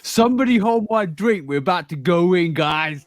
Somebody hold my drink. We're about to go in, guys.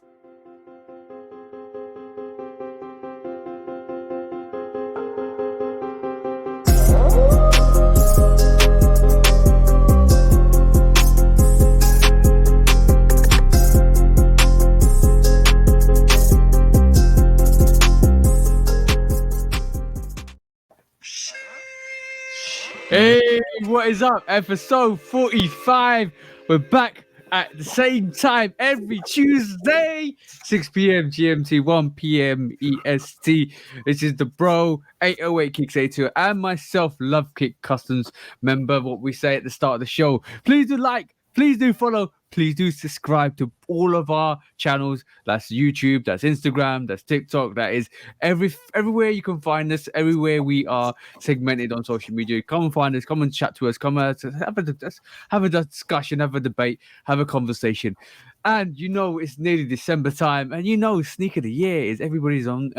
Hey, what is up? Episode 45. We're back at the same time every Tuesday, 6 p.m. GMT, 1 p.m. EST. This is the bro, 808 Kicks 82, and myself, Love Kick Customs. Remember what we say at the start of the show. Please do like, please do follow, please do subscribe to all of our channels. That's YouTube, that's Instagram, that's TikTok, that is everywhere you can find us, everywhere we are segmented on social media. Come and find us, come and chat to us, come have a discussion, have a debate, have a conversation. And you know it's nearly December time, and you know sneaker of the year is everybody's on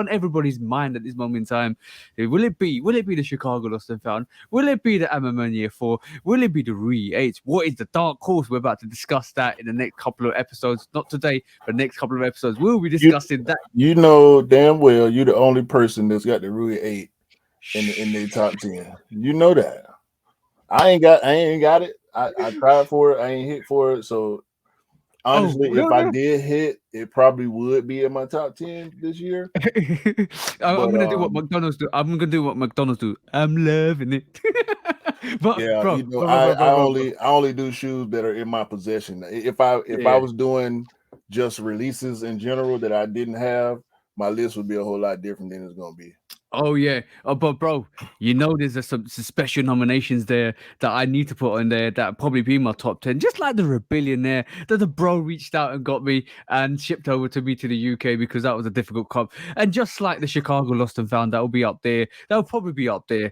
everybody's mind at this moment in time. Will it be the Chicago Lost and Found? Will it be the MMA Year 4? Will it be the Rui 8? What is the dark horse? We're about to discuss that in the next couple of episodes. Not today, but next couple of episodes. We'll be discussing that. You know damn well you're the only person that's got the Rui 8 in their top 10. You know that. I ain't got it. I tried for it. I ain't hit for it. So honestly, if I did hit, it probably would be in my top 10 this year. I'm gonna do what McDonald's do. I'm gonna do what McDonald's do. I'm loving it. But yeah, bro, you know, I only do shoes that are in my possession. If I was doing just releases in general that I didn't have, my list would be a whole lot different than it's gonna be. Oh yeah, but bro, you know there's some special nominations there that I need to put on there that probably be my top 10. Just like the Rebellionaire that the bro reached out and got me and shipped over to me to the UK because that was a difficult cup. And just like the Chicago Lost and Found, that will be up there. That'll probably be up there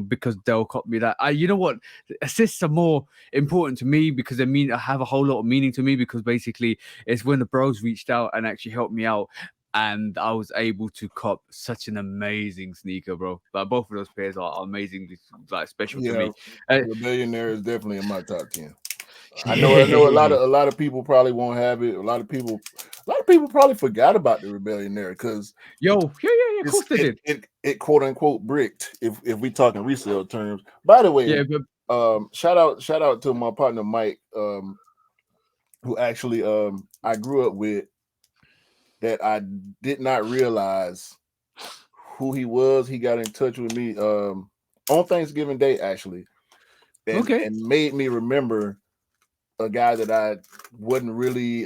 because they'll cop me that. You know what? Assists are more important to me because they have a whole lot of meaning to me because basically it's when the bros reached out and actually helped me out. And I was able to cop such an amazing sneaker, bro. Like both of those pairs are amazingly special to me. Rebellionaire is definitely in my top 10. I know a lot of people probably won't have it. A lot of people probably forgot about the Rebellionaire because of course they did. It quote unquote bricked if we talking resale terms. By the way, shout out to my partner Mike, who actually I grew up with. That I did not realize who he was. He got in touch with me on Thanksgiving Day, actually, and made me remember a guy that I wasn't really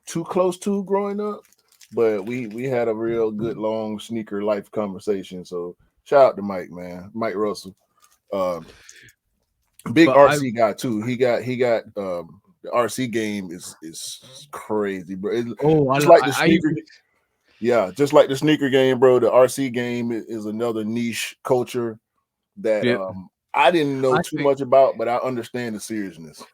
too close to growing up, but we had a real good long sneaker life conversation. So shout out to Mike, man, Mike Russell, big RC guy too. He got the RC game is crazy, bro. Just like the sneaker game, bro. The RC game is another niche culture that I didn't know too much about, but I understand the seriousness.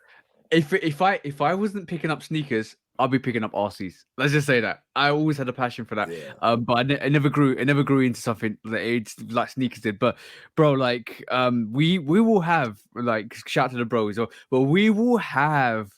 If I wasn't picking up sneakers, I'll be picking up RCs. Let's just say that. I always had a passion for that. Yeah. But it never grew into something that it's like sneakers did. But bro, like we will have like shout out to the bros, but we will have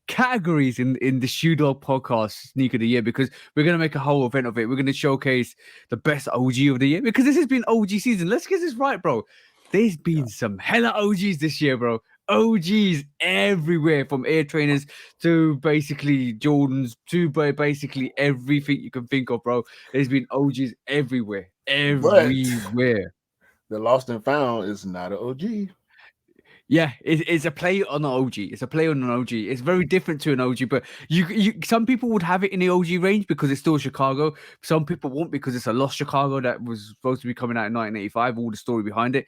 categories in the Shoe Dog podcast Sneaker of the Year because we're gonna make a whole event of it. We're gonna showcase the best OG of the year because this has been OG season. Let's get this right, bro. There's been some hella OGs this year, bro. OGs everywhere, from Air Trainers to basically Jordans to basically everything you can think of, bro. There's been OGs everywhere. But the Lost and Found is not an OG. Yeah, it's a play on an OG. It's a play on an OG. It's very different to an OG, but you some people would have it in the OG range because it's still Chicago. Some people won't because it's a lost Chicago that was supposed to be coming out in 1985. All the story behind it.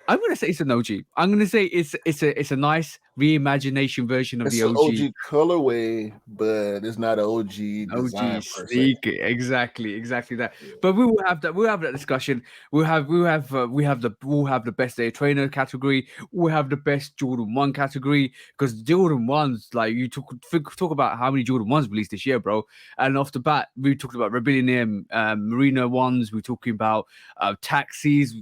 I'm gonna say it's an OG. I'm gonna say it's a nice reimagination version of the OG. OG colorway, but it's not an OG design. OG sneaker, exactly that. Yeah. But we will have that. We'll have that discussion. We'll have the best Air Trainer category. We'll have the best Jordan 1 category because Jordan 1s, like you talk about how many Jordan 1s released this year, bro. And off the bat, we talked about Rebellionaire, Marina 1s. We're talking about taxis.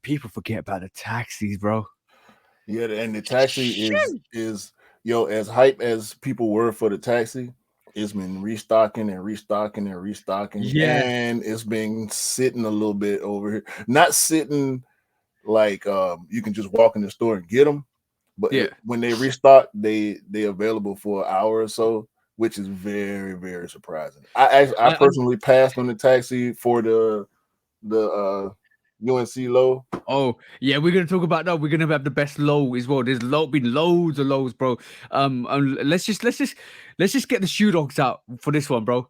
People forget about the taxis, bro. Yeah, and the taxi is Yo, as hype as people were for the taxi, it's been restocking and restocking and restocking, Yeah. and it's been sitting a little bit over here. Not sitting like you can just walk in the store and get them, but when they restock, they available for an hour or so, which is very, very surprising. I personally passed on the taxi for the UNC low. Oh yeah, we're gonna talk about that. We're gonna have the best low as well. There's been loads of lows, bro. Let's just get the shoe dogs out for this one, bro.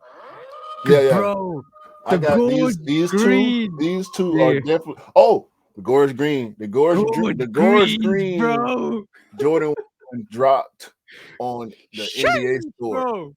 Yeah, bro. I got these green. two. These two are definitely. Oh, the gorge green, the gorge green, bro. Jordan dropped on the NBA store. Bro.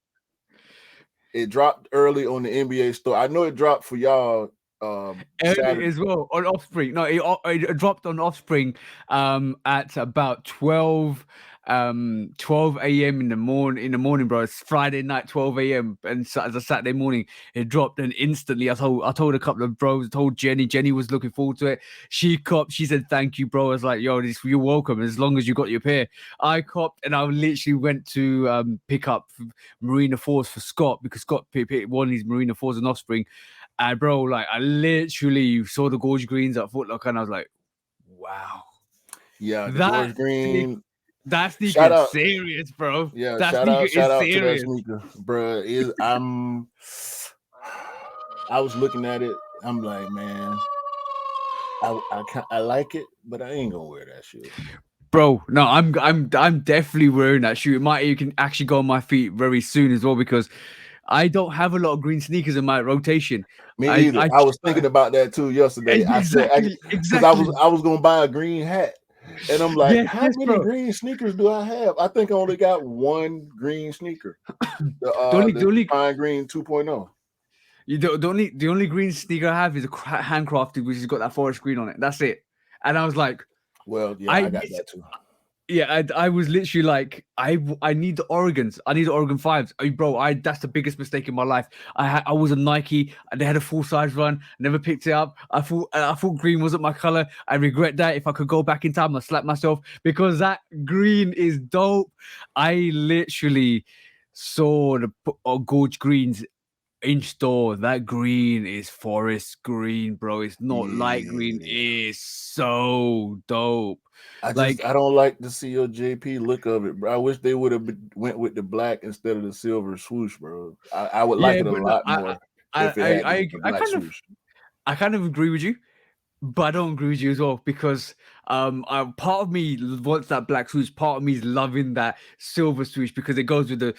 It dropped early on the NBA store. I know it dropped for y'all early as well on Offspring. No, it dropped on Offspring at about 12 a.m. in the morning, bro. It's Friday night, 12 a.m. and as a Saturday morning, it dropped, and instantly I told a couple of bros, I told Jenny was looking forward to it. She copped, she said thank you, bro. I was like, yo, you're welcome as long as you got your pair. I copped, and I literally went to pick up Marina Force for Scott, because Scott picked one of these Marina Force and Offspring. And bro, like I literally saw the gorge greens at Foot Locker, and I was like, wow. Yeah, the gorge green. That sneaker is serious, bro. Yeah, that shout out serious. to that sneaker, bro. I was looking at it. I'm like, man, I like it, but I ain't gonna wear that shoe. Bro, no, I'm definitely wearing that shoe. You can actually go on my feet very soon as well, because I don't have a lot of green sneakers in my rotation. Me either. I was thinking about that too yesterday. Exactly. Because I was gonna buy a green hat, and I'm like, how many green sneakers do I have? I think I only got one green sneaker. The only Pine Green 2.0. The only green sneaker I have is a handcrafted, which has got that forest green on it. That's it. And I was like, well, yeah, I got that too. Yeah, I was literally like, I need the Oregons. I need the Oregon 5s. Bro, that's the biggest mistake in my life. I was a Nike, and they had a full size run. Never picked it up. I thought green wasn't my color. I regret that. If I could go back in time, I'd slap myself, because that green is dope. I literally saw the gorge greens in store. That green is forest green, bro. It's not light green. It's so dope. I don't like the COJP look of it, bro. I wish they would have went with the black instead of the silver swoosh, bro. I would like it a lot more if it had the black swoosh. I kind of agree with you, but I don't agree with you as well, because part of me wants that black swoosh. Part of me is loving that silver swoosh, because it goes with the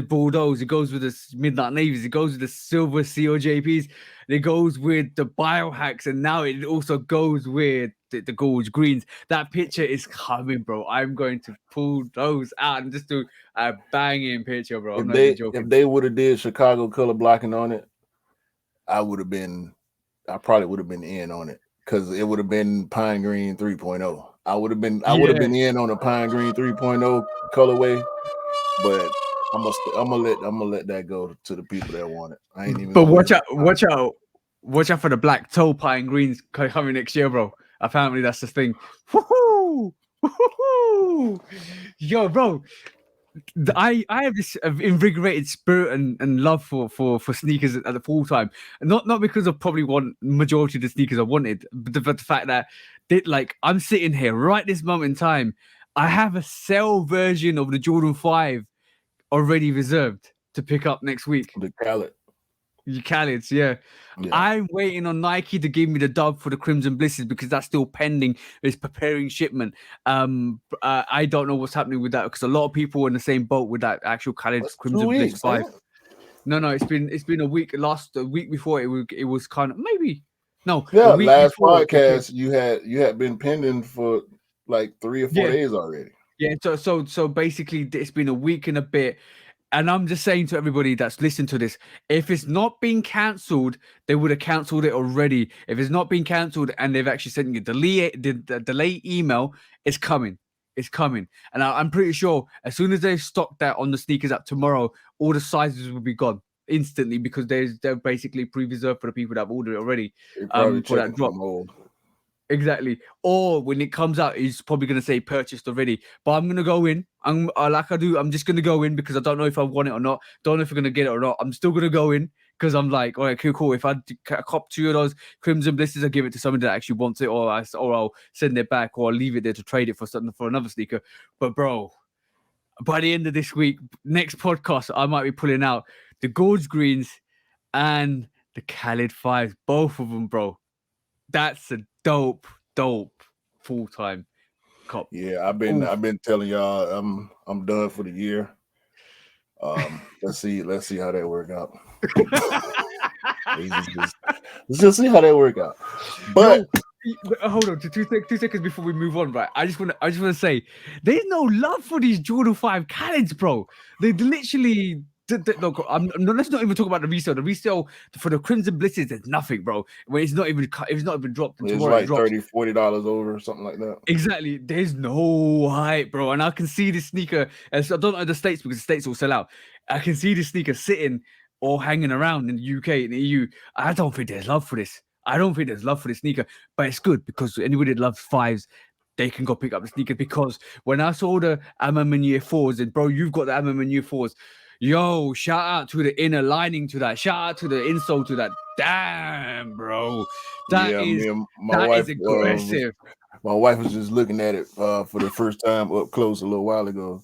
Bordeaux, it goes with the midnight navies, it goes with the silver COJPs, it goes with the biohacks, and now it also goes with the gorge greens. That picture is coming, bro. I'm going to pull those out and just do a banging picture, bro. I'm not even joking. If they would have did Chicago color blocking on it, I probably would have been in on it, because it would have been Pine Green 3.0. I would have been in on a Pine Green 3.0 colorway, but I'm gonna let that go to the people that want it. I ain't even. But watch out for the black toe Pine Greens coming next year, bro. Apparently that's the thing. Woohoo! Woohoo! Yo, bro. I have this invigorated spirit and love for sneakers at the full time, not because of probably one majority of the sneakers I wanted, but the fact that I'm sitting here right this moment in time. I have a sale version of the Jordan 5 already reserved to pick up next week. The Khaled's, yeah. I'm waiting on Nike to give me the dub for the Crimson Blisses, because that's still pending. It's preparing shipment. I don't know what's happening with that, because a lot of people are in the same boat with that actual Khaled's Crimson Bliss 5. No, it's been a week. A week before it was kind of maybe no. Yeah, last podcast you had been pending for like 3 or 4 days already. Yeah, so basically it's been a week and a bit. And I'm just saying to everybody that's listened to this, if it's not been cancelled, they would have cancelled it already. If it's not been cancelled and they've actually sent you the delay email, it's coming. It's coming. And I'm pretty sure as soon as they stock that on the sneakers app tomorrow, all the sizes will be gone instantly, because they're basically pre-reserved for the people that have ordered it already for that drop. Exactly. Or when it comes out, it's probably going to say purchased already. But I'm going to go in I'm just gonna go in because I don't know if I want it or not. Don't know if I'm gonna get it or not. I'm still gonna go in because I'm like, all right, cool. If I cop 2 of those Crimson Blisters, I give it to somebody that actually wants it, or I'll send it back, or I'll leave it there to trade it for something for another sneaker. But bro, by the end of this week, next podcast, I might be pulling out the Gorge Greens and the Khaled Fives, both of them, bro. That's a dope full-time cop. Yeah, I've been telling y'all I'm done for the year. Let's see how that work out. let's just see how that work out. But hold on, 2 seconds before we move on, right? I just want to say, there's no love for these Jordan 5 Khaleds, bro. They literally. Look, let's not even talk about the resale. The resale for the Crimson Blisters, there's nothing, bro. When it's not even dropped, and it's tomorrow like it drops. $30-$40 over or something like that. Exactly. There's no hype, bro. And I can see this sneaker. As I don't know the States because the States will sell out. I can see this sneaker sitting or hanging around in the UK and the EU. I don't think there's love for this. I don't think there's love for this sneaker, but it's good because anybody that loves fives, they can go pick up the sneaker. Because when I saw the Amman Year 4s, and bro, you've got the Amman Year 4s. Yo, shout out to the inner lining to that. Shout out to the insole to that. Damn, bro. That is aggressive. My wife was just looking at it for the first time up close a little while ago.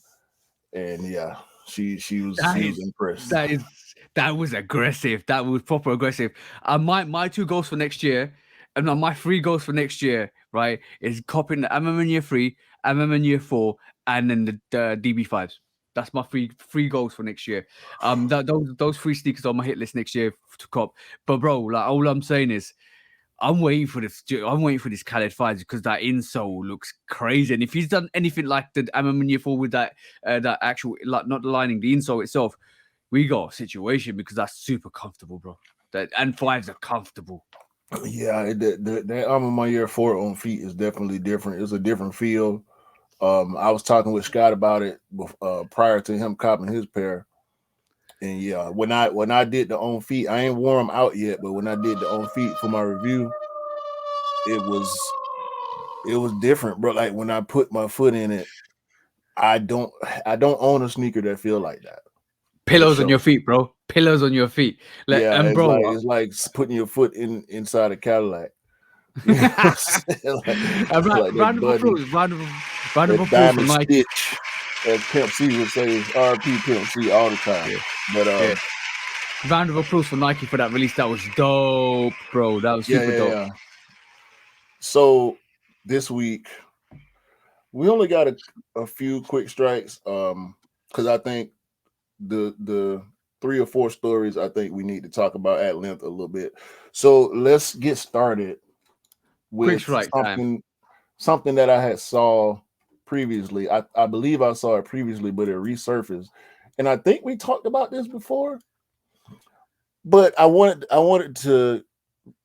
And yeah, she was impressed. That was aggressive. That was proper aggressive. My 2 goals for next year, and my 3 goals for next year, right, is copying the Amman Year 3, Amman Year 4, and then the DB5s. That's my three goals for next year. Those 3 sneakers on my hit list next year to cop. But bro, like all I'm saying is, I'm waiting for this. I'm waiting for this Khaled Fives because that insole looks crazy. And if he's done anything like the Amman Year 4 with that actual, like not the lining, the insole itself, we got a situation because that's super comfortable, bro. And 5s are comfortable. Yeah, that Amman Year 4 on feet is definitely different. It's a different feel. I was talking with Scott about it prior to him copping his pair, and yeah, when I did the on feet, I ain't wore them out yet, but when I did the on feet for my review, it was different, bro. Like when I put my foot in it, I don't own a sneaker that feel like that. Pillows on your feet, bro. Pillows on your feet. And bro, it's like putting your foot inside a Cadillac. You know round of applause for Nike. Stitch, as Pimp C would say, RP Pimp C all the time. Yeah. But round of applause for Nike for that release. That was dope, bro. That was super dope. Yeah. So this week we only got a few quick strikes, because I think the 3 or 4 stories I think we need to talk about at length a little bit. So let's get started with something that I had saw previously. I believe I saw it previously, but it resurfaced, and I think we talked about this before. But I wanted to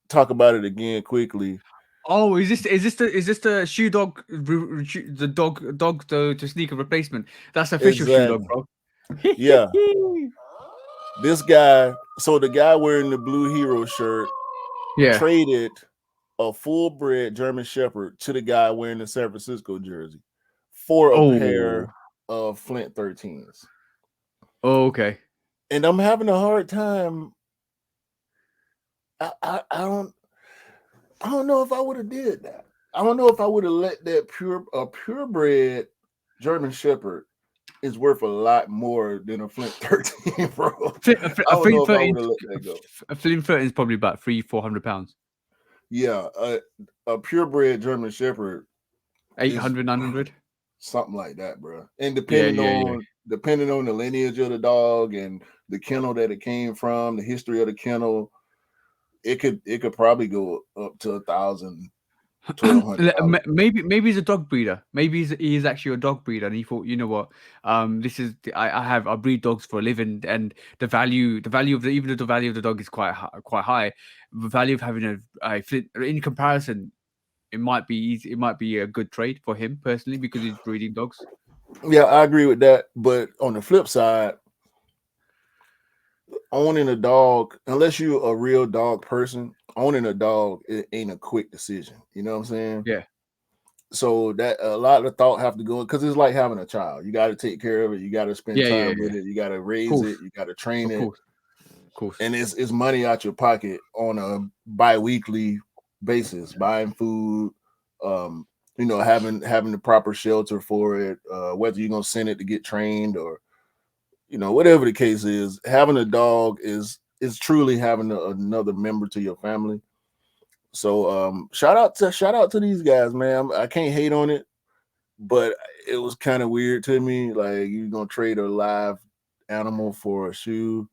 talk about it again quickly. Oh, is this the shoe dog, the dog to sneaker replacement? That's official shoe dog, bro. Yeah. This guy, so the guy wearing the blue hero shirt, traded a full bred German Shepherd to the guy wearing the San Francisco jersey for a pair of Flint 13s. Oh, okay. And I'm having a hard time. I don't know if I would have did that. I don't know if I would have let that purebred German Shepherd is worth a lot more than a Flint 13, bro. A Flint 13 is probably about £300-400. Yeah, a purebred German Shepherd, 800-900, something like that, bro. And depending on the lineage of the dog and the kennel that it came from, the history of the kennel, it could probably go up to 1,000. Maybe he's a dog breeder. Maybe he's actually a dog breeder, and he thought, you know what, I breed dogs for a living, and the value of even though the value of the dog is quite high, the value of having a Flint in comparison, it might be a good trade for him personally because he's breeding dogs. Yeah, I agree with that. But on the flip side, owning a dog, unless you're a real dog person, owning a dog, it ain't a quick decision. You know what I'm saying? Yeah. So that a lot of thought have to go, because it's like having a child. You got to take care of it. You got to spend time with it. You got to raise it. You got to train it. Of course. And it's money out your pocket on a bi-weekly basis, buying food, having the proper shelter for it, whether you're gonna send it to get trained or whatever the case is. Having a dog is truly having another member to your family. So shout out to these guys, man. I can't hate on it, but it was kind of weird to me. Like, you're gonna trade a live animal for a shoe,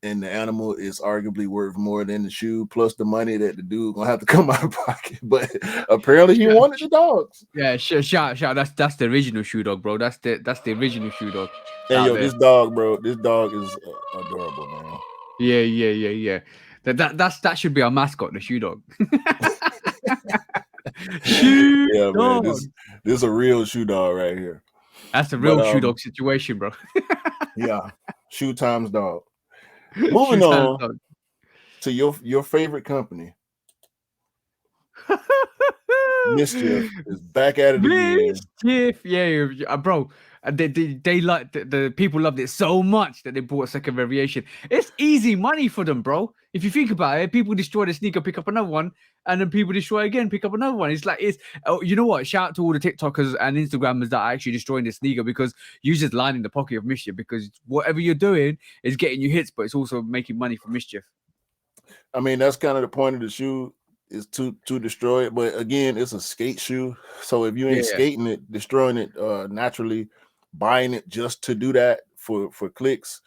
and the animal is arguably worth more than the shoe, plus the money that the dude gonna have to come out of pocket. But apparently he wanted the dogs. Yeah, shout. That's the original shoe dog, bro. That's the original shoe dog. Hey, yo, this dog, bro. This dog is adorable, man. Yeah. That should be our mascot, the shoe dog. Shoe dog. Man. This is a real shoe dog right here. That's a real shoe dog situation, bro. Yeah, shoe times dog. Moving on to your favorite company. MSCHF is back at it again. MSCHF, yeah, bro. They like the people loved it so much that they bought a second variation. It's easy money for them, bro. If you think about it, people destroy the sneaker, pick up another one, and then people destroy again, pick up another one. You know what? Shout out to all the TikTokers and Instagrammers that are actually destroying the sneaker, because you're just lining the pocket of MSCHF, because whatever you're doing is getting you hits, but it's also making money for MSCHF. I mean, that's kind of the point of the shoe, is to destroy it. But again, it's a skate shoe. So if you ain't skating it, destroying it naturally, buying it just to do that for clicks,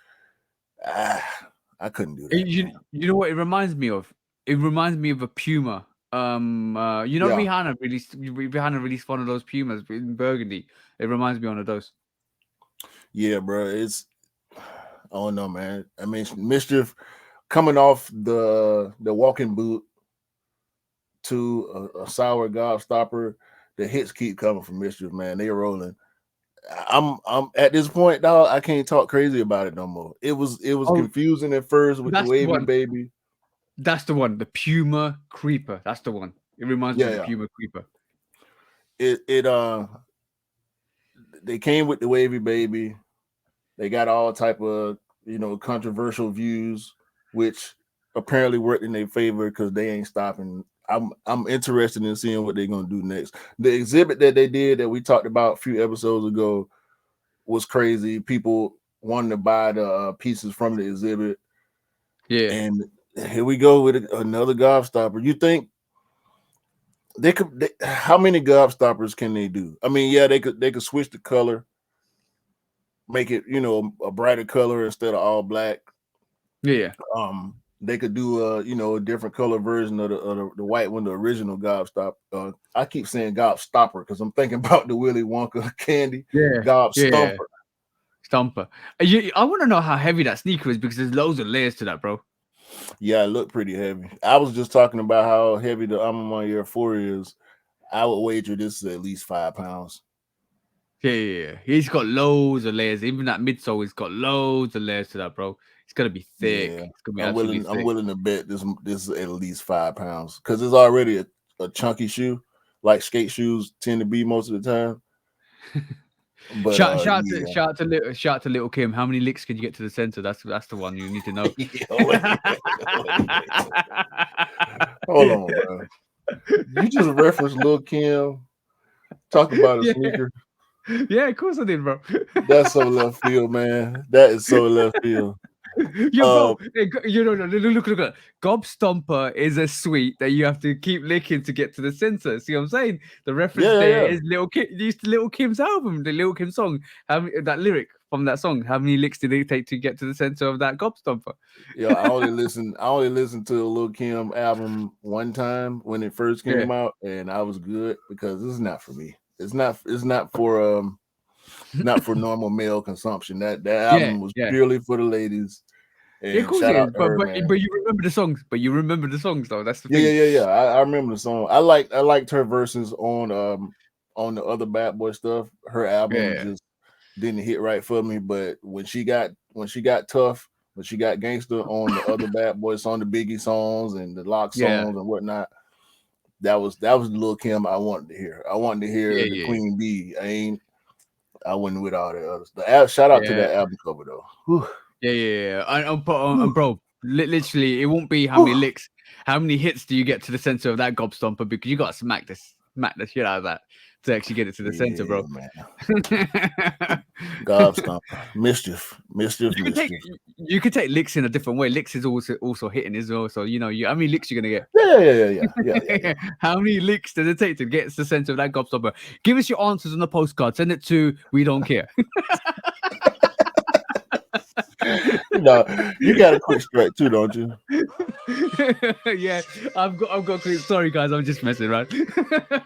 I couldn't do that. You know what it reminds me of? It reminds me of a Puma. Rihanna released one of those Pumas in burgundy. It reminds me of one of those. Yeah, bro. Oh no, man. I mean, MSCHF coming off the walking boot to a sour gobstopper. The hits keep coming from MSCHF, man. They are rolling. I'm at this point, dog. I can't talk crazy about it no more. It was confusing at first with the wavy baby. That's the one, the Puma Creeper. That's the one. It reminds me of the Puma Creeper. They came with the wavy baby. They got all type of controversial views, which apparently worked in their favor because they ain't stopping. I'm interested in seeing what they're gonna do next. The exhibit that they did that we talked about a few episodes ago was crazy. People wanting to buy the pieces from the exhibit. Yeah. And here we go with another gobstopper. You think how many gobstoppers can they do? I mean, yeah, they could switch the color, make it a brighter color instead of all black. Yeah. They could do a different color version of the white one, the original gobstopper. I keep saying gobstopper because I'm thinking about the Willy Wonka candy. Yeah. Gobstomper. Stomper. I want to know how heavy that sneaker is, because there's loads of layers to that, bro. Yeah, it looked pretty heavy. I was just talking about how heavy the Alma Air 4 is. I would wager this is at least 5 pounds. Yeah. He's got loads of layers. Even that midsole has got loads of layers to that, bro. It's gonna be thick. Yeah. It's gonna be I'm willing to bet this is at least 5 pounds, because it's already a chunky shoe, like skate shoes tend to be most of the time. But shout out to Little Kim. How many licks can you get to the center? That's the one you need to know. Hold on, bro. You just referenced Lil Kim. Talk about a sneaker. Yeah, of course I did, bro. That's so left field, man. That is so left field. Bro, look. Gobstomper is a sweet that you have to keep licking to get to the center. See what I'm saying? The reference is Little Kim. Used to Little Kim's album, the Little Kim song. That lyric from that song. How many licks did it take to get to the center of that Gobstomper? Yeah, I only listened to the Lil Kim album one time when it first came out, and I was good, because this is not for me. It's not for not for normal male consumption. That album was purely for the ladies. And of course it is, but you remember the songs. But you remember the songs, though. That's the thing. Yeah. I remember the song. I liked her verses on the other Bad Boy stuff. Her album just didn't hit right for me. But when she got tough, when she got gangster on the other Bad Boy song, the Biggie songs and the Lock songs and whatnot, that was the little Kim I wanted to hear. I wanted to hear the Queen Bee. I went with all the others. Shout out to that album cover though. Whew. Yeah. And bro, literally, it won't be how many licks, how many hits do you get to the center of that gobstomper, because you got to smack the shit out of that to actually get it to the center, bro. Man. Gobstomper, mischief. You could take licks in a different way. Licks is also hitting as well. So how many licks you're gonna get? Yeah. How many licks does it take to get to the center of that gobstopper? Give us your answers on the postcard. Send it to We Don't Care. You got a quick strike too, don't you? Yeah, I've got a quick. Sorry, guys, I'm just messing around.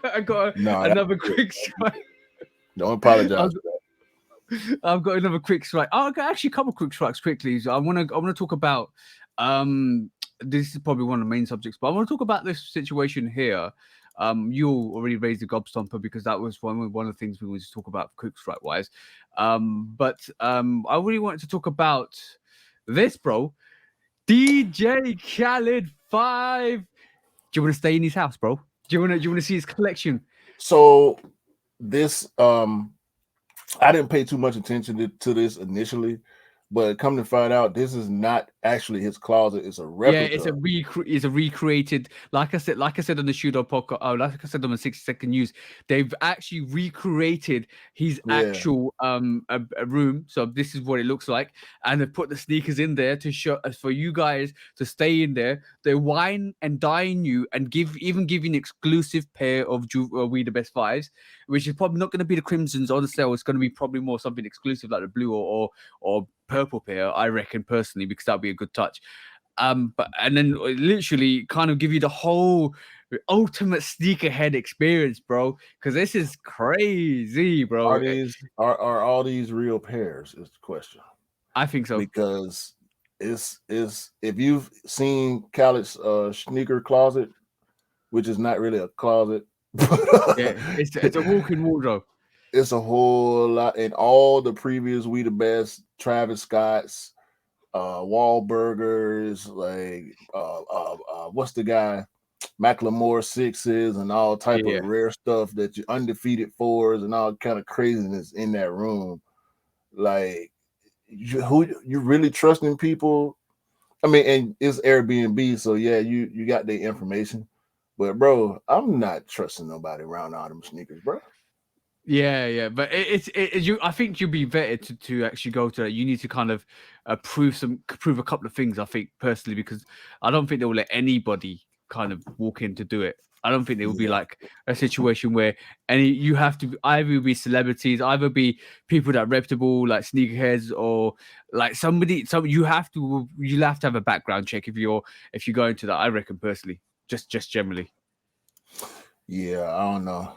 I got another quick strike. Don't apologize. I've got another quick strike. I'll actually a couple quick strikes quickly. So I want to talk about. This is probably one of the main subjects, but I want to talk about this situation here. You already raised the gobstomper because that was one of the things we wanted to talk about quick strike wise. But I really wanted to talk about this, bro. DJ Khaled 5. Do you want to stay in his house, bro? Do you want to see his collection? So this I didn't pay too much attention to this initially, but come to find out, this is not actually his closet. It's a replica. Yeah, it's a recreated. Like I said on the Shudo podcast. Like I said on the 60-second news, they've actually recreated his actual a room. So this is what it looks like, and they've put the sneakers in there to show for you guys to stay in there. They wine and dine you and give you an exclusive pair of We the Best Fives, which is probably not going to be the Crimsons or the Cell. It's going to be probably more something exclusive like the blue or purple pair, I reckon personally, because that'd be a good touch. But and then literally kind of give you the whole ultimate sneakerhead experience, bro. Because this is crazy, bro. Are all these real pairs? Is the question. I think so, because it's if you've seen Khaled's sneaker closet, which is not really a closet. It's a walk-in wardrobe. It's a whole lot, and all the previous We the Best, Travis Scott's, Wahlburgers, like what's the guy, Macklemore 6s, and all type of rare stuff that you undefeated 4s and all kind of craziness in that room. Like, you really trusting people? I mean, and it's Airbnb, so yeah, you got their information, but bro, I'm not trusting nobody around all them sneakers, bro. Yeah, but I think you'll be vetted to actually go to that. You need to kind of prove a couple of things, I think, personally, because I don't think they will let anybody kind of walk in to do it. I don't think there will be like a situation where you have to either be celebrities, either be people that are reputable, like sneakerheads, or like you'll have to have a background check if you're going to that. I reckon personally, just generally. Yeah, I don't know.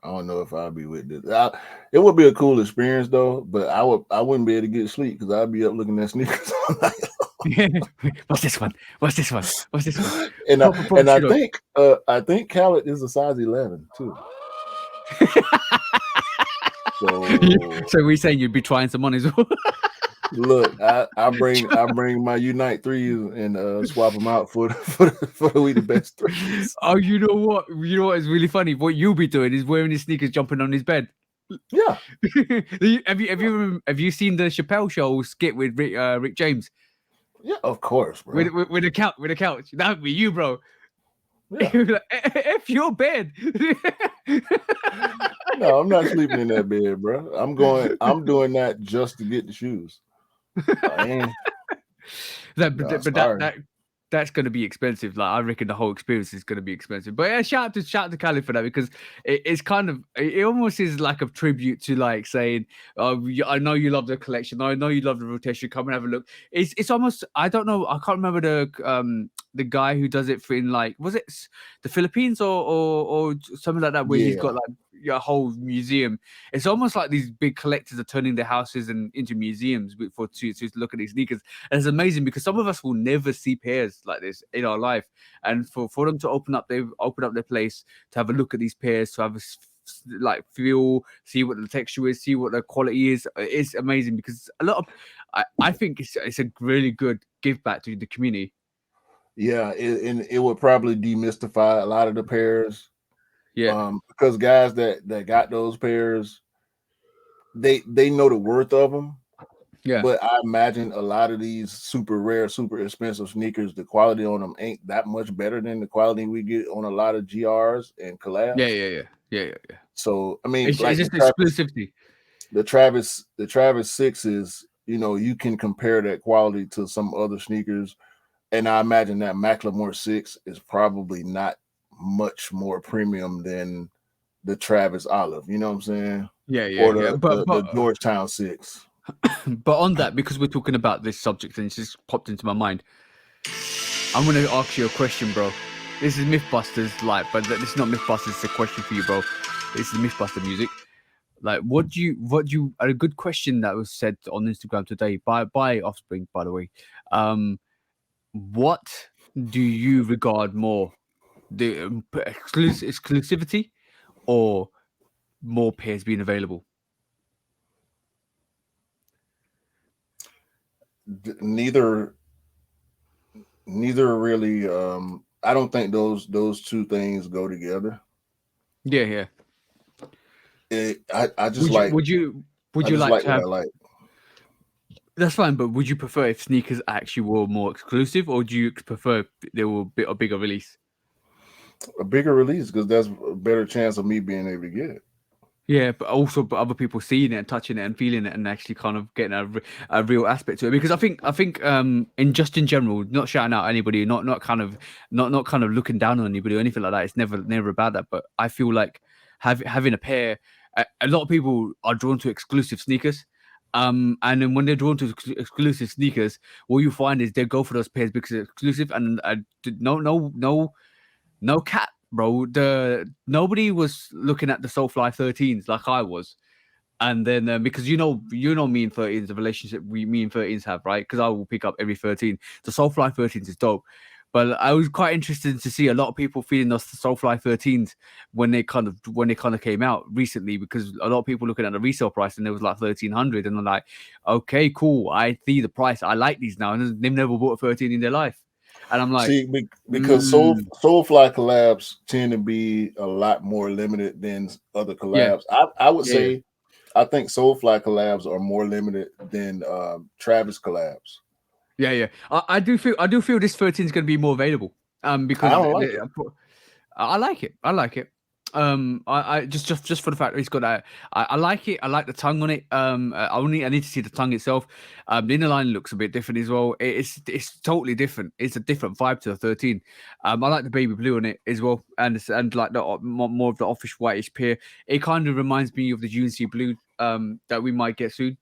I don't know if I'll be with this. It would be a cool experience though, but I wouldn't be able to get sleep because I'd be up looking at sneakers all night. What's this one? And I think Khaled is a size 11 too. So we're saying you'd be trying some on as well. Look, I bring my Unite 3s and swap them out for the We the Best 3s. Oh, you know what is really funny? What you'll be doing is wearing his sneakers, jumping on his bed. Yeah. Have you seen the Chappelle Show skit with Rick James? Yeah, of course, bro. With a couch. That would be you, bro. Yeah. Like, F your bed. No, I'm not sleeping in that bed, bro. I'm doing that just to get the shoes. That's going to be expensive. Like, I reckon the whole experience is going to be expensive. But yeah, shout out to Khaled for that, because it's kind of, it almost is like a tribute to like saying, "Oh, I know you love the collection. I know you love the rotation. Come and have a look." It's almost, I don't know, I can't remember the guy who does it in, like, was it the Philippines or something like that, where he's got like a whole museum. It's almost like these big collectors are turning their houses into museums to look at these sneakers. And it's amazing because some of us will never see pairs like this in our life, and for them to open up their place to have a look at these pairs, to have a feel, see what the texture is, see what the quality is. It's amazing because a lot of I think it's a really good give back to the community. Yeah, and it would probably demystify a lot of the pairs. Yeah. Because guys that got those pairs, they know the worth of them. Yeah. But I imagine a lot of these super rare, super expensive sneakers, the quality on them ain't that much better than the quality we get on a lot of GRs and Yeah. collabs. Yeah. Yeah. Yeah. Yeah. Yeah. So I mean, It's like just exclusivity. the Travis sixes, you can compare that quality to some other sneakers, and I imagine that Macklemore 6 is probably not much more premium than the Travis Olive. You know what I'm saying? Yeah. Yeah. Or Yeah. the Georgetown 6. But on that, because we're talking about this subject and it's just popped into my mind, I'm gonna ask you a question, bro. This is Mythbusters, but this is not Mythbusters. It's a question for you, bro. This is Mythbuster music. Like, what do you? A good question that was said on Instagram today by Offspring, by the way. What do you regard more, the exclusivity or more pairs being available? Neither really. I don't think those two things go together. Yeah, yeah. I just Would you like would you would I you just like like to what I have? like. That's fine, but would you prefer if sneakers actually were more exclusive, or do you prefer they were a bigger release? A bigger release because there's a better chance of me being able to get it. Yeah, but also other people seeing it and touching it and feeling it and actually kind of getting a real aspect to it. Because I think in general, not shouting out anybody, not kind of not kind of looking down on anybody or anything like that. It's never about that. But I feel like having a pair, a lot of people are drawn to exclusive sneakers. And then when they're drawn to exclusive sneakers, what you find is they go for those pairs because they're exclusive. And no cap, bro. Nobody was looking at the Soulfly 13s like I was. And then because me and 13s, the relationship me and 13s have, right? Because I will pick up every 13. The Soulfly 13s is dope. But I was quite interested to see a lot of people feeling those Soulfly 13s when they kind of came out recently, because a lot of people looking at the resale price and it was like 1,300, and I'm like, okay, cool, I see the price, I like these now, and they've never bought a 13 in their life, and I'm like, See, because Soulfly collabs tend to be a lot more limited than other yeah, collabs. I would yeah, yeah. say I think Soulfly collabs are more limited than Travis collabs. Yeah, yeah. I do feel this 13 is going to be more available. I Because don't like it. I like it. I like it. I just for the fact that it's got that. I like it. I like the tongue on it. I need to see the tongue itself. The inner line looks a bit different as well. It's totally different. It's a different vibe to the 13. I like the baby blue on it as well, and like the more of the offish whitish pear. It kind of reminds me of the UNC blue that we might get soon.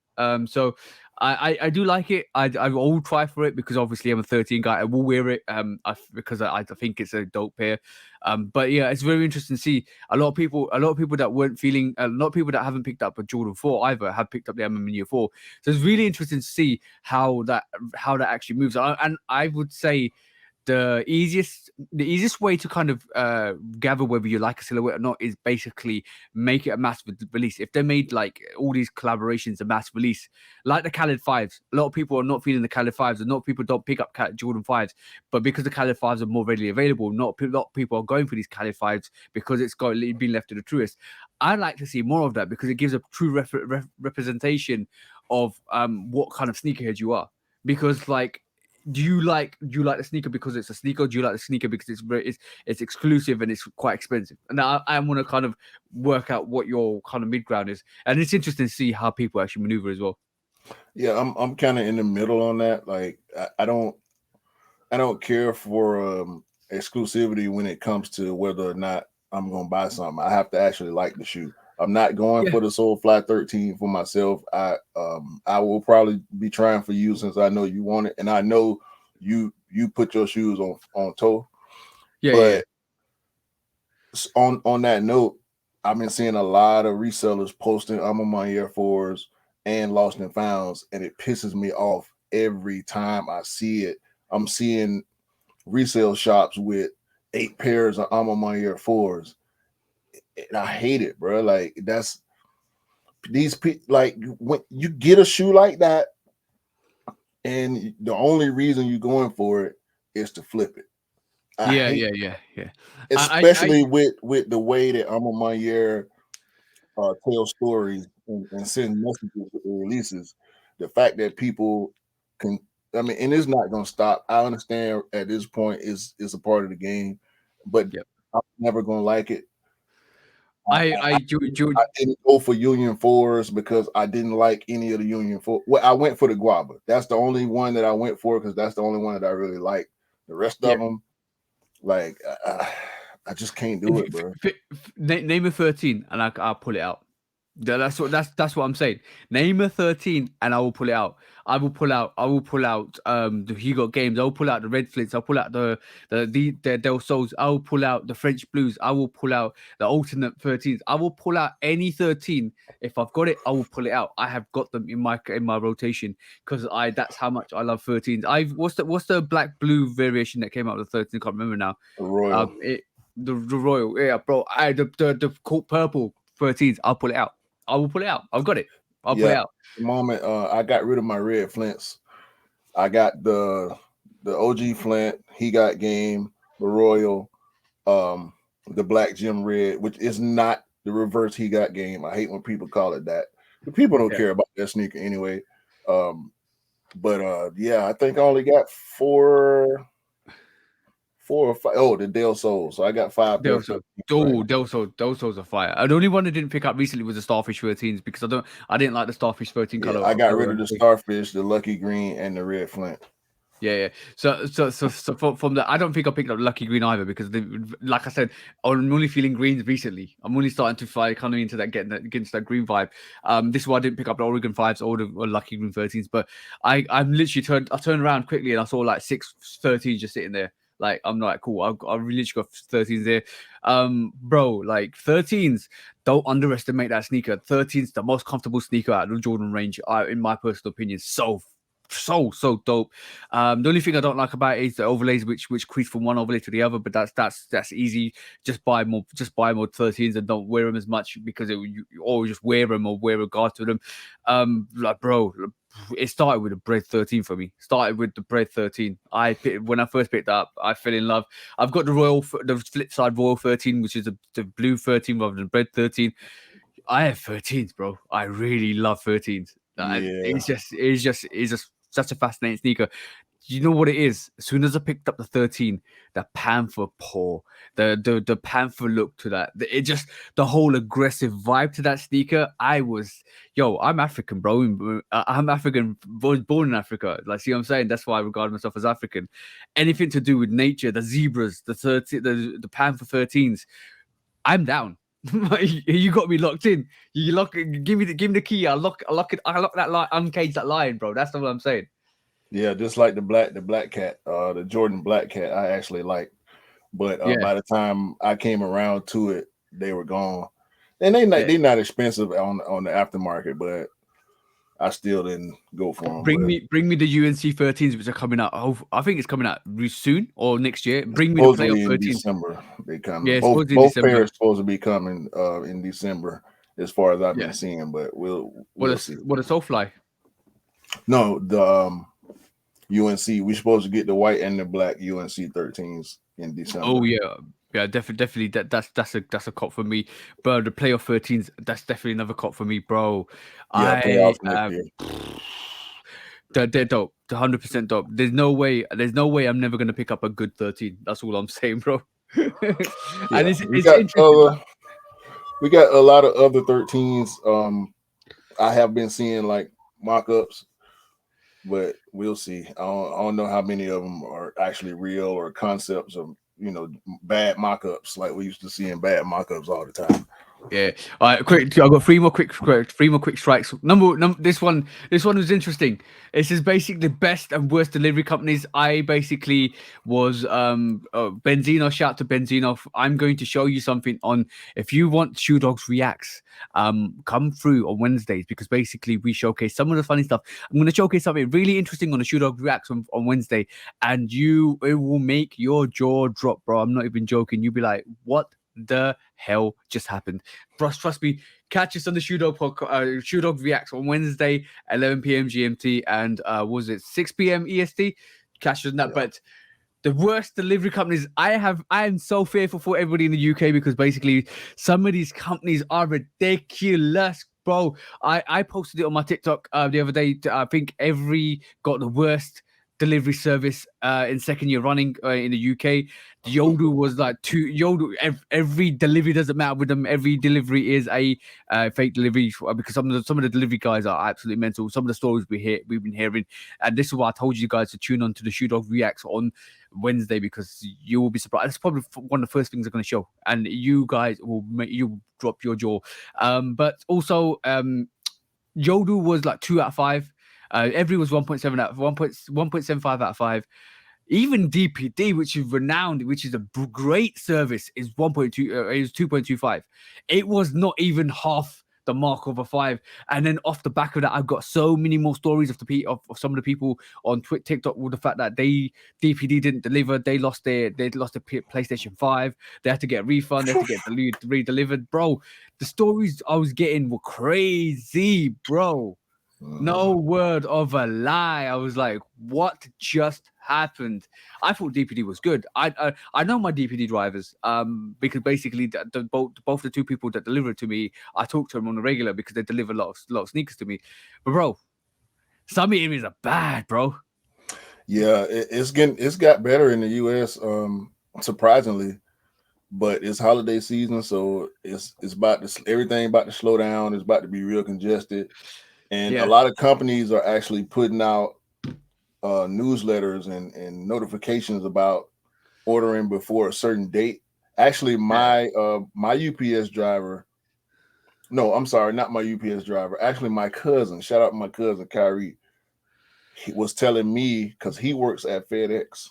So I do like it. I will try for it because obviously I'm a 13 guy. I will wear it because I think it's a dope pair. But yeah, it's very interesting to see a lot of people that weren't feeling, a lot of people that haven't picked up a Jordan 4 either have picked up the MM 4. So it's really interesting to see how that actually moves. And I would say the easiest way to kind of gather whether you like a silhouette or not is basically make it a mass release. If they made like all these collaborations a mass release, like the Khaled 5s, a lot of people are not feeling the Khaled 5s, and a lot of people don't pick up Jordan 5s, but because the Khaled 5s are more readily available, not a lot of people are going for these Khaled 5s because it's been left to the truest. I like to see more of that because it gives a true representation of what kind of sneakerhead you are. Because like, do you like the sneaker because it's a sneaker? Or do you like the sneaker because it's exclusive and it's quite expensive? And I want to kind of work out what your kind of mid ground is, and it's interesting to see how people actually maneuver as well. Yeah, I'm kind of in the middle on that. Like I don't care for exclusivity when it comes to whether or not I'm gonna buy something. I have to actually like the shoe. I'm not going Yeah, for the Soulfly 13 for myself. I will probably be trying for you since I know you want it, and I know you put your shoes on toe. yeah, yeah, But on that note, I've been seeing a lot of resellers posting I'm on my Air Force and Lost and Founds, and it pisses me off every time I see it. I'm seeing resale shops with 8 pairs of I'm on my Air Force, and I hate it, bro. Like that's these people. Like when you get a shoe like that, and the only reason you're going for it is to flip it. Yeah. Especially with the way that Amon tell stories and send messages with the releases. The fact that people can, I mean, and it's not going to stop. I understand at this point is a part of the game, but I'm never going to like it. I didn't go for Union 4s because I didn't like any of the Union 4. Well, I went for the Guava. That's the only one that I went for because that's the only one that I really like. The rest of them, like, I just can't do it, bro. Name a 13 and I'll pull it out. That's what I'm saying. Name a 13 and I will pull it out. I will pull out the Hugo Games. I'll pull out the Red Flints. I'll pull out the Del Sols. I will pull out the French Blues. I will pull out the alternate 13s. I will pull out any 13. If I've got it, I will pull it out. I have got them in my rotation because that's how much I love 13s. What's the black blue variation that came out with the 13? I can't remember now. The Royal. The Royal, yeah, bro. The purple 13s. I'll pull it out. I will pull it out. I've got it. I'll pull it out. The moment I got rid of my red Flints, I got the OG Flint. He got game. The Royal, the Black Gem Red, which is not the reverse He Got game. I hate when people call it that. But people don't care about that sneaker anyway. Yeah, I think I only got four or five. Oh, the Del Sol. So I got 5. Del Sol. Del Sol's a fire. The only one I didn't pick up recently was the Starfish 13s because I didn't like the Starfish 13 color. I got rid of the Starfish, the Lucky Green, and the Red Flint. Yeah. So from the, I don't think I picked up Lucky Green either because like I said, I'm only feeling greens recently. I'm only starting to fly kind of into that getting against that green vibe. This is why I didn't pick up the Oregon 5s or the Lucky Green 13s. But I'm literally I turned around quickly and I saw like 6 13s just sitting there. Like, I'm like, cool. I've literally got 13s there. Bro, like 13s, don't underestimate that sneaker. 13's the most comfortable sneaker out of the Jordan range, in my personal opinion. So dope. The only thing I don't like about it is the overlays, which crease from one overlay to the other. But that's easy. Just buy more 13s and don't wear them as much because you always just wear them or wear a guard to them. Like, bro, it started with the Bread 13 for me. When I first picked it up, I fell in love. I've got the flip side Royal 13, which is the blue 13 rather than Bread 13. I have 13s, bro. I really love 13s. It's just such a fascinating sneaker. You know what it is? As soon as I picked up the 13, the Panther paw, the Panther look to that, the whole aggressive vibe to that sneaker. I'm African, bro. I'm African, born in Africa. Like, see what I'm saying? That's why I regard myself as African. Anything to do with nature, the zebras, the Panther 13s, I'm down. You got me locked in. Give me the key. I lock that lion, uncage that lion, bro. That's what I'm saying. Yeah, just like the black cat, the Jordan Black Cat, I actually like, but by the time I came around to it, they were gone. And they're not expensive on the aftermarket, but I still didn't go for them. Bring me the UNC 13s, which are coming out. Oh, I think it's coming out soon or next year. Bring me the playoff 13s. In December they come. Yeah, both pairs supposed to be coming in December, as far as I've been seeing. But we'll see. What a Soulfly? No, the UNC. We're supposed to get the white and the black UNC 13s in December. Oh yeah, definitely. That's a cop for me. But the playoff 13s, that's definitely another cop for me, bro. Yeah, they're dope. They're 100% dope. There's no way I'm never gonna pick up a good 13. That's all I'm saying, bro. And it's interesting. We got a lot of other 13s. I have been seeing like mock-ups, but we'll see. I don't know how many of them are actually real or concepts of, bad mock-ups like we used to see in bad mock-ups all the time. Yeah. All right, quick. I've got three more quick strikes. Number this one was interesting. This is basically the best and worst delivery companies. I basically was Benzino. Shout out to Benzino. I'm going to show you something on, if you want Shoe Dogs Reacts, come through on Wednesdays, because basically we showcase some of the funny stuff. I'm going to showcase something really interesting on the Shoe Dogs Reacts on Wednesday, and it will make your jaw drop, bro. I'm not even joking. You'll be like, what the hell just happened? Trust me, catch us on the Shoe Dog Reacts on Wednesday, 11 p.m. GMT, and was it 6 p.m. EST? Catch us on that. But The worst delivery companies I am so fearful for everybody in the UK because basically some of these companies are ridiculous, bro. I posted it on my TikTok the other day. I think every got the worst delivery service in second year running in the UK. Yodel was like Yodel. Every delivery doesn't matter with them. Every delivery is a fake delivery because some of the delivery guys are absolutely mental. Some of the stories we've been hearing, and this is why I told you guys to tune on to the Shoe Dog Reacts on Wednesday because you will be surprised. That's probably one of the first things they're going to show, and you guys will drop your jaw. But also, Yodel was like 2 out of 5. Every was 1.7 out of 1.75 out of 5. Even DPD, which is renowned, which is a great service, is 1.2. Is 2.25. It was not even half the mark of a 5. And then off the back of that, I've got so many more stories of some of the people on TikTok with the fact that DPD didn't deliver. They lost their PlayStation 5. They had to get a refund. They had to get re-delivered. Bro, the stories I was getting were crazy, bro. No word of a lie. I was like, what just happened? I thought DPD was good. I know my DPD drivers because basically both the two people that deliver it to me, I talk to them on a regular because they deliver a lot of sneakers to me. But bro, some areas are bad, bro. Yeah, it's got better in the US, surprisingly, but it's holiday season, so it's about to everything about to slow down. It's about to be real congested. And a lot of companies are actually putting out newsletters and notifications about ordering before a certain date. Actually, my UPS driver, no, I'm sorry, not my UPS driver. Actually, my cousin, shout out to my cousin Kyrie, he was telling me, because he works at FedEx,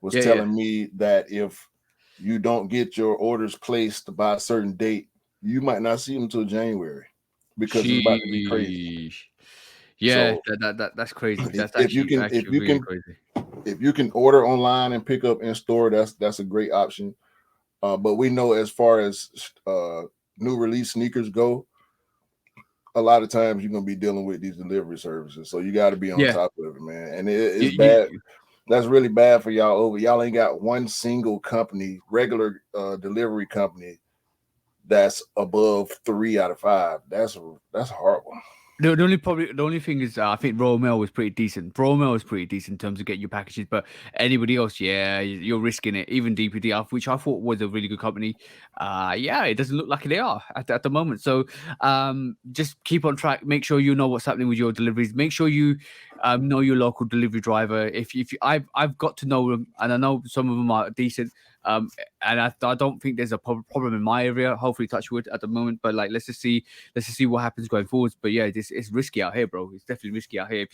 was telling me that if you don't get your orders placed by a certain date, you might not see them until January. Because it's about to be crazy. Yeah, so, that's crazy. That's actually really crazy. If you can order online and pick up in store, that's a great option. But we know as far as new release sneakers go, a lot of times you're gonna be dealing with these delivery services, so you got to be on top of it, man. And it's bad. That's really bad for y'all. Y'all ain't got one single company, regular delivery company, that's above 3 out of 5. That's horrible. The only thing is, I think Royal Mail was pretty decent. Royal Mail was pretty decent in terms of getting your packages, but anybody else, you're risking it. Even DPD, which I thought was a really good company, it doesn't look like they are at the moment. So, just keep on track. Make sure you know what's happening with your deliveries. Make sure you know your local delivery driver. If I've got to know them, and I know some of them are decent. And I don't think there's a problem in my area. Hopefully, touch wood at the moment. But like, let's just see what happens going forwards. But yeah, it's risky out here, bro. It's definitely risky out here.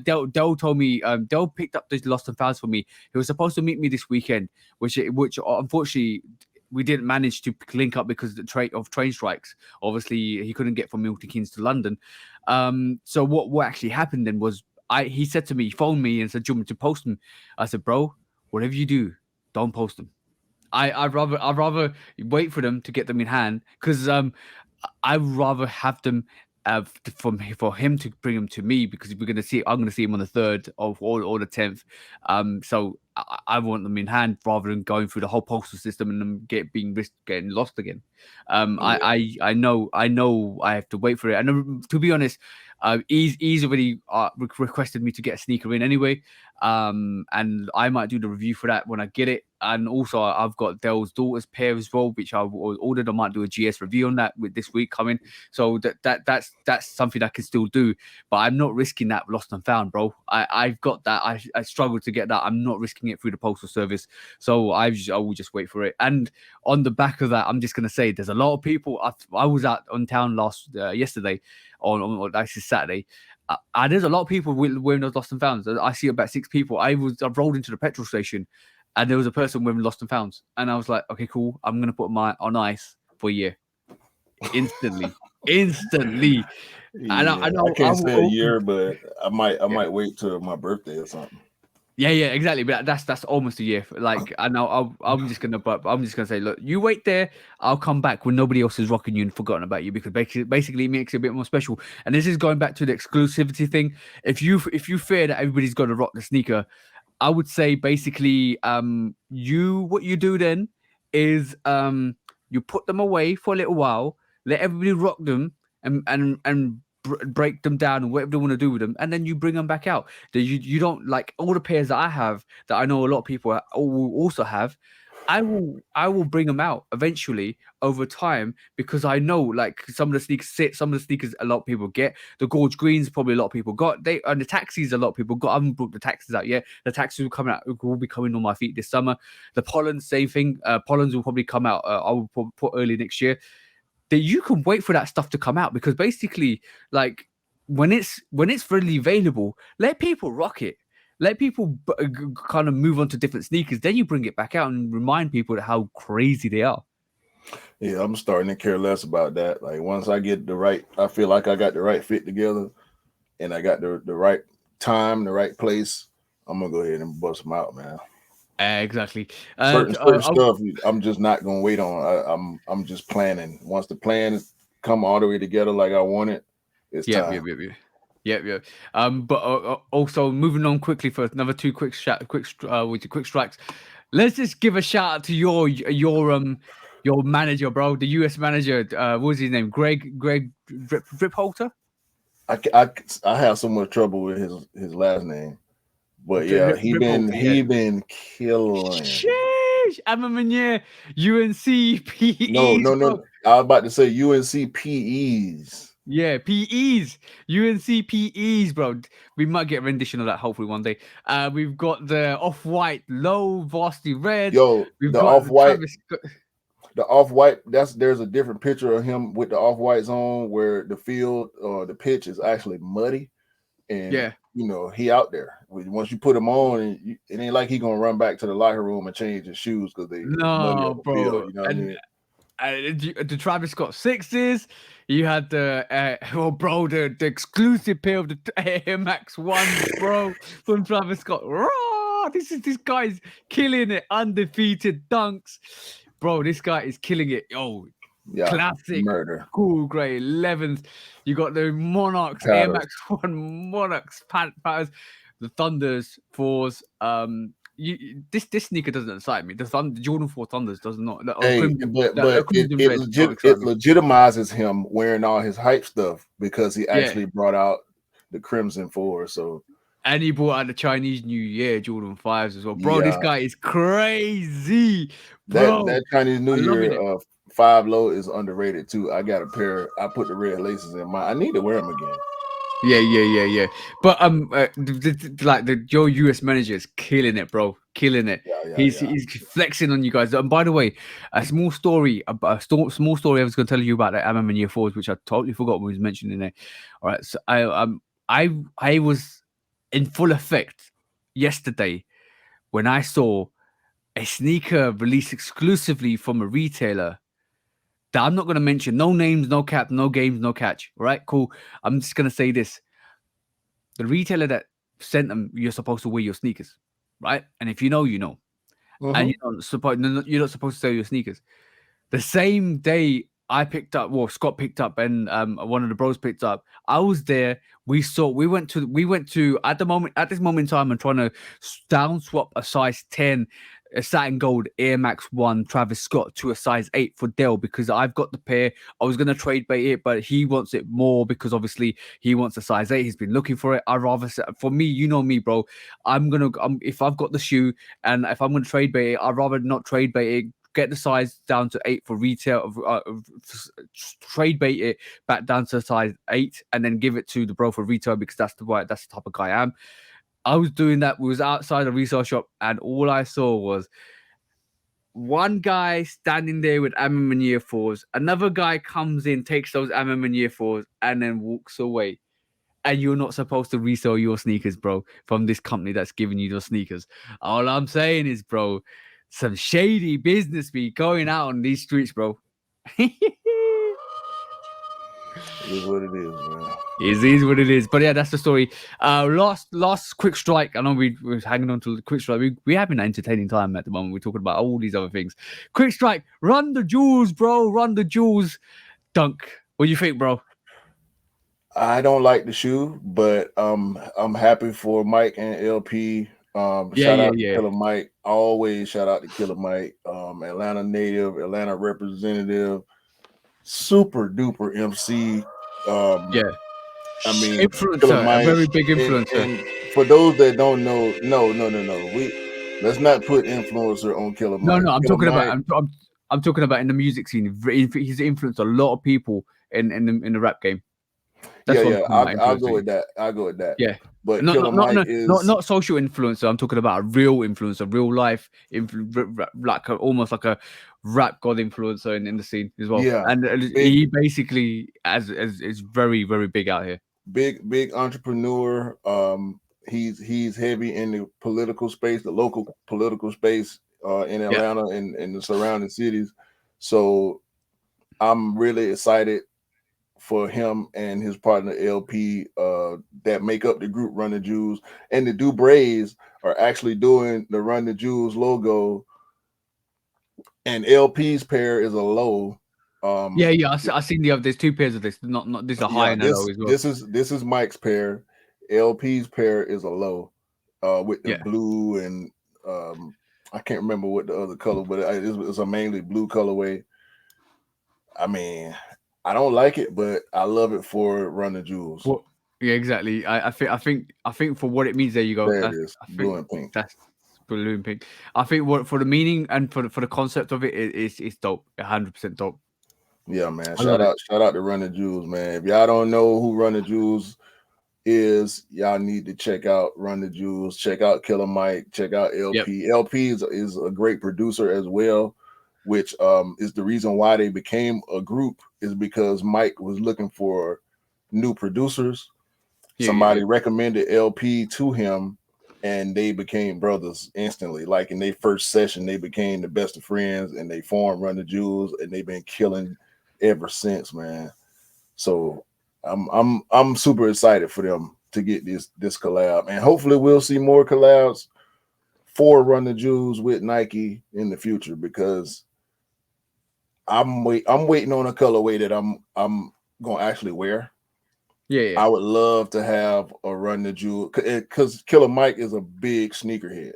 Dell told me, Dell picked up these lost and founds for me. He was supposed to meet me this weekend, which unfortunately we didn't manage to link up because of train strikes. Obviously, he couldn't get from Milton Keynes to London. So what actually happened then was he said to me, he phoned me and said, "Do you want me to post them?" I said, "Bro, whatever you do, don't post them. I'd rather wait for them to get them in hand because I'd rather have them for him to bring them to me because I'm going to see him on the 3rd or the 10th. So I want them in hand rather than going through the whole postal system and them getting lost again. I know I have to wait for it. And to be honest, he's already requested me to get a sneaker in anyway. And I might do the review for that when I get it. And also I've got Dell's daughter's pair as well, which I've ordered. I might do a GS review on that with this week coming. So that's something I can still do, but I'm not risking that lost and found, bro. I've got that. I struggled to get that. I'm not risking it through the postal service. So I will just wait for it. And on the back of that, I'm just gonna say there's a lot of people. I was out on town yesterday on actually Saturday. There's a lot of people wearing those lost and founds. I see about 6 people. I've rolled into the petrol station, and there was a person wearing lost and founds, and I was like, okay, cool. I'm gonna put mine on ice for a year, instantly. Yeah, I can't say a year, but I might wait till my birthday or something. Yeah, exactly. But that's almost a year. Like I know I'm just gonna say, look, you wait there. I'll come back when nobody else is rocking you and forgotten about you because basically it makes it a bit more special. And this is going back to the exclusivity thing. If you fear that everybody's gonna rock the sneaker, I would say basically, what you do then is you put them away for a little while, let everybody rock them, and break them down and whatever they want to do with them, and then you bring them back out. You don't like all the pairs that I have that I know a lot of people will also have. I will bring them out eventually over time because I know like some of the sneakers some of the sneakers a lot of people get. The Gorge Greens probably a lot of people got. And the taxis a lot of people got. I haven't brought the taxis out yet. The taxis will be coming on my feet this summer. The Pollens, same thing. Pollens will probably come out. I will put early next year. That you can wait for that stuff to come out because basically like when it's readily available, let people rock it. Let people kind of move on to different sneakers. Then you bring it back out and remind people how crazy they are. Yeah, I'm starting to care less about that. Like once I get I feel like I got the right fit together and I got the right time, the right place, I'm gonna go ahead and bust them out, man. Exactly. Certain stuff I'm just not gonna wait on. I'm just planning. Once the plan come all the way together like I want it, it's time. Yep. But also moving on quickly for another two quick strikes. Let's just give a shout out to your manager, bro, the US manager. What was his name? Greg Ripholter. I have so much trouble with his last name, but yeah, he been killing. Sheesh, Amamanier, UNC PEs. No. I was about to say UNC PEs. Yeah, PEs, UNC PEs, bro. We might get a rendition of that hopefully one day. We've got the off-white low varsity red. We've got off-white. The off-white, there's a different picture of him with the off-whites on where the field or the pitch is actually muddy. And he out there. Once you put him on, it ain't like he gonna run back to the locker room and change his shoes because it's muddy on the field. You know what I mean? The Travis Scott sixes. You had the the exclusive pair of the Air Max 1, bro, from Travis Scott. Raw! This guy's killing it. Undefeated dunks, bro. This guy is killing it. Classic murder. Cool grey 11s. You got the Monarchs Air Max 1 Monarchs patterns, the Thunders 4s. This sneaker doesn't excite me. The Jordan 4 Thunders does not. But it legitimizes him wearing all his hype stuff because he actually brought out the Crimson 4. So and he brought out the Chinese New Year Jordan 5s as well, bro. This guy is crazy, bro. That Chinese New Year 5 low is underrated too. I got a pair. I put the red laces in mine. I need to wear them again. Yeah. But your US manager is killing it, bro. Killing it. He's flexing on you guys. And by the way, a small story I was going to tell you about the MM and Year 4s, which I totally forgot when we was mentioning it. All right, so I was in full effect yesterday when I saw a sneaker released exclusively from a retailer that I'm not going to mention. No names, no cap, no games, no catch. All right, cool. I'm just going to say this. The retailer that sent them, you're supposed to wear your sneakers, right? And if you know, you know. Mm-hmm. And you're not supposed to sell your sneakers. The same day Scott picked up and one of the bros picked up, I was there. We went to at this moment in time, I'm trying to down swap a size 10 a satin gold Air Max 1 Travis Scott to a size 8 for Dell because I've got the pair. I was going to trade bait it, but he wants it more because obviously he wants a size 8. He's been looking for it. For me, you know me, bro. If I've got the shoe and if I'm going to trade bait it, I'd rather not trade bait it. Get the size down to 8 for retail, trade bait it back down to size 8 and then give it to the bro for retail because that's the type of guy I am. I was doing that. We was outside a resale shop and all I saw was one guy standing there with MM and Year 4s. Another guy comes in, takes those MM and Year 4s and then walks away. And you're not supposed to resell your sneakers, bro, from this company that's giving you those sneakers. All I'm saying is, bro, some shady business be going out on these streets, bro. It is what it is, man. It is what it is. But yeah, that's the story. Last quick strike. I know we're hanging on to the quick strike. We have an entertaining time at the moment. We're talking about all these other things. Quick strike. Run the jewels, bro. Run the jewels. Dunk. What do you think, bro? I don't like the shoe, but I'm happy for Mike and LP Shout out to Killer Mike. Always shout out to Killer Mike. Atlanta native, Atlanta representative, super duper MC. I mean, influencer, a very big influencer. And for those that don't know, no. Let's not put influencer on Killer Mike. No, I'm Killer talking Mike, about. I'm talking about in the music scene. He's influenced a lot of people in the rap game. That's I'll go with that. Yeah, but Killer Mike is not social influencer. I'm talking about a real influencer, real life, like almost like a rap god influencer in the scene as well. Yeah, and he basically is very very big out here. Big entrepreneur. He's heavy in the political space, the local political space in Atlanta and the surrounding cities. So I'm really excited for him and his partner LP that make up the group Run the Jewels. And the Dubrays are actually doing the Run the Jewels logo. And LP's pair is a low. I seen there's two pairs of this. Not this is a high and a low as well. This is Mike's pair. LP's pair is a low with the blue and I can't remember what the other color, but it's a mainly blue colorway. I mean, I don't like it, but I love it for Run the Jewels. Well, yeah, exactly. I think for what it means, there you go. There it is. Blue and pink. That's blue and pink. I think what for the meaning and for the concept of it's dope. 100% dope. Yeah, man. Shout out to Run the Jewels, man. If y'all don't know who Run the Jewels is, y'all need to check out Run the Jewels. Check out Killer Mike. Check out LP. Yep. LP is a great producer as well, which is the reason why they became a group, is because Mike was looking for new producers. Somebody recommended LP to him, and they became brothers instantly. Like in their first session, they became the best of friends, and they formed Run the Jewels, and they've been killing ever since, man. So I'm super excited for them to get this collab, and hopefully we'll see more collabs for Run the Jewels with Nike in the future, because I'm waiting on a colorway that I'm gonna actually wear. Yeah. I would love to have a Run the Jewel, because Killer Mike is a big sneakerhead.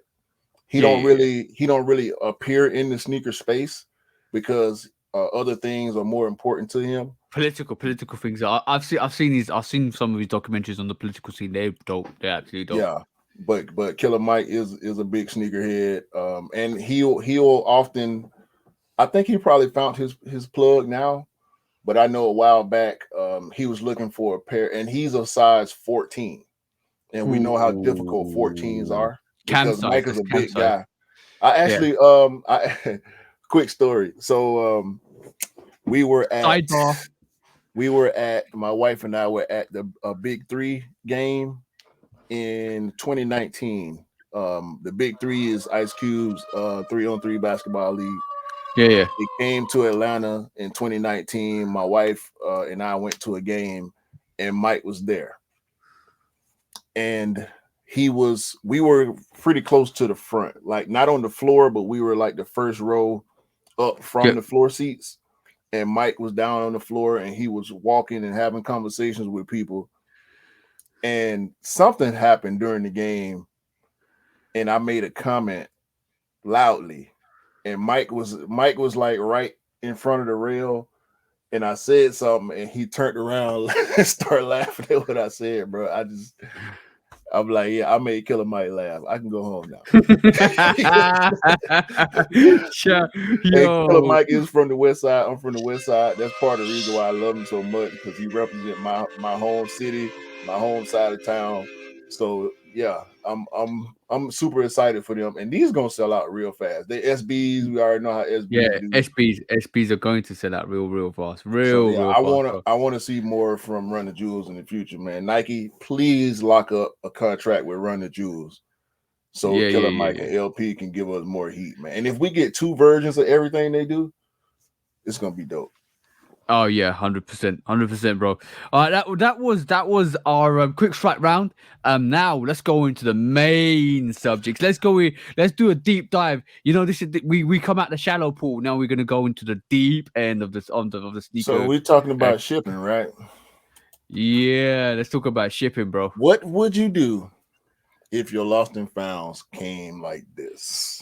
He don't really appear in the sneaker space because other things are more important to him. Political things. I've seen some of his documentaries on the political scene. They're dope. They're actually dope. Yeah, but Killer Mike is a big sneakerhead, and he'll often. I think he probably found his plug now, but I know a while back he was looking for a pair, and he's a size 14, and we know how difficult 14s are because Mike is a big guy. I actually quick story. So we were at my wife and I were at a Big 3 game in 2019. The Big 3 is Ice Cube's 3-on-3 basketball league. Yeah. It came to Atlanta in 2019. My wife and I went to a game, and Mike was there. And we were pretty close to the front, like not on the floor, but we were like the first row up from the floor seats. And Mike was down on the floor, and he was walking and having conversations with people. And something happened during the game, and I made a comment loudly. And Mike was like right in front of the rail, and I said something, and he turned around and started laughing at what I said, bro. I'm like, yeah, I made Killer Mike laugh. I can go home now. Sure. Killer Mike is from the West Side. I'm from the West Side. That's part of the reason why I love him so much, because he represents my home city, my home side of town. So yeah, I'm super excited for them, and these gonna sell out real fast. They SBs, we already know how SBs do. SBs are going to sell out real fast. I want to see more from Run the Jewels in the future, man. Nike, please lock up a contract with Run the Jewels, so Killer Mike and LP can give us more heat, man. And if we get 2 versions of everything they do, it's gonna be dope. Oh yeah, 100%, bro. That was our quick strike round. Now let's go into the main subjects. Let's do a deep dive. You know, this is we come out the shallow pool. Now we're gonna go into the deep end of the sneaker. So we're talking about shipping, right? Yeah, let's talk about shipping, bro. What would you do if your lost and founds came like this?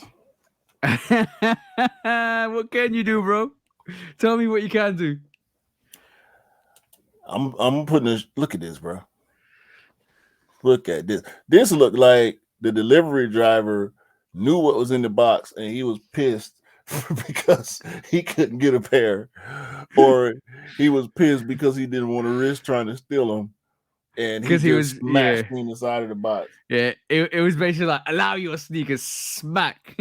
What can you do, bro? Tell me what you can do. I'm putting this. Look at this, bro. Look at this. This looked like the delivery driver knew what was in the box and he was pissed because he couldn't get a pair, or he was pissed because he didn't want to risk trying to steal them, and he just smashed in the side of the box. Yeah, it was basically like, allow your sneakers, smack.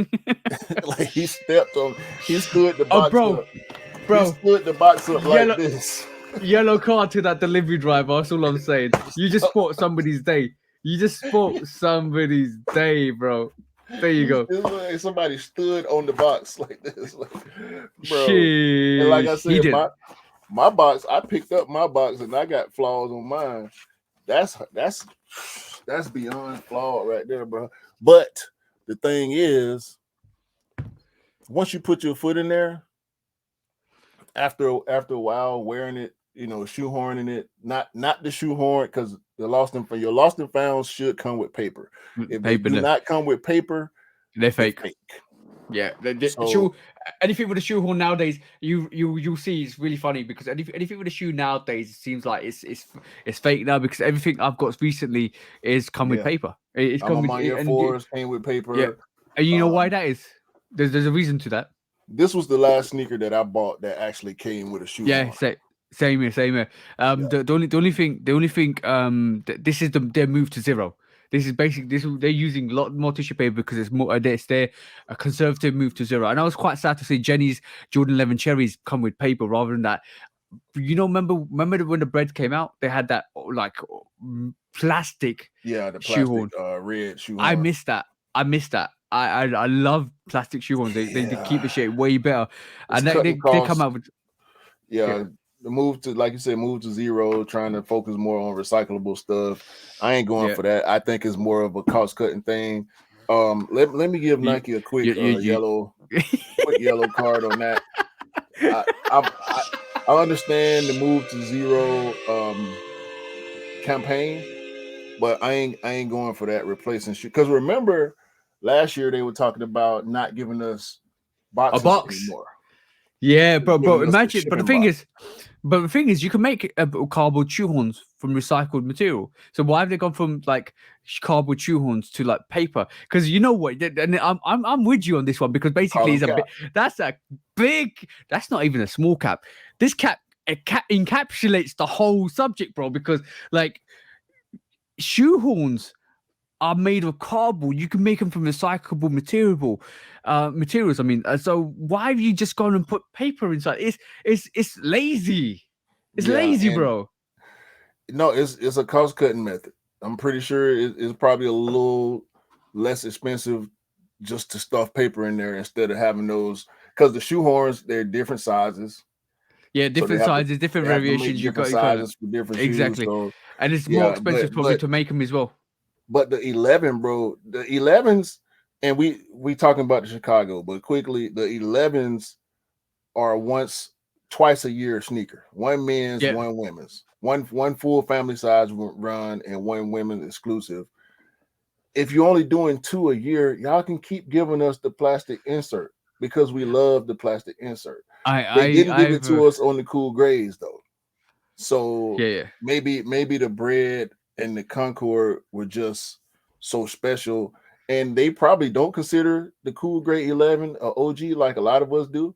Like he stepped on, he stood the box up. Bro, he stood the box up like this. Yellow card to that delivery driver. That's all I'm saying. You just spoiled somebody's day. You just spoiled somebody's day, bro. There you go. Like somebody stood on the box like this, like, bro. And like I said, my box, I picked up my box and I got flaws on mine. That's beyond flawed right there, bro. But the thing is, once you put your foot in there, after a while wearing it, shoehorning it, not the shoehorn, because your lost and found should come with paper. If they do not come with paper, they're fake. Yeah, anything with a shoehorn nowadays, you'll see it's really funny, because anything with a shoe nowadays, it seems like it's fake now, because everything I've got recently is come with paper. It's come with Air Force came with paper. Yeah, and you know why that is? There's a reason to that. This was the last sneaker that I bought that actually came with a shoe. Yeah, same here. The only thing, this is their move to zero. This is basically they're using a lot more tissue paper because it's more it's their a conservative move to zero. And I was quite sad to see Jenny's Jordan 11 Cherries come with paper rather than that. Remember when the bread came out, they had that like plastic. Yeah, the plastic shoehorn. Red shoehorn. I missed that. I love plastic shoehorns. They keep the shape way better, and they come out with the move to, like you said, move to zero, trying to focus more on recyclable stuff. I ain't going for that. I think it's more of a cost cutting thing. Let me give Nike a quick yellow card on that. I understand the move to zero campaign, but I ain't going for that replacing shoe. Because remember, last year they were talking about not giving us boxes anymore. Yeah, bro. Imagine, but the thing is, you can make cardboard shoehorns from recycled material. So why have they gone from like cardboard shoehorns to like paper? Because you know what, and I'm with you on this one, because basically that's not even a small cap. This cap encapsulates the whole subject, bro. Because like shoehorns are made of cardboard. You can make them from recyclable materials. I mean, so why have you just gone and put paper inside? It's lazy. It's lazy, bro. No, it's a cost cutting method. I'm pretty sure it's probably a little less expensive just to stuff paper in there instead of having those, because the shoehorns, they're different sizes. Yeah, different sizes, different variations. You got sizes for different exactly, shoes, so, and it's more expensive probably to make them as well. But the 11, bro, the 11s, and we talking about the Chicago, but quickly, the 11s are twice a year sneaker. One men's, one women's. One full family size run and one women's exclusive. If you're only doing 2 a year, y'all can keep giving us the plastic insert, because we love the plastic insert. They didn't give it to us on the cool grays though. So maybe the bread and the Concord were just so special, and they probably don't consider the cool gray 11 a OG like a lot of us do.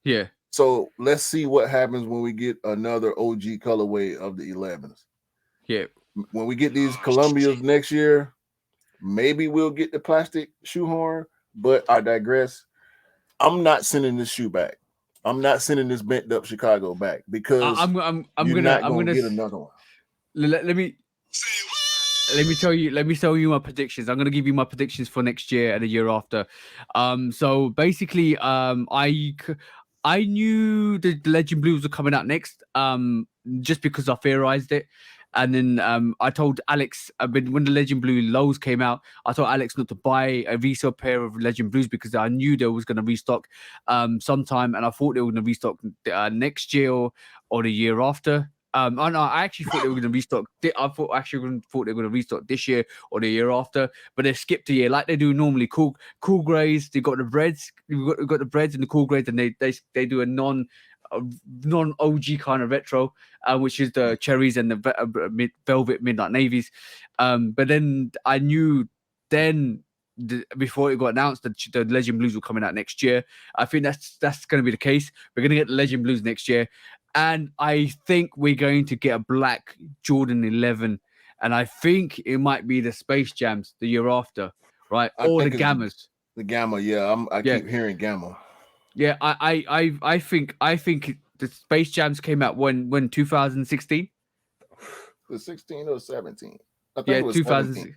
Yeah. So let's see what happens when we get another OG colorway of the 11s. Yeah. When we get these Columbias next year, maybe we'll get the plastic shoehorn, but I digress. I'm not sending this shoe back. I'm not sending this bent up Chicago back, because I'm gonna get another one. Let me tell you my predictions. I'm gonna give you my predictions for next year and the year after. So basically, I knew the Legend Blues were coming out next, just because I theorized it. And then I told Alex, when the Legend Blue lows came out, I told Alex not to buy a resale pair of Legend Blues, because I knew they was going to restock sometime, and I thought they were going to restock next year or the year after. I actually thought they were going to restock. I thought they were going to restock this year or the year after, but they skipped a year like they do normally. Cool grades. They got the breads. We got the breads and the cool grades, and they do a non OG kind of retro, which is the cherries and the velvet midnight navies. But then I knew before it got announced that the Legend Blues were coming out next year. I think that's going to be the case. We're going to get the Legend Blues next year. And I think we're going to get a black Jordan 11. And I think it might be the Space Jams the year after, right? Or the Gammas. The Gamma, yeah. I keep hearing Gamma. Yeah, I think the Space Jams came out when 2016? The 16 or 17? I think it was 2016.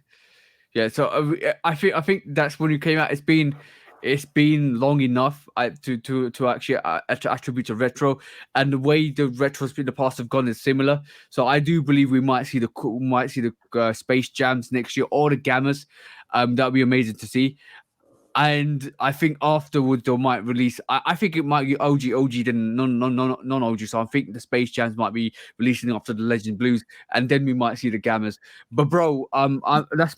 Yeah, so I think that's when it came out. It's been long enough to actually attribute to retro, and the way the retros in the past have gone is similar. So I do believe we might see the Space Jams next year or the Gammas. That would be amazing to see. And I think afterwards they might release. I think it might be OG then non-OG. So I think the Space Jams might be releasing after the Legend Blues, and then we might see the Gammas. But bro, that's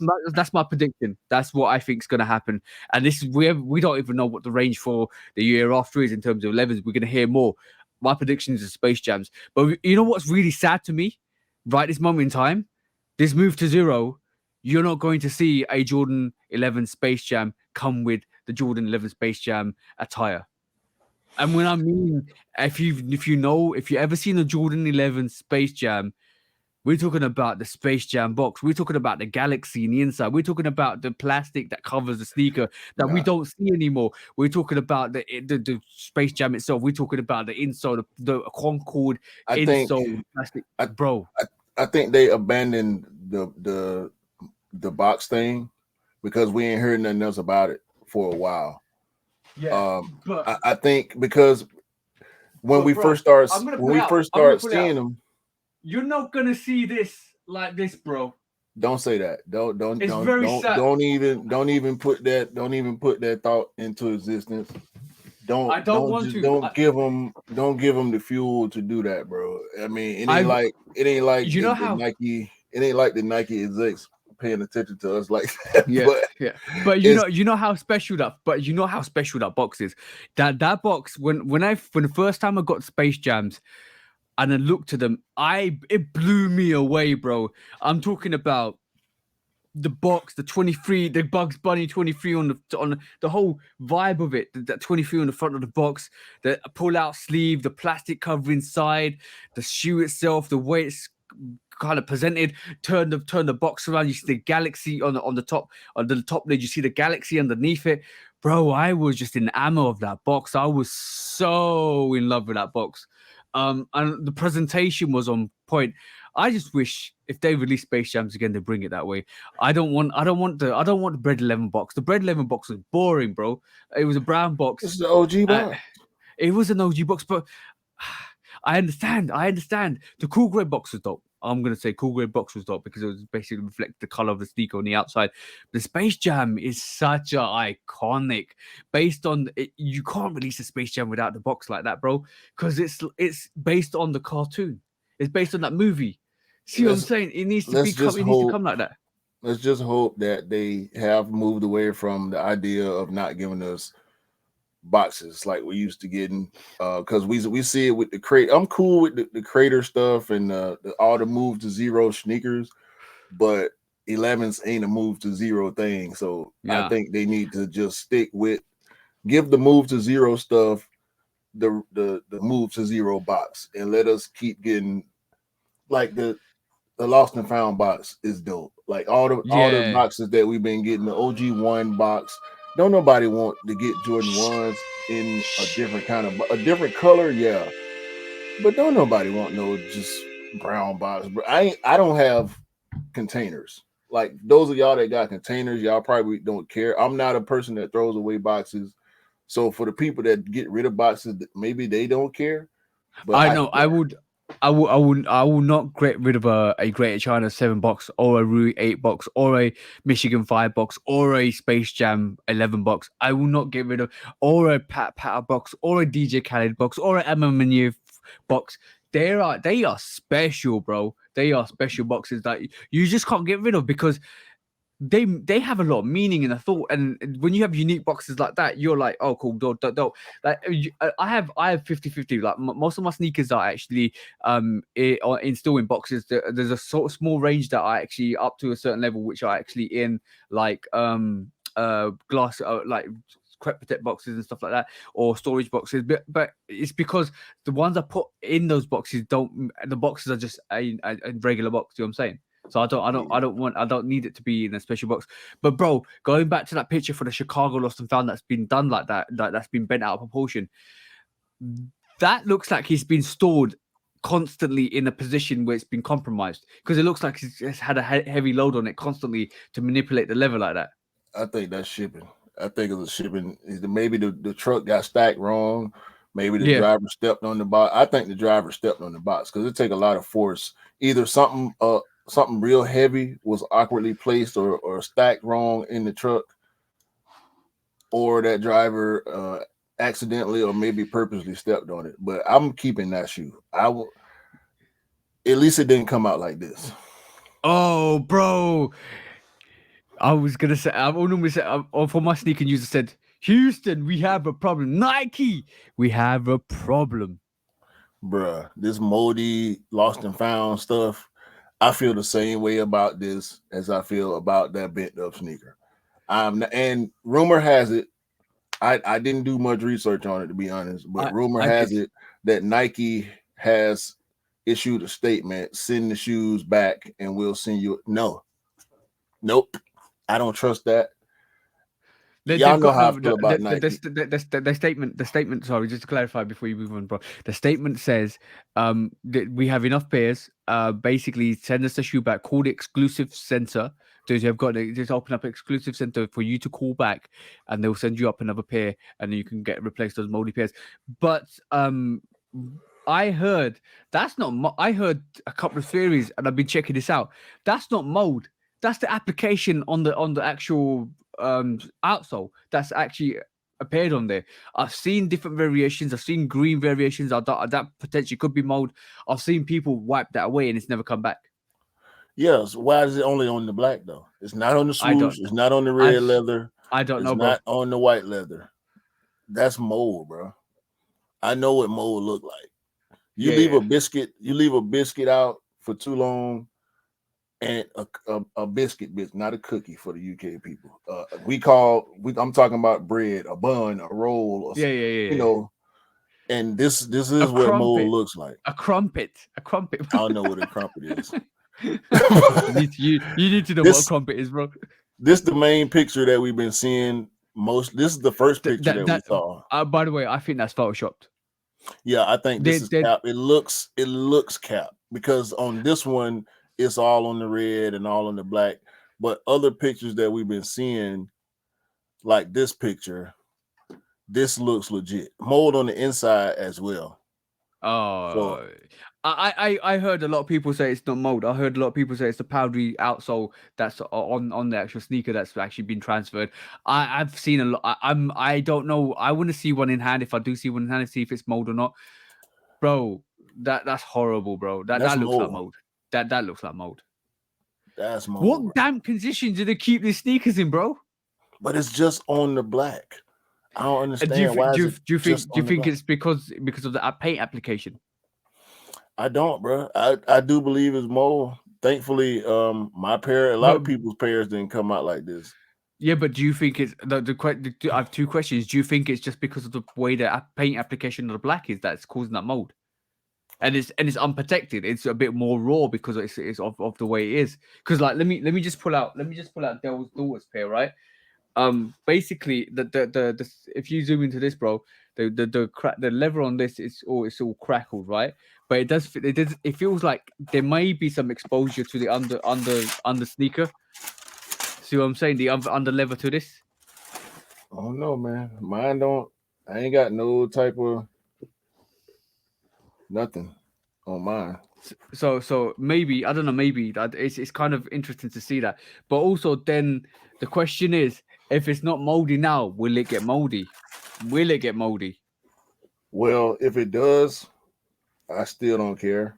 my prediction. That's what I think is going to happen. And this is we don't even know what the range for the year after is in terms of 11s. We're going to hear more. My prediction is the Space Jams. But you know what's really sad to me, right this moment in time, this move to zero. You're not going to see a Jordan 11 Space Jam come with the Jordan 11 Space Jam attire. And when I mean, if you ever seen a Jordan 11 Space Jam, we're talking about the Space Jam box. We're talking about the Galaxy in the inside. We're talking about the plastic that covers the sneaker that we don't see anymore. We're talking about the Space Jam itself. We're talking about the insole, the Concord insole plastic. Bro, I think they abandoned the box thing because we ain't heard nothing else about it for a while. Yeah, I think because when we first start seeing them, you're not gonna see this like this, bro. Don't say that. Don't sad. Don't even put that thought into existence. Don't give them the fuel to do that, bro. I mean, it ain't like Nike. It ain't like the Nike execs paying attention to us like that. But you know how special that box is. That box when the first time I got Space Jams and I looked at them, it blew me away, bro. I'm talking about the box, the 23, the Bugs Bunny 23 on the whole vibe of it, that 23 on the front of the box, the pull-out sleeve, the plastic cover inside, the shoe itself, the way it's kind of presented. Turn the box around, you see the Galaxy on the top lid, you see the Galaxy underneath it. Bro, I was just in ammo of that box. I was so in love with that box. And the presentation was on point. I just wish if they release Space Jams again, they bring it that way. I don't want the Bread 11 box. The Bread 11 box was boring, bro. It was a brown box. This is the OG box. It was an OG box, but I understand. The cool grade box was dope. I'm gonna say cool grade box was dope because it was basically reflect the color of the sneaker on the outside. The Space Jam is such a iconic. Based on it, you can't release a Space Jam without the box like that, bro. Because it's based on the cartoon. It's based on that movie. See what I'm saying? It needs to come like that. Let's just hope that they have moved away from the idea of not giving us boxes like we used to getting, because we see it with the crate. I'm cool with the crater stuff and all the move to zero sneakers, but 11s ain't a move to zero thing. So I think they need to just give the move to zero stuff the move to zero box and let us keep getting like the Lost and Found box is dope. Like all the boxes that we've been getting, the OG1 box. Don't nobody want to get Jordan 1s in a different color, yeah. But don't nobody want no just brown box. I don't have containers. Like those of y'all that got containers, y'all probably don't care. I'm not a person that throws away boxes. So for the people that get rid of boxes, maybe they don't care. But I will not get rid of a Greater China 7 box or a Rui 8 box or a Michigan 5 box or a Space Jam 11 box. I will not get rid of or a Pat Patter box or a DJ Khaled box or an Emma Menu box. They are special, bro. They are special boxes that you just can't get rid of because they have a lot of meaning in a thought. And when you have unique boxes like that, you're like, oh, cool, don't. Like I have 50-50. Like most of my sneakers are actually still in boxes. There's a sort of small range that I actually up to a certain level, which are actually in like glass, like crep protect boxes and stuff like that, or storage boxes. But it's because the ones I put in those boxes the boxes are just a regular box. You know what I'm saying? So I don't need it to be in a special box. But bro, going back to that picture for the Chicago Lost and Found that's been done like that, that's been bent out of proportion. That looks like he's been stored constantly in a position where it's been compromised, because it looks like he's had a heavy load on it constantly to manipulate the level like that. I think that's shipping. I think it's a shipping. Maybe the truck got stacked wrong. Maybe the driver stepped on the box. I think the driver stepped on the box because it take a lot of force. Either something real heavy was awkwardly placed or stacked wrong in the truck, or that driver accidentally or maybe purposely stepped on it. But I'm keeping that shoe. I will. At least it didn't come out like this. Oh, bro. I was gonna say, I normally say, for my sneaker news, I said, Houston, we have a problem. Nike, we have a problem. Bruh, this moldy, lost and found stuff, I feel the same way about this as I feel about that bent up sneaker. And rumor has it, I didn't do much research on it, to be honest, but rumor has it that Nike has issued a statement, send the shoes back and we'll send you. Nope. I don't trust that. Y'all know how I feel about Nike. The statement. Sorry, just to clarify before you move on, bro. The statement says, that we have enough pairs. Basically, send us the shoe back. Call the exclusive center. So you have got to just open up an exclusive center for you to call back, and they'll send you up another pair, and then you can replace those moldy pairs. But I heard that's not. I heard a couple of theories, and I've been checking this out. That's not mold. That's the application on the actual outsole that's actually appeared on there. I've seen different variations. I've seen green variations. That potentially could be mold. I've seen people wipe that away and it's never come back. Yes. Why is it only on the black though? It's not on the swoosh. It's not on the red leather. I don't know, bro. It's not on the white leather. That's mold, bro. I know what mold look like. You leave a biscuit out for too long. And a biscuit, not a cookie for the UK people. I'm talking about bread, a bun, a roll, or you know. And this is what mold looks like. A crumpet. I don't know what a crumpet is. you need to know what a crumpet is, bro. This is the main picture that we've been seeing most. This is the first picture that we saw. By the way, I think that's photoshopped. Yeah, I think this is cap. It looks cap because on this one, it's all on the red and all on the black. But other pictures that we've been seeing, like this picture, this looks legit. Mold on the inside as well. Oh, so, I heard a lot of people say it's not mold. I heard a lot of people say it's the powdery outsole that's on the actual sneaker that's actually been transferred. I've seen a lot. I don't know. I want to see one in hand. If I do see one in hand, to see if it's mold or not. Bro, that's horrible, bro. That looks like mold. That looks like mold. That's mold. What damn conditions do they keep these sneakers in, bro? But it's just on the black. I don't understand. Do you think it's because of the paint application? I don't, bro. I do believe it's mold. Thankfully, my pair, a lot of people's pairs didn't come out like this. Yeah, but do you think it's I have two questions. Do you think it's just because of the way the paint application of the black is that's causing that mold? And it's unprotected. It's a bit more raw because it's of the way it is. Because like let me just pull out Dell's daughter's pair, right? Basically the if you zoom into this, bro, the leather on this it's all crackled, right? But it feels like there may be some exposure to the under sneaker. See what I'm saying? The under leather to this. I don't know, man. Mine don't. I ain't got no type of nothing on mine. So maybe I don't know. Maybe that it's kind of interesting to see that. But also then the question is, if it's not moldy now, will it get moldy? Will it get moldy? Well, if it does, I still don't care.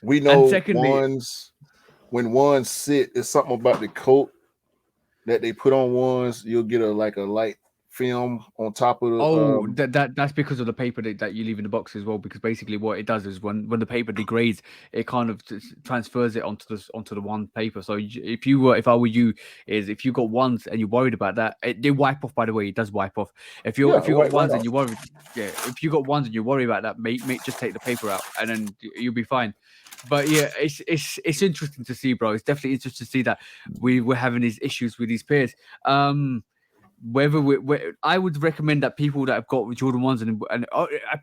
We And know secondly, when ones sit, it's something about the coat that they put on ones. You'll get a light film on top of oh, the that's because of the paper that you leave in the box as well. Because basically, what it does is when the paper degrades, it kind of transfers it onto the one paper. So if I were you, is if you got ones and you're worried about that, they wipe off. By the way, it does wipe off. If you got right ones and off. you worry, yeah, if you got ones and you worry about that, mate, just take the paper out and then you'll be fine. But yeah, it's interesting to see, bro. It's definitely interesting to see that we're having these issues with these pairs. I would recommend that people that have got Jordan 1s and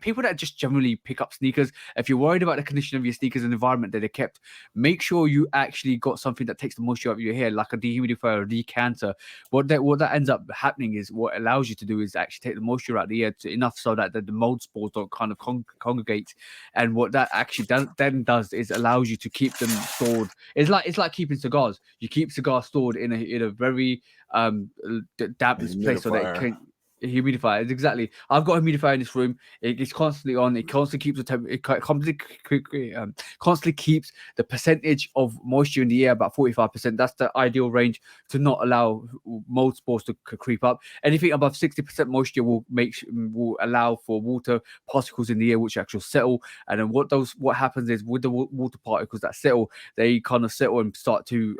people that just generally pick up sneakers, if you're worried about the condition of your sneakers and environment that they're kept, make sure you actually got something that takes the moisture out of your hair, like a dehumidifier or a decanter. What that ends up happening is what allows you to do is actually take the moisture out of the air enough so that the mold spores don't kind of congregate. And what that actually does is allows you to keep them stored. It's like keeping cigars. You keep cigars stored in a very dampness place so that it can humidifier. Exactly. I've got a humidifier in this room. It's constantly on. It constantly keeps the constantly keeps the percentage of moisture in the air about 45%. That's the ideal range to not allow mold spores to creep up. Anything above 60% moisture will allow for water particles in the air which actually settle. And then what happens is with the water particles that settle, they kind of settle and start to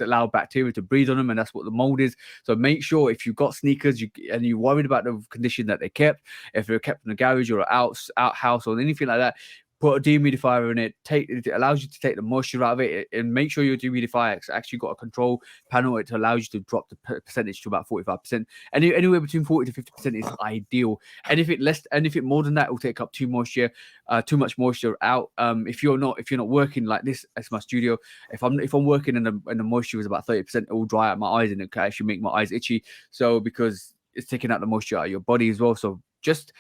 allow bacteria to breathe on them, and that's what the mold is. So make sure if you've got sneakers and you're worried about the condition that they kept, if they're kept in a garage or an outhouse or anything like that, put a dehumidifier in it. It allows you to take the moisture out of it, and make sure your dehumidifier actually got a control panel. It allows you to drop the percentage to about 45%. Anywhere between 40 to 50% is ideal. Anything more than that, it will take up too much moisture out. If you're not working like this as my studio, if I'm working and the moisture is about 30%, it will dry out my eyes and it can actually make my eyes itchy. So because it's taking out the moisture out of your body as well. So just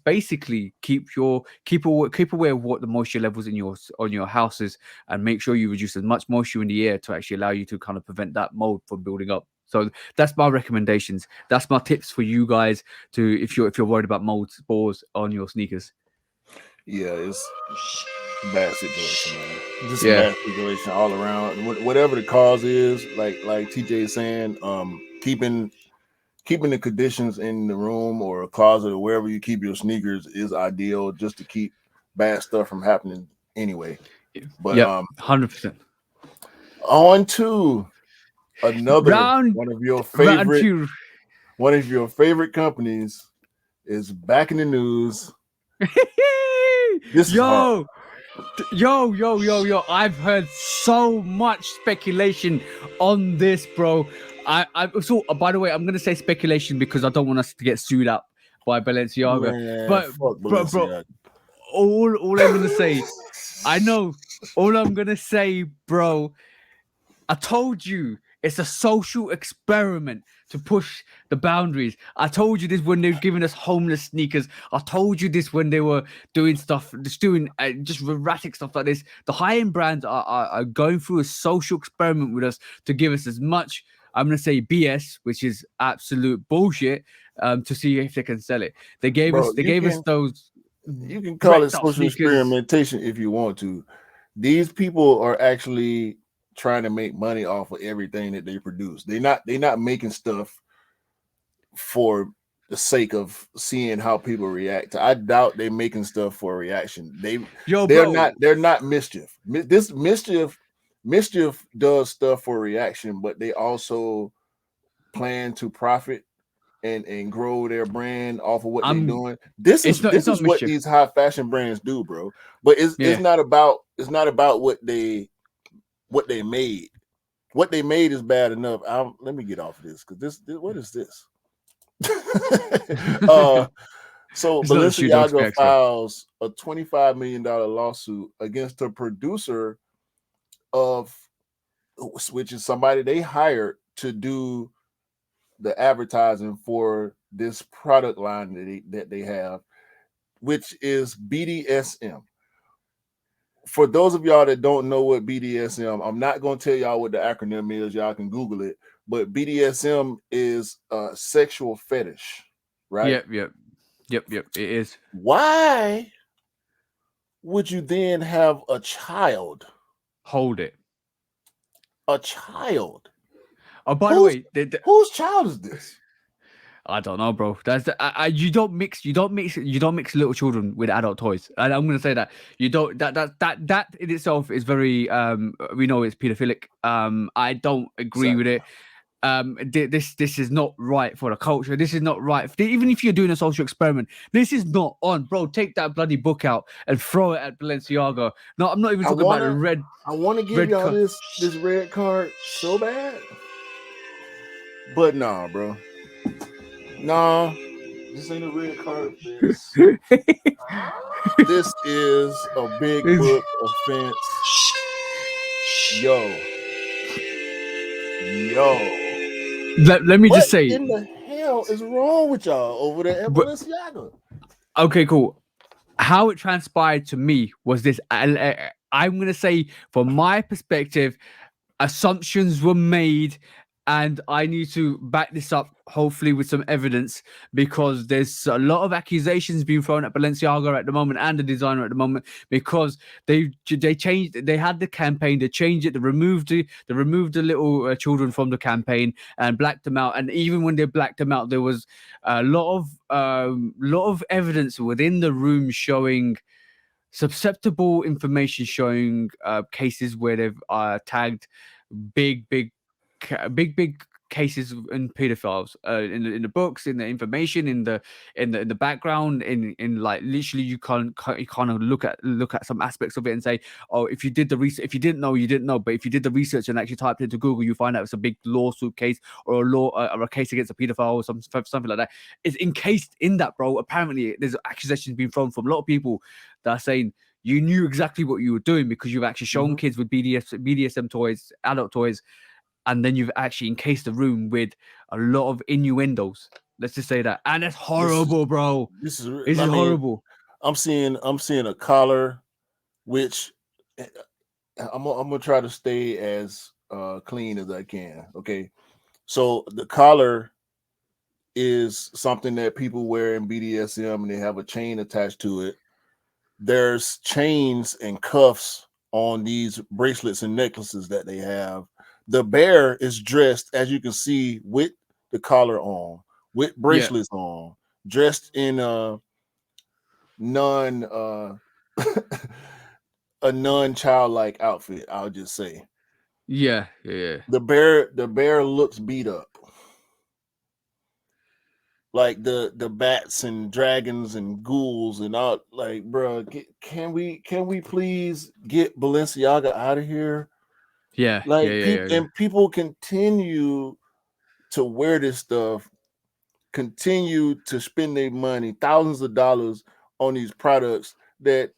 basically keep aware of what the moisture levels in your houses, and make sure you reduce as much moisture in the air to actually allow you to kind of prevent that mold from building up. So that's my recommendations. That's my tips for you guys to if you're worried about mold spores on your sneakers. Yeah, it's a bad situation, man. Just a bad situation all around. Whatever the cause is, like TJ is saying, keeping the conditions in the room or a closet or wherever you keep your sneakers is ideal, just to keep bad stuff from happening anyway. But 100%. On to another one of your favorite companies is back in the news. This is hard. Yo, I've heard so much speculation on this, bro. So by the way, I'm gonna say speculation because I don't want us to get sued up by Balenciaga. Man, But fuck Balenciaga. All I'm gonna say, I know. All I'm gonna say, bro, I told you it's a social experiment to push the boundaries. I told you this when they were giving us homeless sneakers. I told you this when they were doing stuff, just doing just erratic stuff like this. The high-end brands are going through a social experiment with us to give us as much, I'm going to say BS, which is absolute bullshit, to see if they can sell it. They gave us those. You can call it social experimentation if you want to. These people are actually trying to make money off of everything that they produce. They're not making stuff for the sake of seeing how people react. I doubt they're making stuff for a reaction. They're not mischief. This mischief does stuff for reaction, but they also plan to profit and grow their brand off of what they're doing. This is what these high fashion brands do, bro. But it's not about what they made. What they made is bad enough. Let me get off of this because this what is this? So Balenciaga files a $25 million lawsuit against the producer of, which is somebody they hired to do the advertising for this product line that they have, which is BDSM. For those of y'all that don't know what BDSM, I'm not going to tell y'all what the acronym is. Y'all can Google it. But BDSM is a sexual fetish, right? Yep. It is. Why would you then have a child hold it? A child. Oh, by the way, whose child is this? I don't know, bro. That's you don't mix little children with adult toys. And I'm gonna say that you don't. That in itself is very. We know it's pedophilic. I don't agree with it. This is not right for the culture. This is not right. Even if you're doing a social experiment, this is not on, bro. Take that bloody book out and throw it at Balenciaga. No, I'm not even talking about the red. I want to give y'all this red card so bad, but nah, bro. Nah, this ain't a red card. This is a big book offense. Yo. Let me just say, what in the hell is wrong with y'all over there at Balenciaga? Okay, cool. How it transpired to me was this. I'm gonna say, from my perspective, assumptions were made, and I need to back this up, hopefully with some evidence, because there's a lot of accusations being thrown at Balenciaga at the moment and the designer at the moment, because they changed. They had the campaign, they changed it, they removed the little children from the campaign and blacked them out. And even when they blacked them out, there was a lot of evidence within the room showing susceptible information, showing cases where they've tagged big cases in pedophiles in the books, in the information, in the background, in like literally you kind of look at some aspects of it and say, oh, if you did the research, if you didn't know, you didn't know, but if you did the research and actually typed into Google, you find out it's a big lawsuit case or a case against a pedophile or something like that. It's encased in that, bro. Apparently there's accusations being thrown from a lot of people that are saying you knew exactly what you were doing because you've actually shown kids with BDSM toys, adult toys, and then you've actually encased the room with a lot of innuendos. Let's just say that, and it's horrible, bro. This is horrible. I'm seeing a collar, which I'm gonna try to stay as clean as I can. Okay, so the collar is something that people wear in BDSM, and they have a chain attached to it. There's chains and cuffs on these bracelets and necklaces that they have. The bear is dressed, as you can see, with the collar on, with bracelets on, dressed in a non-childlike outfit, I'll just say. Yeah. The bear looks beat up. Like the bats and dragons and ghouls and all, like, bro, can we please get Balenciaga out of here? Yeah, like and people continue to wear this stuff, continue to spend their money, thousands of dollars on these products that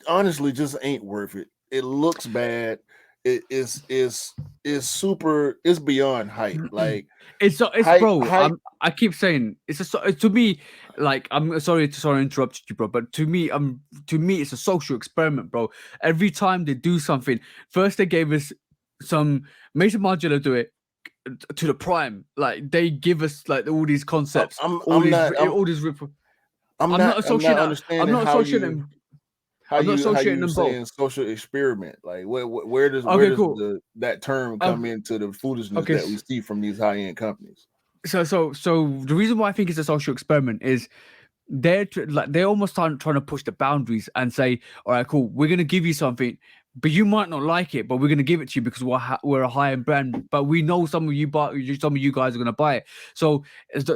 honestly just ain't worth it. It looks bad. It is super. It's beyond hype. Like it's hype, bro. Hype. I keep saying it's to me. Like, I'm sorry to interrupt you, bro, but to me, it's a social experiment, bro. Every time they do something, first they gave us some Mason Margiela do it to the prime. Like, they give us like all these concepts, I'm not understanding how you saying social experiment. Like, where does that term come into the foolishness that we see from these high-end companies? So the reason why I think it's a social experiment is they're almost trying to push the boundaries and say, all right, cool, we're going to give you something, but you might not like it, but we're going to give it to you because we're a high-end brand, but we know some of you guys are going to buy it. So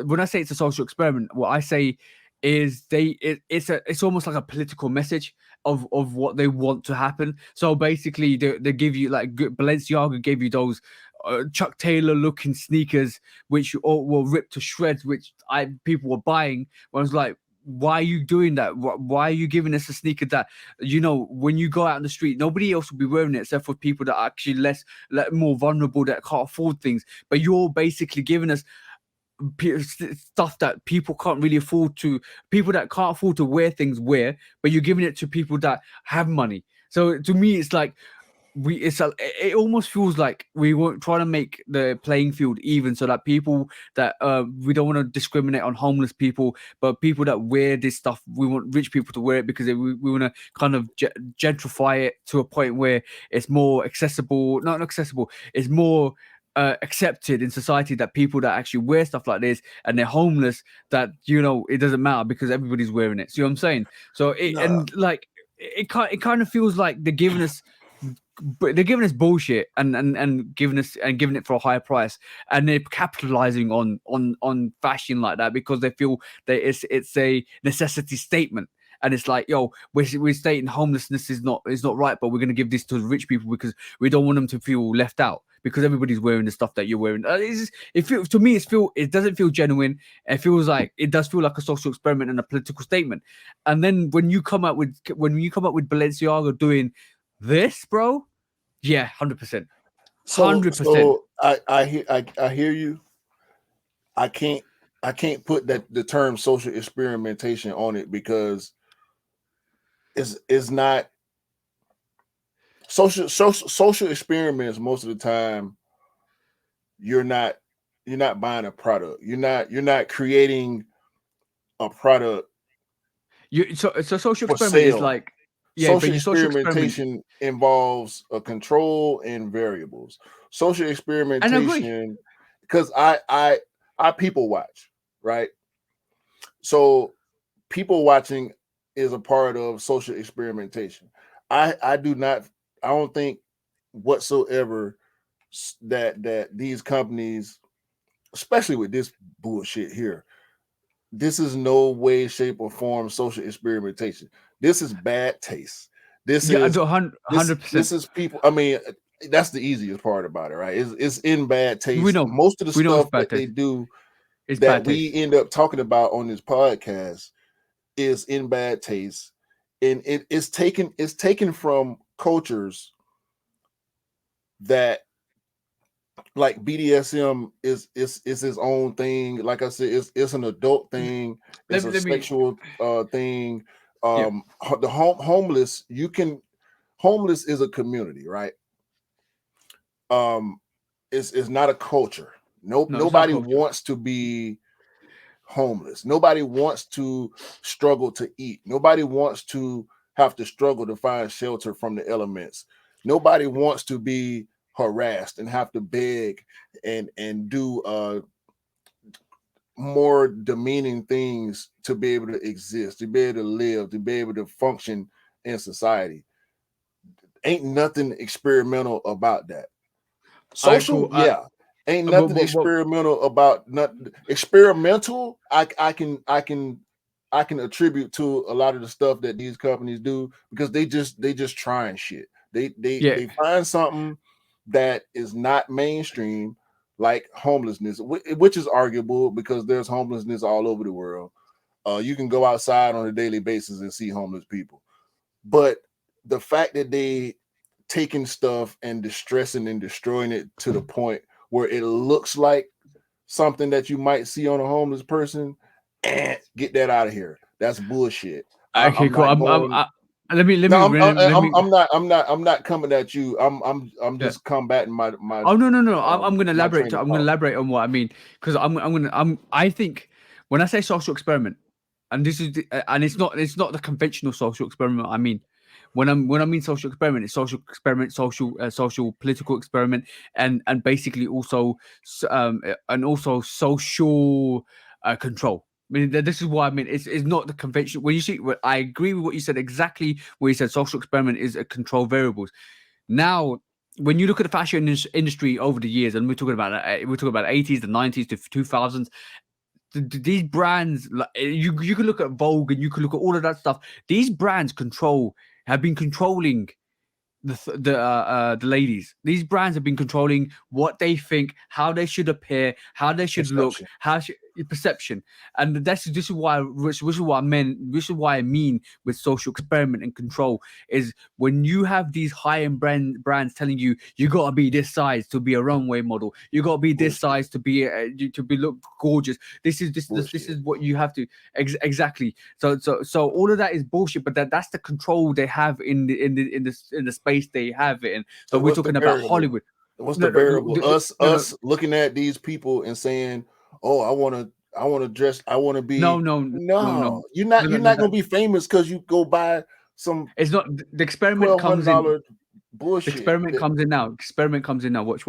when I say it's a social experiment, what I say is it's almost like a political message of what they want to happen. So basically they give you, like, Balenciaga gave you those Chuck Taylor looking sneakers which were ripped to shreds, which people were buying. I was like, why are you doing that? Why are you giving us a sneaker that, when you go out in the street, nobody else will be wearing it except for people that are actually more vulnerable, that can't afford things? But you're basically giving us stuff that people can't really afford to, people that can't afford to wear things wear, but you're giving it to people that have money. So to me, it's like, it almost feels like we were trying to make the playing field even, so that people that we don't want to discriminate on homeless people, but people that wear this stuff, we want rich people to wear it because we want to kind of gentrify it to a point where it's more accessible, not accessible, it's more accepted in society, that people that actually wear stuff like this and they're homeless, that it doesn't matter because everybody's wearing it. See what I'm saying? So and like it kind of feels like they're giving us bullshit and giving it for a higher price, and they're capitalizing on fashion like that because they feel that it's a necessity statement. And it's like, yo, we're stating homelessness is not right, but we're going to give this to the rich people because we don't want them to feel left out because everybody's wearing the stuff that you're wearing. To me, it doesn't feel genuine. It does feel like a social experiment and a political statement. And then when you come up with Balenciaga doing this, bro, yeah, 100%. 100%. So I hear you. I can't put the term social experimentation on it because it's not social experiments. Most of the time, you're not buying a product. You're not creating a product. So social experiment is like, yeah, social experimentation involves a control and variables. Social experimentation, because I people watch, right? So people watching is a part of social experimentation. I don't think whatsoever that these companies, especially with this bullshit here, this is no way, shape, or form social experimentation. This is bad taste. This is 100%. This is people. I mean, that's the easiest part about it, right? It's in bad taste. We know most of the stuff that they do that we end up talking about on this podcast is in bad taste, and it's taken from cultures that, like, BDSM is its own thing. Like I said, it's an adult thing. It's a sexual thing. The homeless, homeless is a community, right? It's not a culture. Nobody wants to be homeless. Nobody wants to struggle to eat. Nobody wants to have to struggle to find shelter from the elements. Nobody wants to be harassed and have to beg and do more demeaning things to be able to exist, to be able to live, to be able to function in society. Ain't nothing experimental about that. Social, yeah. Ain't nothing experimental about nothing. Experimental, I can attribute to a lot of the stuff that these companies do because they just trying shit. They find something that is not mainstream, like homelessness, which is arguable because there's homelessness all over the world. You can go outside on a daily basis and see homeless people, but the fact that they taking stuff and distressing and destroying it to the point where it looks like something that you might see on a homeless person, and get that out of here. That's bullshit. Okay, cool. I'm not coming at you. I'm just combating my. Oh no. I'm going to elaborate. I'm going to elaborate on what I mean, because I think when I say social experiment, and this is and it's not the conventional social experiment. I mean, when I mean social experiment, it's social experiment, social political experiment, and basically also social control. I mean, this is what I mean. It's not the convention. When you see, I agree with what you said exactly. Where you said social experiment is a control variables. Now, when you look at the fashion industry over the years, and we're talking about the 80s, the 90s, the 2000s, these brands, like you can look at Vogue and you can look at all of that stuff. These brands have been controlling the ladies. These brands have been controlling what they think, how they should appear, how they should look, perception, and this is why I mean with social experiment and control is when you have these high-end brands telling you gotta be this size to be a runway model, you gotta be this size to be look gorgeous. This is what you have to exactly. So all of that is bullshit, but that's the control they have in the space they have it in. So we're talking about Hollywood. What's the variable? Us looking at these people and saying, "Oh, I want to dress. I want to be." No. You're not gonna be famous because you go buy some. It's not the experiment comes in. Bullshit. The experiment comes in now. Watch.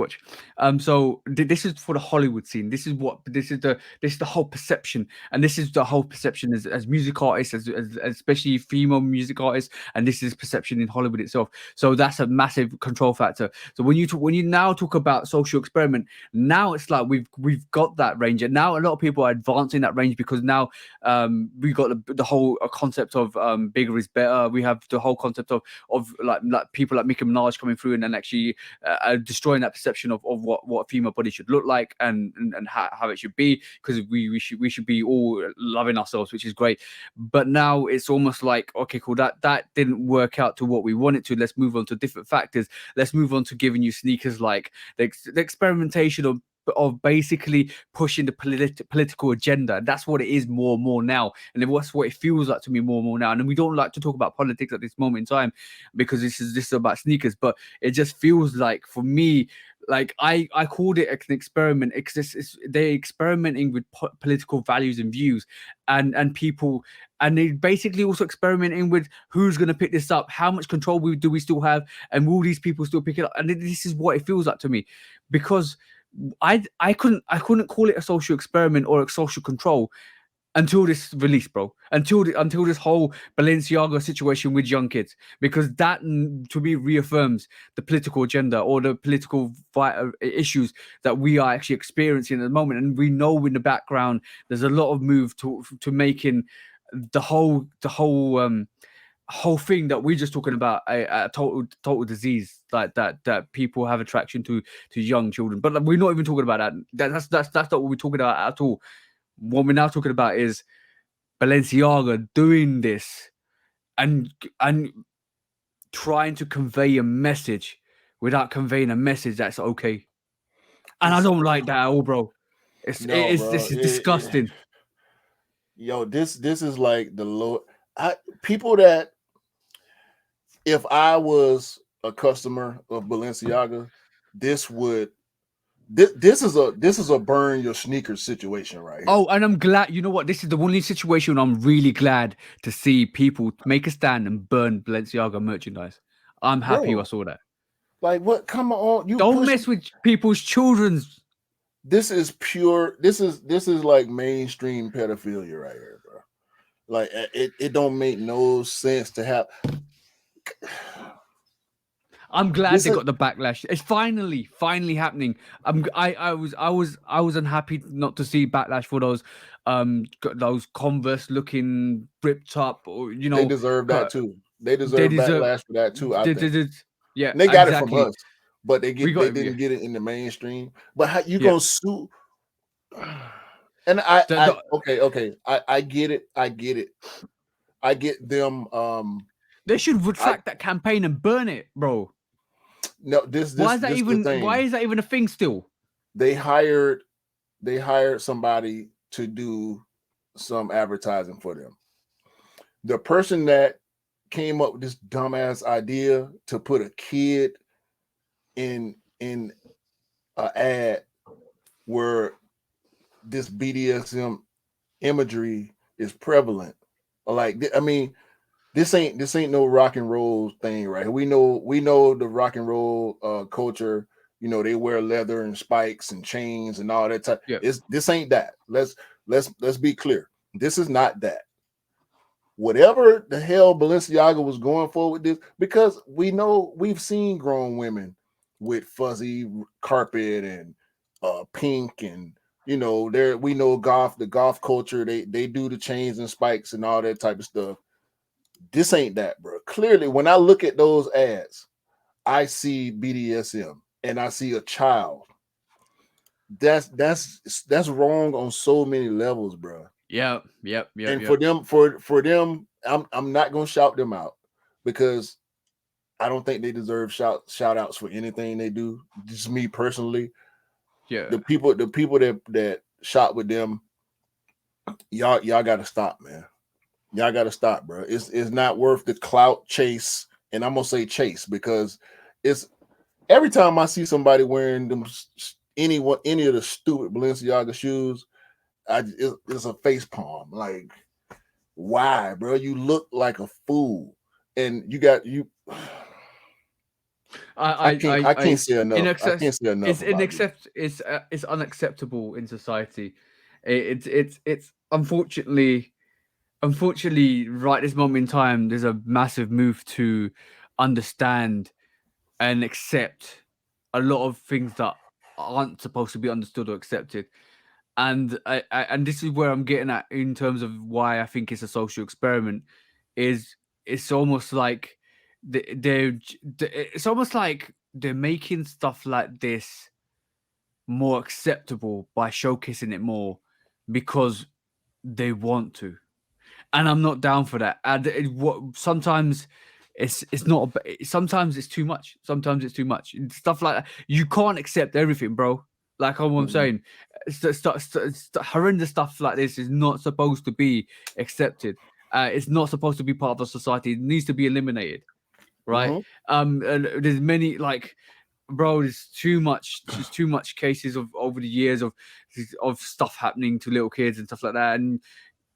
So this is for the Hollywood scene. This is the whole perception, and this is the whole perception as music artists, as especially female music artists, and this is perception in Hollywood itself. So that's a massive control factor. So when you now talk about social experiment, now it's like we've got that range, and now a lot of people are advancing that range because now we got the whole concept of bigger is better. We have the whole concept of like people like Mickey Minaj coming through and then actually destroying that perception of what a female body should look like and how it should be, because we should be all loving ourselves, which is great. But now it's almost like, okay, cool, that didn't work out to what we wanted to. Let's move on to different factors. Let's move on to giving you sneakers like the experimentation of basically pushing the political agenda. That's what it is more and more now, and that's what it feels like to me more and more now. And we don't like to talk about politics at this moment in time because this is about sneakers, but it just feels like, for me, like I called it an experiment. They're experimenting with political values and views, and people, and they basically also experimenting with who's going to pick this up, how much control do we still have, and will these people still pick it up? And this is what it feels like to me, because I couldn't call it a social experiment or a social control until this release, bro. Until this whole Balenciaga situation with young kids, because that to me reaffirms the political agenda or the political issues that we are actually experiencing at the moment. And we know in the background there's a lot of move to making the whole thing that we're just talking about a total disease, like that people have attraction to young children. But we're not even talking about that. That's not what we're talking about at all. What we're now talking about is Balenciaga doing this and trying to convey a message without conveying a message that's okay. And I don't like that at all, bro. This is disgusting. Yo, this is like the low people that, if I was a customer of Balenciaga, this is a burn your sneakers situation right here. Oh, and I'm glad. You know what? This is the only situation I'm really glad to see people make a stand and burn Balenciaga merchandise. I'm happy I saw that. Like, what? Come on, you don't mess with people's children's. This is pure. This is like mainstream pedophilia right here, bro. Like, it don't make no sense to have. I'm glad they got the backlash. It's finally happening. I was unhappy not to see backlash for those Converse looking ripped up, or they deserve that too. They deserve backlash for that too. I think. Yeah, and they got it from us, but they didn't get it in the mainstream. But how you gonna sue? And I get it. I get them. They should retract that campaign and burn it, bro. No, why is that even a thing still? They hired somebody to do some advertising for them. The person that came up with this dumbass idea to put a kid in an ad where this BDSM imagery is prevalent. Like, I mean, this ain't no rock and roll thing, right? We know the rock and roll culture. You know, they wear leather and spikes and chains and all that type. Yeah. This ain't that. Let's be clear. This is not that. Whatever the hell Balenciaga was going for with this, because we've seen grown women with fuzzy carpet and pink, and we know the golf culture. They do the chains and spikes and all that type of stuff. This ain't that, bro. Clearly, when I look at those ads, I see BDSM and I see a child. that's wrong on so many levels, bro. Yep. And for them, I'm not gonna shout them out because I don't think they deserve shout outs for anything they do. Just me personally. Yeah. The people that shot with them, y'all gotta stop, man. Y'all gotta stop, bro. It's not worth the clout chase, and I'm gonna say chase because it's every time I see somebody wearing them any of the stupid Balenciaga shoes, it's a face palm. Like, why, bro? You look like a fool, and you got you. I can't say enough. I can't say enough about it. It's unacceptable in society. It's unfortunately right this moment in time. There's a massive move to understand and accept a lot of things that aren't supposed to be understood or accepted. And and this is where I'm getting at in terms of why I think it's a social experiment. Is it's almost like it's almost like they're making stuff like this more acceptable by showcasing it more because they want to, and I'm not down for that. And sometimes it's not. Sometimes it's too much. Sometimes it's too much. Stuff like that. You can't accept everything, bro. Like I'm saying, horrendous stuff like this is not supposed to be accepted. It's not supposed to be part of the society. It needs to be eliminated, right? There's many like, bro. There's too much. There's too much cases of over the years of stuff happening to little kids and stuff like that. And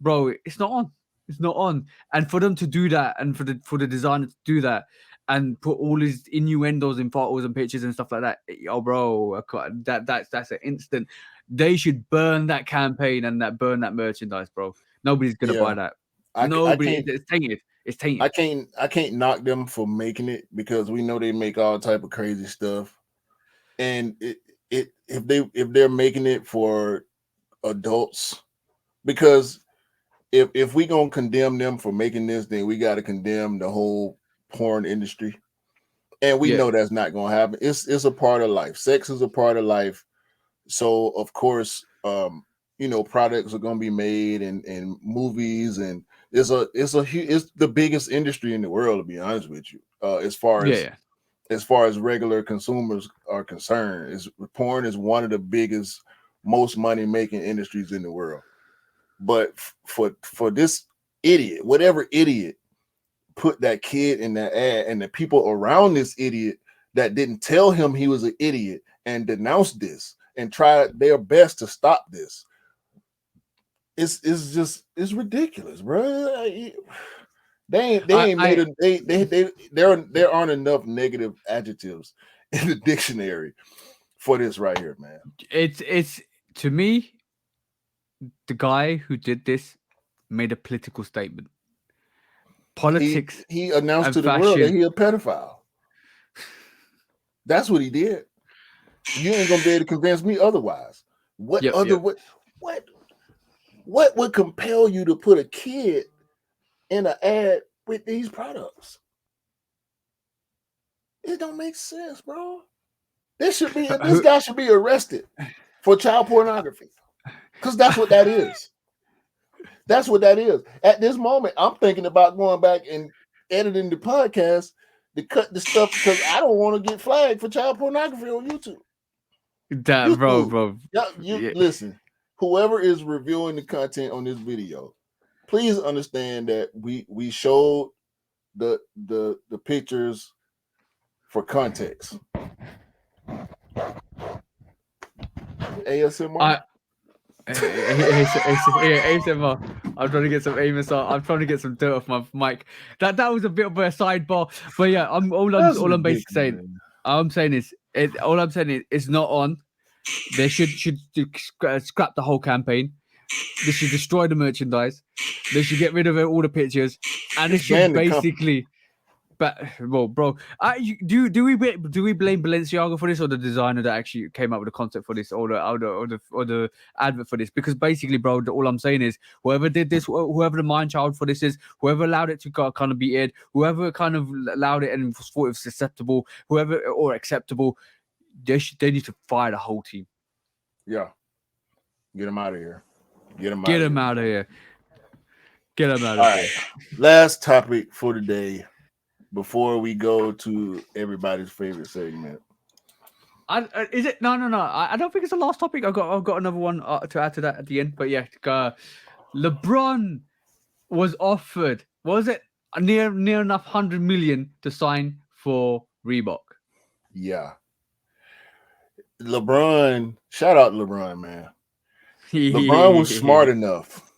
bro, it's not on. It's not on. And for them to do that, and for the designer to do that, and put all his innuendos in photos and pictures and stuff like that, oh, bro, that's an instant. They should burn that campaign and burn that merchandise, bro. Nobody's gonna buy that. It's tainted. It's tainted. I can't knock them for making it because we know they make all type of crazy stuff. And if they're making it for adults, because if we gonna condemn them for making this, then we got to condemn the whole porn industry, and we know that's not gonna happen. It's a part of life. Sex is a part of life, so of course, products are gonna be made and movies, and it's the biggest industry in the world, to be honest with you. As far as regular consumers are concerned, porn is one of the biggest, most money making industries in the world. But for this idiot, whatever idiot put that kid in that ad, and the people around this idiot that didn't tell him he was an idiot and denounced this and tried their best to stop this, it's ridiculous, bro. There aren't enough negative adjectives in the dictionary for this right here, man. It's to me, the guy who did this made a political statement. Politics. He announced to the world that he a pedophile. That's what he did. You ain't gonna be able to convince me otherwise. What would compel you to put a kid in an ad with these products? It don't make sense, bro. This guy should be arrested for child pornography, because that's what that is. That's what that is. At this moment, I'm thinking about going back and editing the podcast to cut the stuff because I don't want to get flagged for child pornography on YouTube. Bro. Listen, whoever is reviewing the content on this video, please understand that we showed the pictures for context. ASMR. ASMR. I'm trying to get some ASMR. I'm trying to get some dirt off my mic. That was a bit of a sidebar, but yeah, all I'm basically saying. I'm saying is it's not on. They should scrap the whole campaign. They should destroy the merchandise. They should get rid of all the pictures, and it should basically. But well, bro, do we blame Balenciaga for this, or the designer that actually came up with the concept for this, or the advert for this? Because basically, bro, all I'm saying is whoever did this, whoever the mind child for this is, whoever allowed it to kind of be aired, whoever kind of allowed it and thought it was acceptable, whoever or acceptable, they need to fire the whole team. Yeah. Get him out of here. Get him Get out of him here. out of here. Get him out All of right. here. Last topic for today before we go to everybody's favorite segment. Is it? No. I don't think it's the last topic. I've got another one to add to that at the end. But yeah, LeBron was offered. Was it near enough 100 million to sign for Reebok? Yeah. LeBron, shout out to LeBron, man. LeBron was smart enough.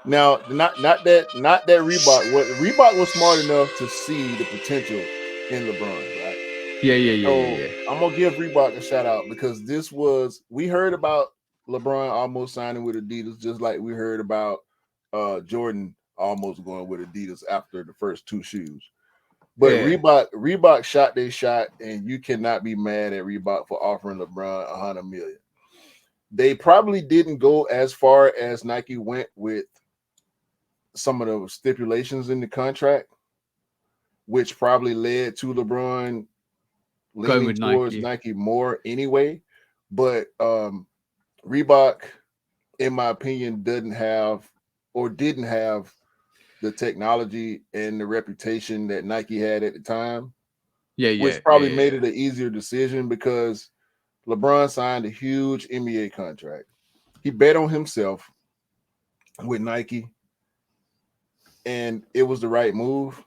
Now, not that Reebok was smart enough to see the potential in LeBron, right? Yeah. I'm gonna give Reebok a shout out because we heard about LeBron almost signing with Adidas, just like we heard about Jordan almost going with Adidas after the first two shoes. But Yeah. Reebok shot their shot, and you cannot be mad at Reebok for offering LeBron 100 million. They probably didn't go as far as Nike went with some of the stipulations in the contract, which probably led to LeBron Going leaning with towards Nike. Nike more anyway. But Reebok, in my opinion, didn't have the technology and the reputation that Nike had at the time, which probably made it an easier decision because LeBron signed a huge NBA contract. He bet on himself with Nike, and it was the right move.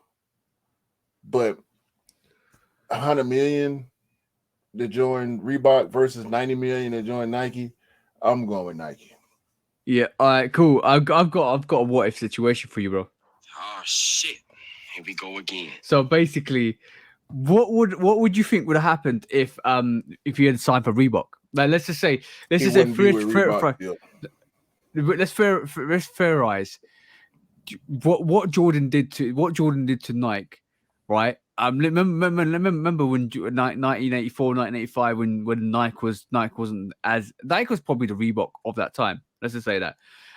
But 100 million to join Reebok versus 90 million to join Nike, I'm going with Nike. Yeah. All right. Cool. I've got a what if situation for you, bro. Oh shit! Here we go again. So basically, what would you think would have happened if you had signed for Reebok? Like, let's just say Wouldn't be with Reebok. let's fairize what Jordan did to Nike, right? Remember when 1984, 1985, when Nike was probably the Reebok of that time. Let's just say that.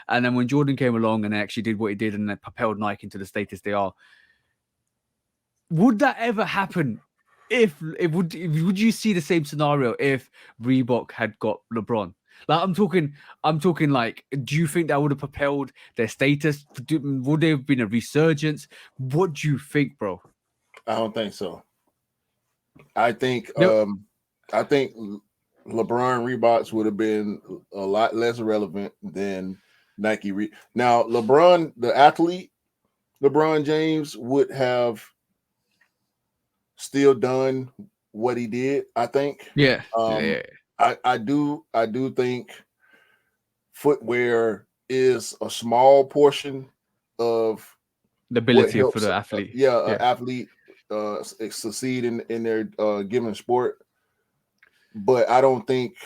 And then when Jordan came along and actually did what he did and then propelled Nike into the status they are, would that ever happen? Would you see the same scenario if Reebok had got LeBron? Like I'm talking like, do you think that would have propelled their status? Would there have been a resurgence? What do you think, bro? I don't think so. I think No. I think LeBron Reeboks would have been a lot less relevant than Nike. Now LeBron, the athlete, LeBron James would have still done what he did. I think. Yeah. I do think footwear is a small portion of The what ability for helps the athlete. an athlete succeed in their given sport. But I don't think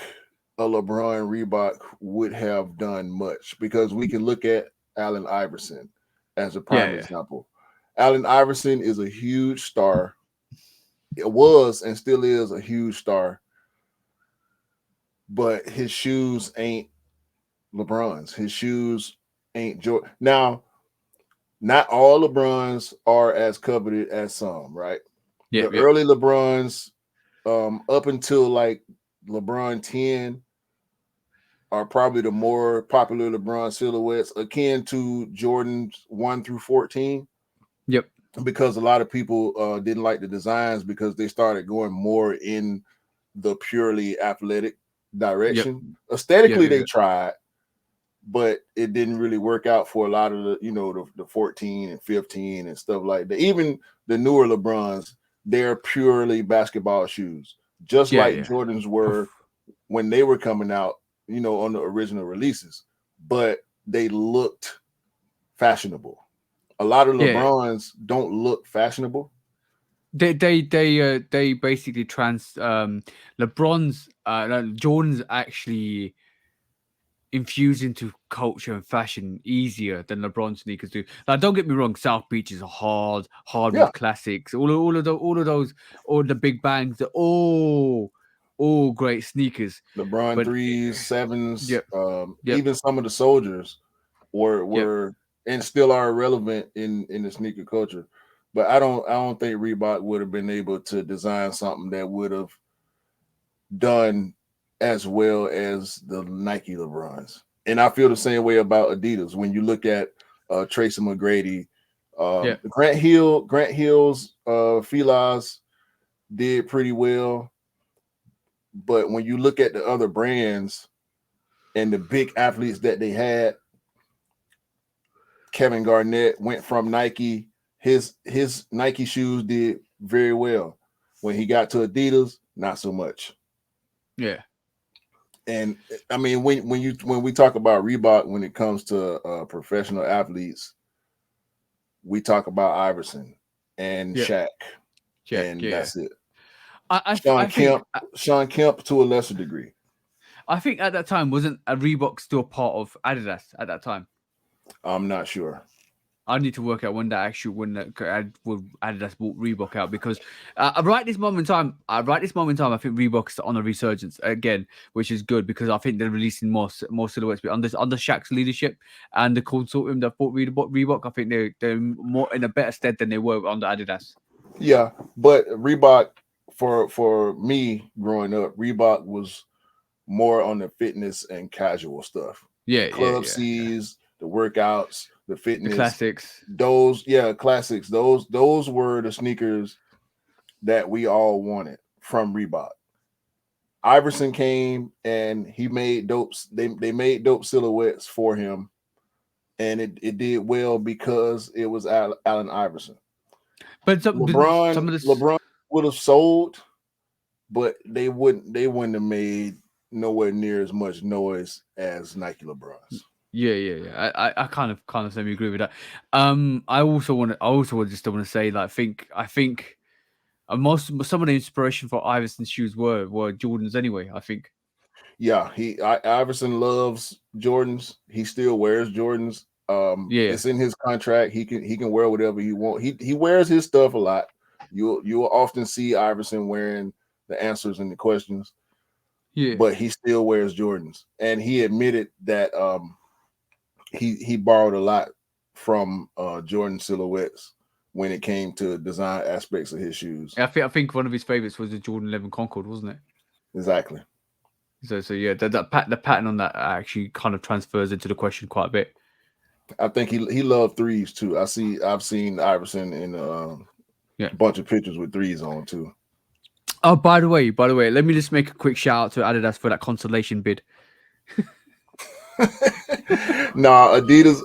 a LeBron Reebok would have done much because we can look at Allen Iverson as a prime example. Allen Iverson is a huge star. It was and still is a huge star, but his shoes ain't LeBron's. His shoes ain't Jordan. Now, not all LeBrons are as coveted as some, right? The early LeBrons, up until like LeBron 10, are probably the more popular LeBron silhouettes, akin to Jordan's 1 through 14. Yep. Because a lot of people didn't like the designs because they started going more in the purely athletic direction. Aesthetically, they tried, but it didn't really work out for a lot of the 14 and 15 and stuff like that. Even the newer LeBrons, they're purely basketball shoes, just like Jordans were when they were coming out, on the original releases, but they looked fashionable. A lot of LeBrons don't look fashionable. They basically LeBron's Jordan's actually infused into culture and fashion easier than LeBron sneakers do. Like, don't get me wrong, South Beach is a hardwood classics. All of those, all the Big Bangs, they're all great sneakers. LeBron 3s, 7s, even some of the Soldiers were and still are relevant in the sneaker culture. But I don't think Reebok would have been able to design something that would have done as well as the Nike LeBrons. And I feel the same way about Adidas. When you look at Tracy McGrady, Grant Hill's Filas did pretty well. But when you look at the other brands and the big athletes that they had, Kevin Garnett went from Nike. His Nike shoes did very well. When he got to Adidas, not so much. Yeah. And I mean, when we talk about Reebok, when it comes to professional athletes, we talk about Iverson and Shaq, and that's it. Sean Kemp to a lesser degree. I think at that time, wasn't a Reebok still part of Adidas at that time? I'm not sure. I need to work out when Adidas bought Reebok out, because right this moment in time, I think Reebok's on a resurgence again, which is good because I think they're releasing more silhouettes. But under Shaq's leadership and the consortium that bought Reebok, I think they're more in a better stead than they were under Adidas. Yeah, but Reebok, for me growing up, Reebok was more on the fitness and casual stuff. Club C's, the workouts, the fitness, the classics. Classics. Those were the sneakers that we all wanted from Reebok. Iverson came and he made dopes. They made dope silhouettes for him, and it did well because it was Allen Iverson. But LeBron would have sold, but they wouldn't have made nowhere near as much noise as Nike LeBrons. Yeah. I kind of semi agree with that. I also just want to say that I think some of the inspiration for Iverson's shoes were Jordans anyway. I think. Yeah, Iverson loves Jordans. He still wears Jordans. It's in his contract. He can wear whatever he wants. He wears his stuff a lot. You'll often see Iverson wearing the answers and the questions. Yeah, but he still wears Jordans, and he admitted that he borrowed a lot from Jordan silhouettes when it came to design aspects of his shoes. I think one of his favorites was the Jordan 11 Concord, wasn't it? Exactly. So yeah, the pattern on that actually kind of transfers into the question quite a bit. I think he loved threes too. I've seen Iverson in a bunch of pictures with threes on too. Oh, by the way, let me just make a quick shout out to Adidas for that consolation bid. Nah, Adidas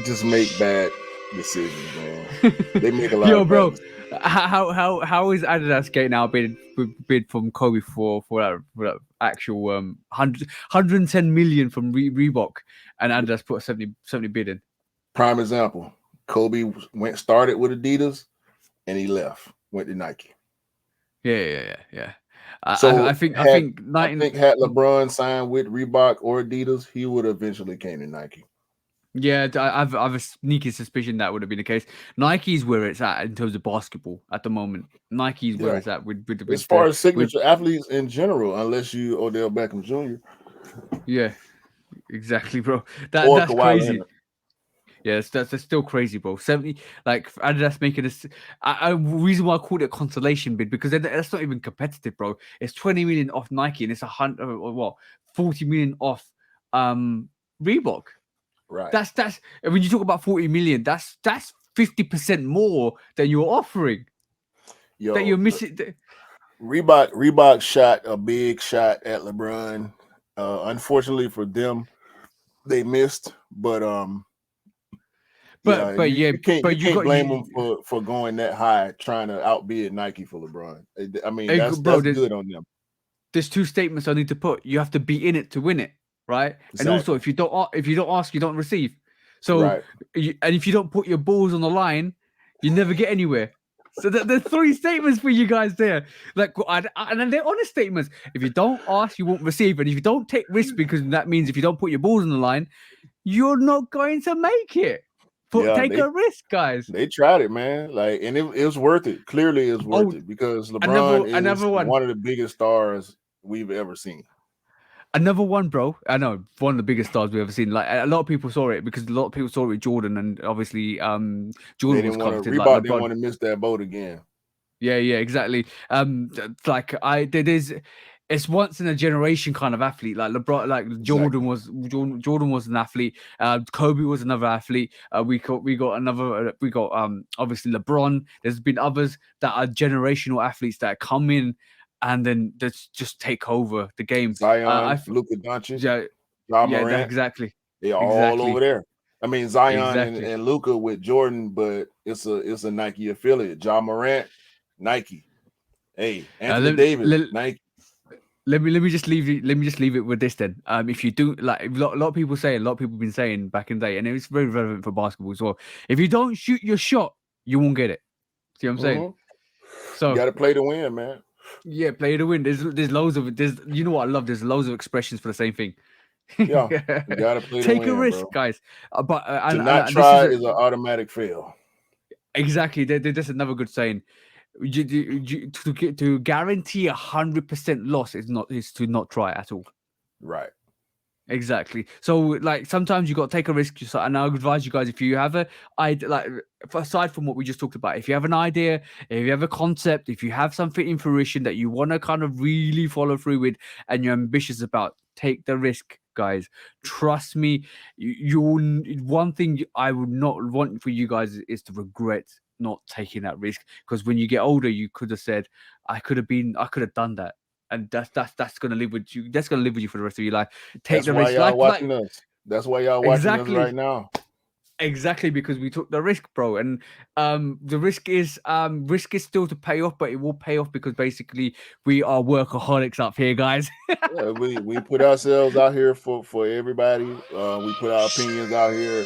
just make bad decisions, man. They make a lot of bro. How is Adidas getting out bid from Kobe for that actual 110 million from Reebok, and Adidas put a 70 bid in? Prime example. Kobe started with Adidas and he left, went to Nike. Yeah. So I think had LeBron signed with Reebok or Adidas, he would eventually came to Nike. Yeah, I've a sneaky suspicion that would have been the case. Nike's where it's at in terms of basketball at the moment. Nike's where it's at with as far as signature athletes in general, unless you Odell Beckham Jr. Yeah, exactly, bro. That's crazy. Leonard. Yes, that's still crazy, bro. 70, like Adidas making this. Reason why I called it a consolation bid, because that's not even competitive, bro. It's 20 million off Nike, and it's 40 million off Reebok. Right. That's when you talk about 40 million, that's 50% more than you're offering. That you're missing. Reebok shot a big shot at LeBron. Unfortunately for them, they missed, but you can't blame them for going that high, trying to outbid Nike for LeBron. I mean, that's good on them. There's two statements I need to put. You have to be in it to win it, right? Exactly. And also, if you don't ask, you don't receive. So, and if you don't put your balls on the line, you never get anywhere. So there's three statements for you guys there. Like, and they're honest statements. If you don't ask, you won't receive. And if you don't take risks, because that means if you don't put your balls on the line, you're not going to make it. Take a risk, guys. They tried it, man. Like, and it was worth it. Clearly, it's worth it because LeBron is one of the biggest stars we've ever seen. Another one, bro. I know, one of the biggest stars we've ever seen. Like, a lot of people saw it because a lot of people saw it with Jordan, and obviously, Jordan was coveted. Reebok didn't want to miss that boat again. Yeah, exactly. it's once in a generation kind of athlete. Like LeBron, like Jordan was an athlete. Kobe was another athlete. We got obviously LeBron. There's been others that are generational athletes that come in and then just take over the game. Zion, Luka Doncic, Ja Morant, exactly. They're all over there. I mean, Zion and Luka with Jordan, but it's a Nike affiliate. Ja Morant, Nike. Hey, Anthony Davis, Nike. Let me just leave it with this then. If you do, like a lot of people have been saying back in the day, and it's very relevant for basketball as well. If you don't shoot your shot, you won't get it. See what I'm saying? So you got to play to win, man. Yeah, play to win. There's loads of you know what I love. There's loads of expressions for the same thing. Yeah, you got to play to win. Take a risk, bro. guys. But to not try is an automatic fail. Exactly. That's another good saying. To guarantee 100% loss is to not try at all. Right. Exactly. So like sometimes you got to take a risk. And I advise you guys, if you have aside from what we just talked about, if you have an idea, if you have a concept, if you have something in fruition that you want to kind of really follow through with and you're ambitious about, take the risk, guys. Trust me. One thing I would not want for you guys is to regret not taking that risk, because when you get older, you could have said, I could have done that. And that's gonna live with you. That's gonna live with you for the rest of your life. Take the risk. Y'all watching us. That's why y'all watching us right now. Exactly, because we took the risk, bro. And the risk is still to pay off, but it will pay off because basically we are workaholics up here, guys. Yeah, we put ourselves out here for everybody. We put our opinions out here,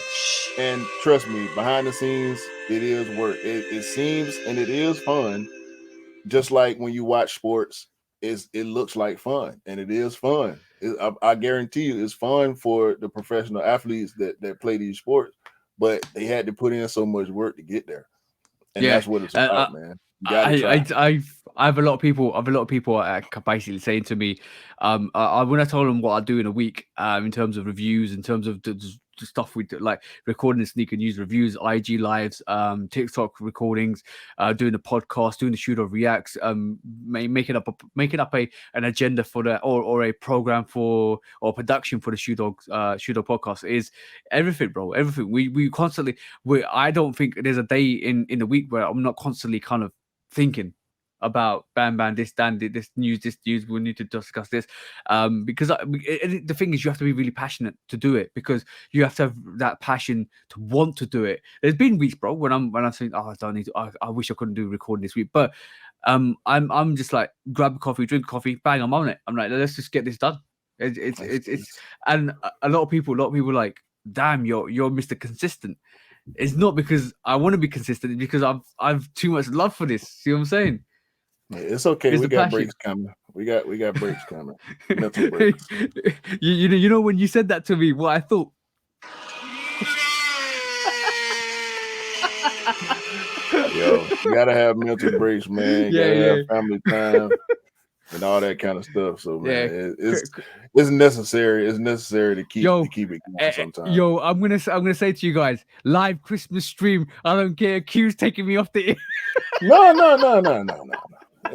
and trust me, behind the scenes, it is work. It seems and it is fun. Just like when you watch sports. It looks like fun, and it is fun. I guarantee you it's fun for the professional athletes that play these sports, but they had to put in so much work to get there, and that's what it's about, man. You gotta try. I have a lot of people. Basically saying to me, when I told them what I do in a week, in terms of reviews, in terms of the stuff we do, like recording the sneaker news reviews, IG lives, TikTok recordings, doing the podcast, doing the Shooter Reacts, making up an agenda for the or a program for or production for the Shooter podcast is everything, bro. Everything. We constantly. I don't think there's a day in the week where I'm not constantly kind of thinking about this news, we need to discuss this, because the thing is, you have to be really passionate to do it, because you have to have that passion to want to do it. There's been weeks, bro, when I'm saying, I don't need to, I wish I couldn't do recording this week, but I'm just like, grab a coffee, drink coffee, bang, I'm on it. I'm like, let's just get this done. It's and a lot of people like, damn, you're Mr. Consistent. It's not because I want to be consistent, it's because I've too much love for this. See what I'm saying? Yeah, it's okay. We got breaks coming. We got breaks coming. Mental breaks. You know when you said that to me, what I thought. Yo, you gotta have mental breaks, man. You gotta have family time and all that kind of stuff. So man, it's necessary. It's necessary to keep it going sometimes. Yo, I'm gonna say to you guys, live Christmas stream. I don't care. Q's taking me off the air.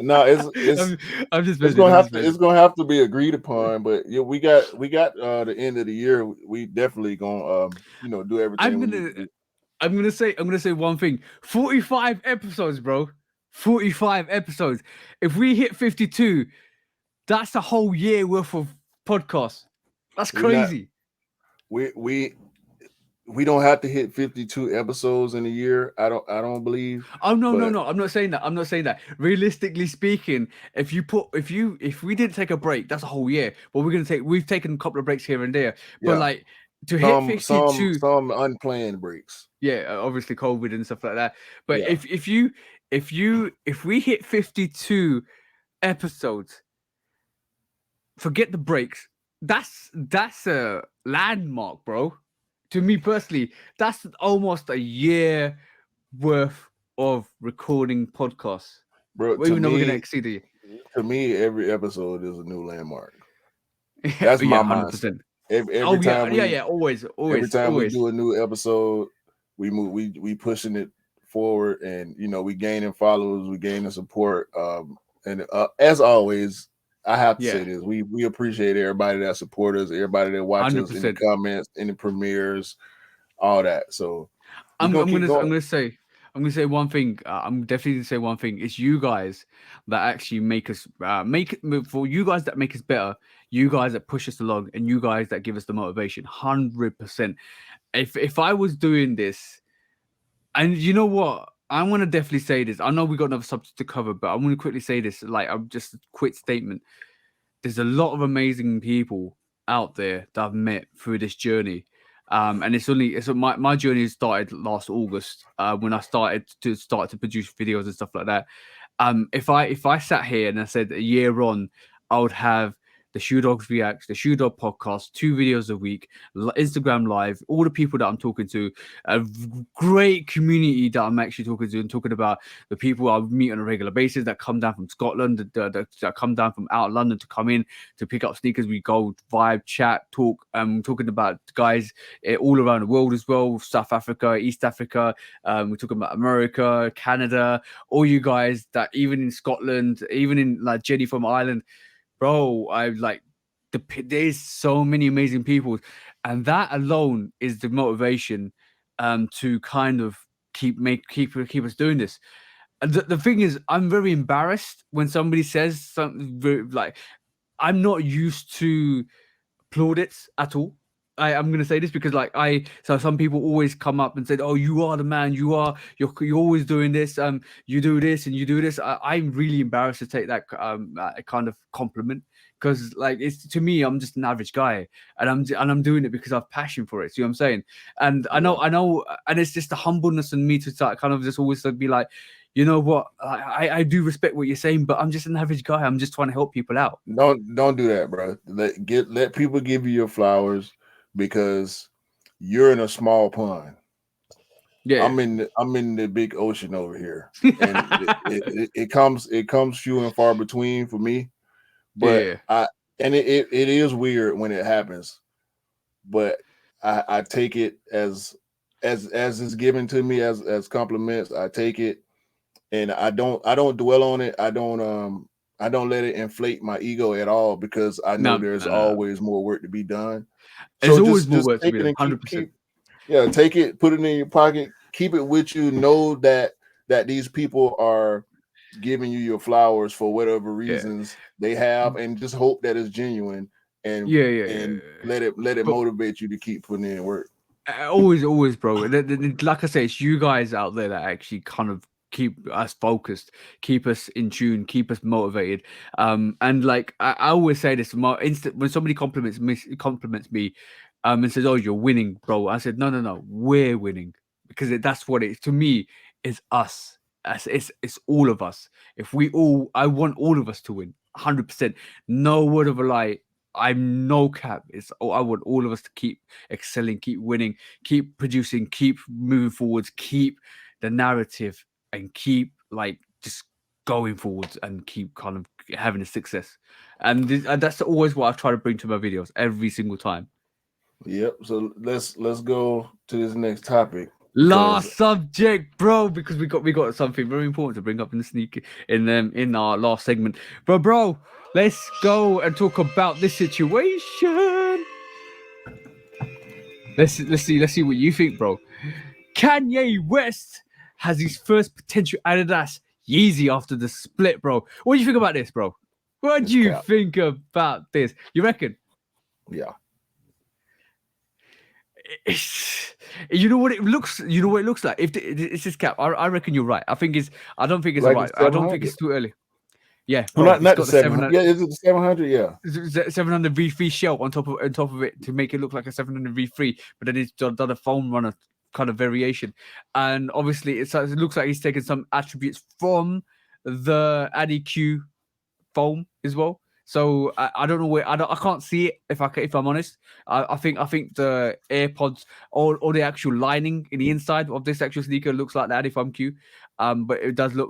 No, it's gonna have to be agreed upon. But yeah, we got the end of the year. We definitely gonna do everything. I'm gonna say one thing. 45 episodes, bro. 45 episodes. If we hit 52, that's a whole year worth of podcasts. That's crazy. We don't have to hit 52 episodes in a year. I don't believe. Oh no. I'm not saying that. Realistically speaking, if we didn't take a break, that's a whole year. But we've taken a couple of breaks here and there. But like to hit 52, some unplanned breaks. Yeah, obviously COVID and stuff like that. But if we hit 52 episodes, forget the breaks. That's a landmark, bro. To me personally, that's almost a year worth of recording podcasts. Bro, even though we're gonna exceed it. To me, every episode is a new landmark. That's my 100%. Every time always. Every time we do a new episode, we pushing it forward, and we gaining followers, we gaining support, and as always, I have to say this. We appreciate everybody that support us, everybody that watches in the comments, in the premieres, all that. So I'm gonna say one thing. I'm definitely gonna say one thing. It's you guys that actually make us for you guys that make us better. You guys that push us along, and you guys that give us the motivation. 100%. If I was doing this, and you know what, I'm gonna definitely say this. I know we got another subject to cover, but I'm gonna quickly say this. Like, I'm just a quick statement. There's a lot of amazing people out there that I've met through this journey. And my journey started last August when I started to produce videos and stuff like that. If I sat here and I said a year on, I would have the Shoe Dogs Reacts, the Shoe Dog podcast, 2 videos a week, Instagram Live, all the people that I'm talking to, a great community that I'm actually talking to and talking about the people I meet on a regular basis that come down from Scotland, that come down from out of London to come in to pick up sneakers. We go vibe, chat, talk, talking about guys all around the world as well, South Africa, East Africa, we're talking about America, Canada, all you guys that even in Scotland, even in like Jenny from Ireland, bro, there's so many amazing people, and that alone is the motivation to kind of keep us doing this. And the thing is, I'm very embarrassed when somebody says something very, like, I'm not used to plaudits at all. I'm going to say this because so some people always come up and say, "Oh, you are the man. You're always doing this. You do this and you do this." I'm really embarrassed to take that kind of compliment because it's, to me, I'm just an average guy and I'm doing it because I have passion for it. See what I'm saying? And I know, and it's just the humbleness in me to start kind of just always be like, you know what? I do respect what you're saying, but I'm just an average guy. I'm just trying to help people out. Don't do that, bro. Let people give you your flowers because you're in a small pond. Yeah, I'm in the big ocean over here, and it comes few and far between for me. But it is weird when it happens, but I take it as is given to me as compliments. I take it, and I don't dwell on it. I don't let it inflate my ego at all because I know there's always more work to be done. There's always more work to be done. 100%. Take it, put it in your pocket, keep it with you. Know that these people are giving you your flowers for whatever reasons they have, and just hope that it's genuine. And let it motivate you to keep putting in work. Always, bro. Like I say, it's you guys out there that actually kind of keep us focused, keep us in tune, keep us motivated. And like I always say this, when somebody compliments me, and says, "Oh, you're winning, bro," I said, "No, we're winning," because that's what it is. To me, it's us. It's all of us. I want all of us to win, 100%. No word of a lie. I'm no cap. I want all of us to keep excelling, keep winning, keep producing, keep moving forwards, keep the narrative, and keep just going forwards and keep kind of having a success. And that's always what I try to bring to my videos every single time. Yep. So let's go to this next topic. Last subject, bro, because we got something very important to bring up in the sneaker in our last segment. Bro, let's go and talk about this situation. Let's see what you think, bro. Kanye West has his first potential Adidas Yeezy after the split, bro. What do you think about this, bro? What do you think about this? You reckon? Yeah. You know what it looks like. If it's this cap, I reckon you're right. I don't think it's right. I don't think it's too early. Yeah, bro, well, not the 700. Yeah, is it the 700? Yeah, 700 V3 shell on top of it to make it look like a 700 V3, but then it's done a foam runner kind of variation, and obviously it looks like he's taken some attributes from the Addy Q foam as well. So I don't know where I can't see it if I'm honest. I think the AirPods or the actual lining in the inside of this actual sneaker looks like the Adifam Q, but it does look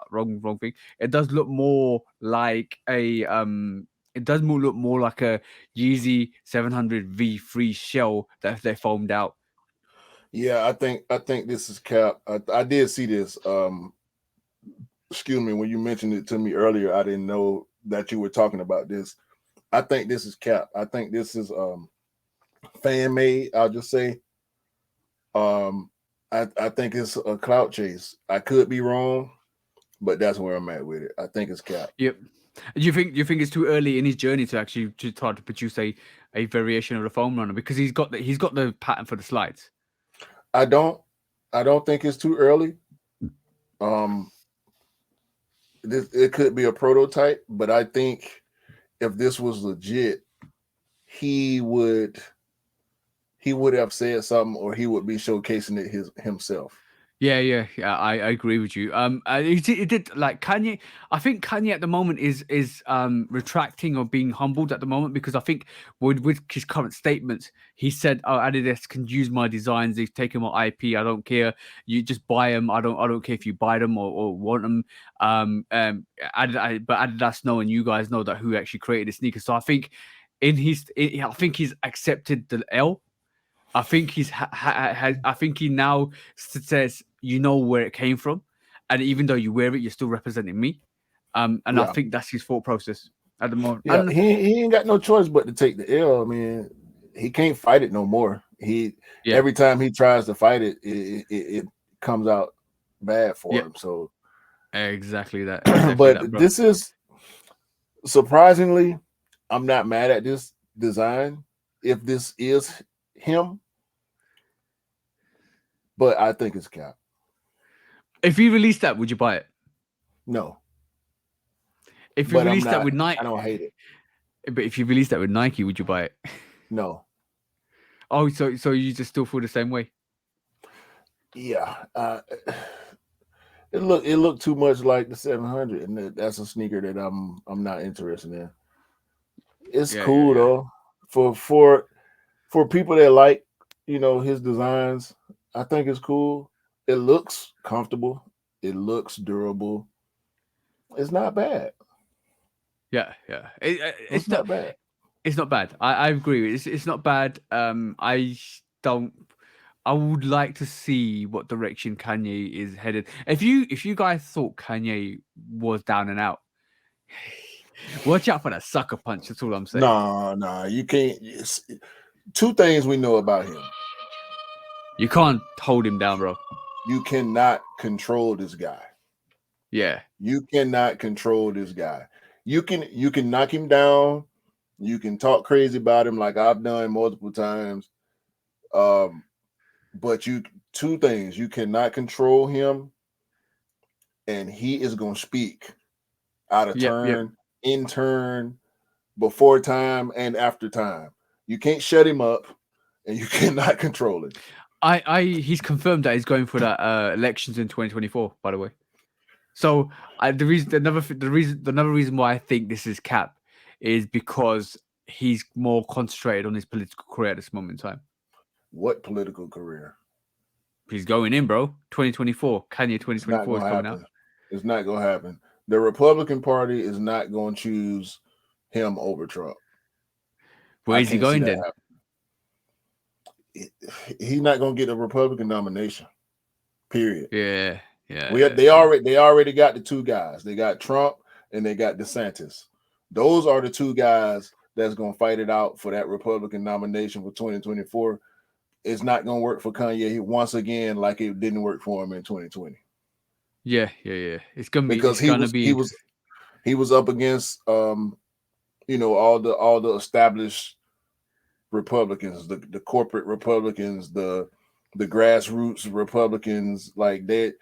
wrong thing. It does look more like a look more like a Yeezy 700 V3 shell that they foamed out. Yeah, I think this is cap. I did see this. Excuse me, when you mentioned it to me earlier, I didn't know that you were talking about this. I think this is cap. I think this is fan made. I'll just say. I think it's a clout chase. I could be wrong, but that's where I'm at with it. I think it's cap. Yep. Do you think it's too early in his journey to actually try to produce a variation of the foam runner, because he's got the pattern for the slides? I don't think it's too early. It could be a prototype, but I think if this was legit, he would have said something, or he would be showcasing it himself. Yeah. I agree with you. He did like Kanye. I think Kanye at the moment is retracting or being humbled at the moment, because I think with his current statements, he said, "Oh, Adidas can use my designs. They've taken my IP. I don't care. You just buy them. I don't care if you buy them or want them." But Adidas know, and you guys know that who actually created the sneaker. So I think I think he's accepted the L. I think I think he now says, you know where it came from, and even though you wear it, you're still representing me. I think that's his thought process at the moment. Yeah, he ain't got no choice but to take the L. I mean, he can't fight it no more. Every time he tries to fight it, it comes out bad for him. So exactly that. But this is surprisingly, I'm not mad at this design if this is him, but I think it's cap. If he released that, would you buy it? No. If you released that with Nike, I don't hate it. But if you released that with Nike, would you buy it? No. Oh, so you just still feel the same way? Yeah. It looked too much like the 700, and that's a sneaker that I'm not interested in. It's cool though. For people that like, his designs, I think it's cool. It looks comfortable. It looks durable. It's not bad. Yeah. It's not bad. It's not bad. I agree. It's not bad. I would like to see what direction Kanye is headed. If you guys thought Kanye was down and out, watch out for that sucker punch. That's all I'm saying. No, you can't. Two things we know about him. You can't hold him down, bro. You cannot control this guy. Yeah. You cannot control this guy. You can knock him down. You can talk crazy about him like I've done multiple times. But two things. You cannot control him, and he is going to speak out of turn, in turn, before time, and after time. You can't shut him up, and you cannot control it. He's confirmed that he's going for that elections in 2024. By the way, so another reason why I think this is cap is because he's more concentrated on his political career at this moment in time. What political career? He's going in, bro. 2024. Kanye 2024 is coming out. It's not going to happen. The Republican Party is not going to choose him over Trump. Where is he going then? He's not going to get a Republican nomination. Period. Yeah. They already got the two guys. They got Trump and they got DeSantis. Those are the two guys that's going to fight it out for that Republican nomination for 2024. It's not going to work for Kanye once again, like it didn't work for him in 2020. Yeah. It's going to be because he was up against all the established Republicans, the corporate Republicans, the grassroots Republicans. Like they're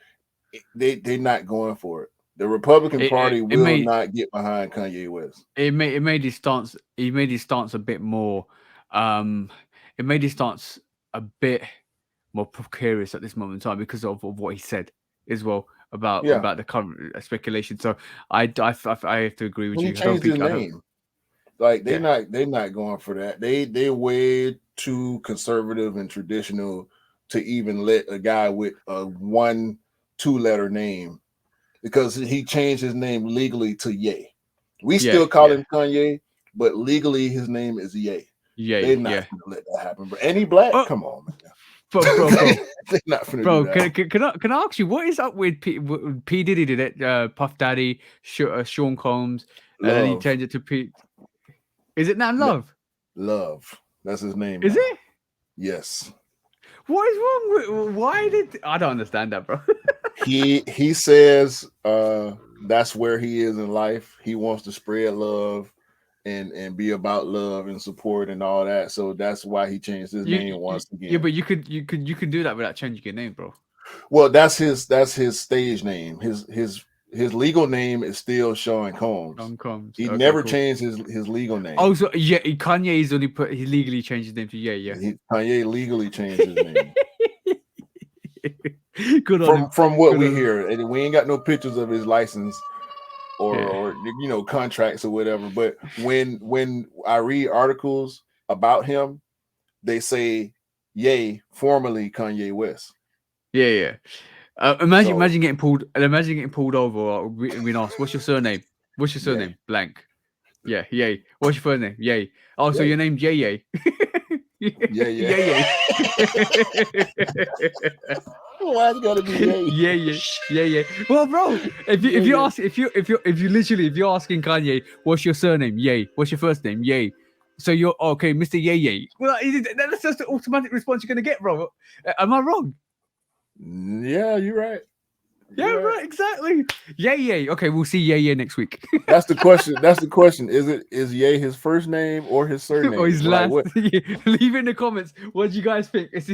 not going for it. The Republican Party will not get behind Kanye West. It made his stance. He made his stance a bit more. It made his stance a bit more precarious at this moment in time because of what he said as well about the current speculation. So I have to agree with you. He changed his name. Like they're not going for that. They're way too conservative and traditional to even let a guy with a 1-2 letter name, because he changed his name legally to Ye. We still call him Kanye, but legally his name is Ye. They're not going to let that happen. But any black, come on, man. Bro. They're not finna do that. Can I ask you what is up with P Diddy did it? Puff Daddy, Sean Combs, and then he changed it to Pete. Is it now Love? Love. That's his name. Is now. it? Yes. What is wrong with? Why did I don't understand that, bro? he says that's where he is in life. He wants to spread love and be about love and support and all that. So that's why he changed his name once again. Yeah, but you could do that without changing your name, bro. Well, that's his stage name. His legal name is still Sean Combs. Sean Combs. He never changed his legal name. Oh, so yeah, Kanye's only he legally changed his name to Kanye legally changed his name. Good on him. From what we hear, and we ain't got no pictures of his license or contracts or whatever. But when I read articles about him, they say Ye, formerly Kanye West. Yeah. Imagine getting pulled over or being asked, "What's your surname? What's your surname?" Yay. Blank. Yeah, Yay. What's your first name? Yay. Oh, so your name's Yay. Yeah. Why it's gotta be Yay? Yeah. Well, bro, if you're asking Kanye, what's your surname? Yay. What's your first name? Yay. So you're okay, Mr. Yay. Well, that's just the automatic response you're gonna get, bro. Am I wrong? Yeah, you're right. Right, exactly. Yay. Okay, we'll see Yay next week. That's the question. Is Yay his first name or his surname? Or his last? Leave in the comments. What do you guys think? Is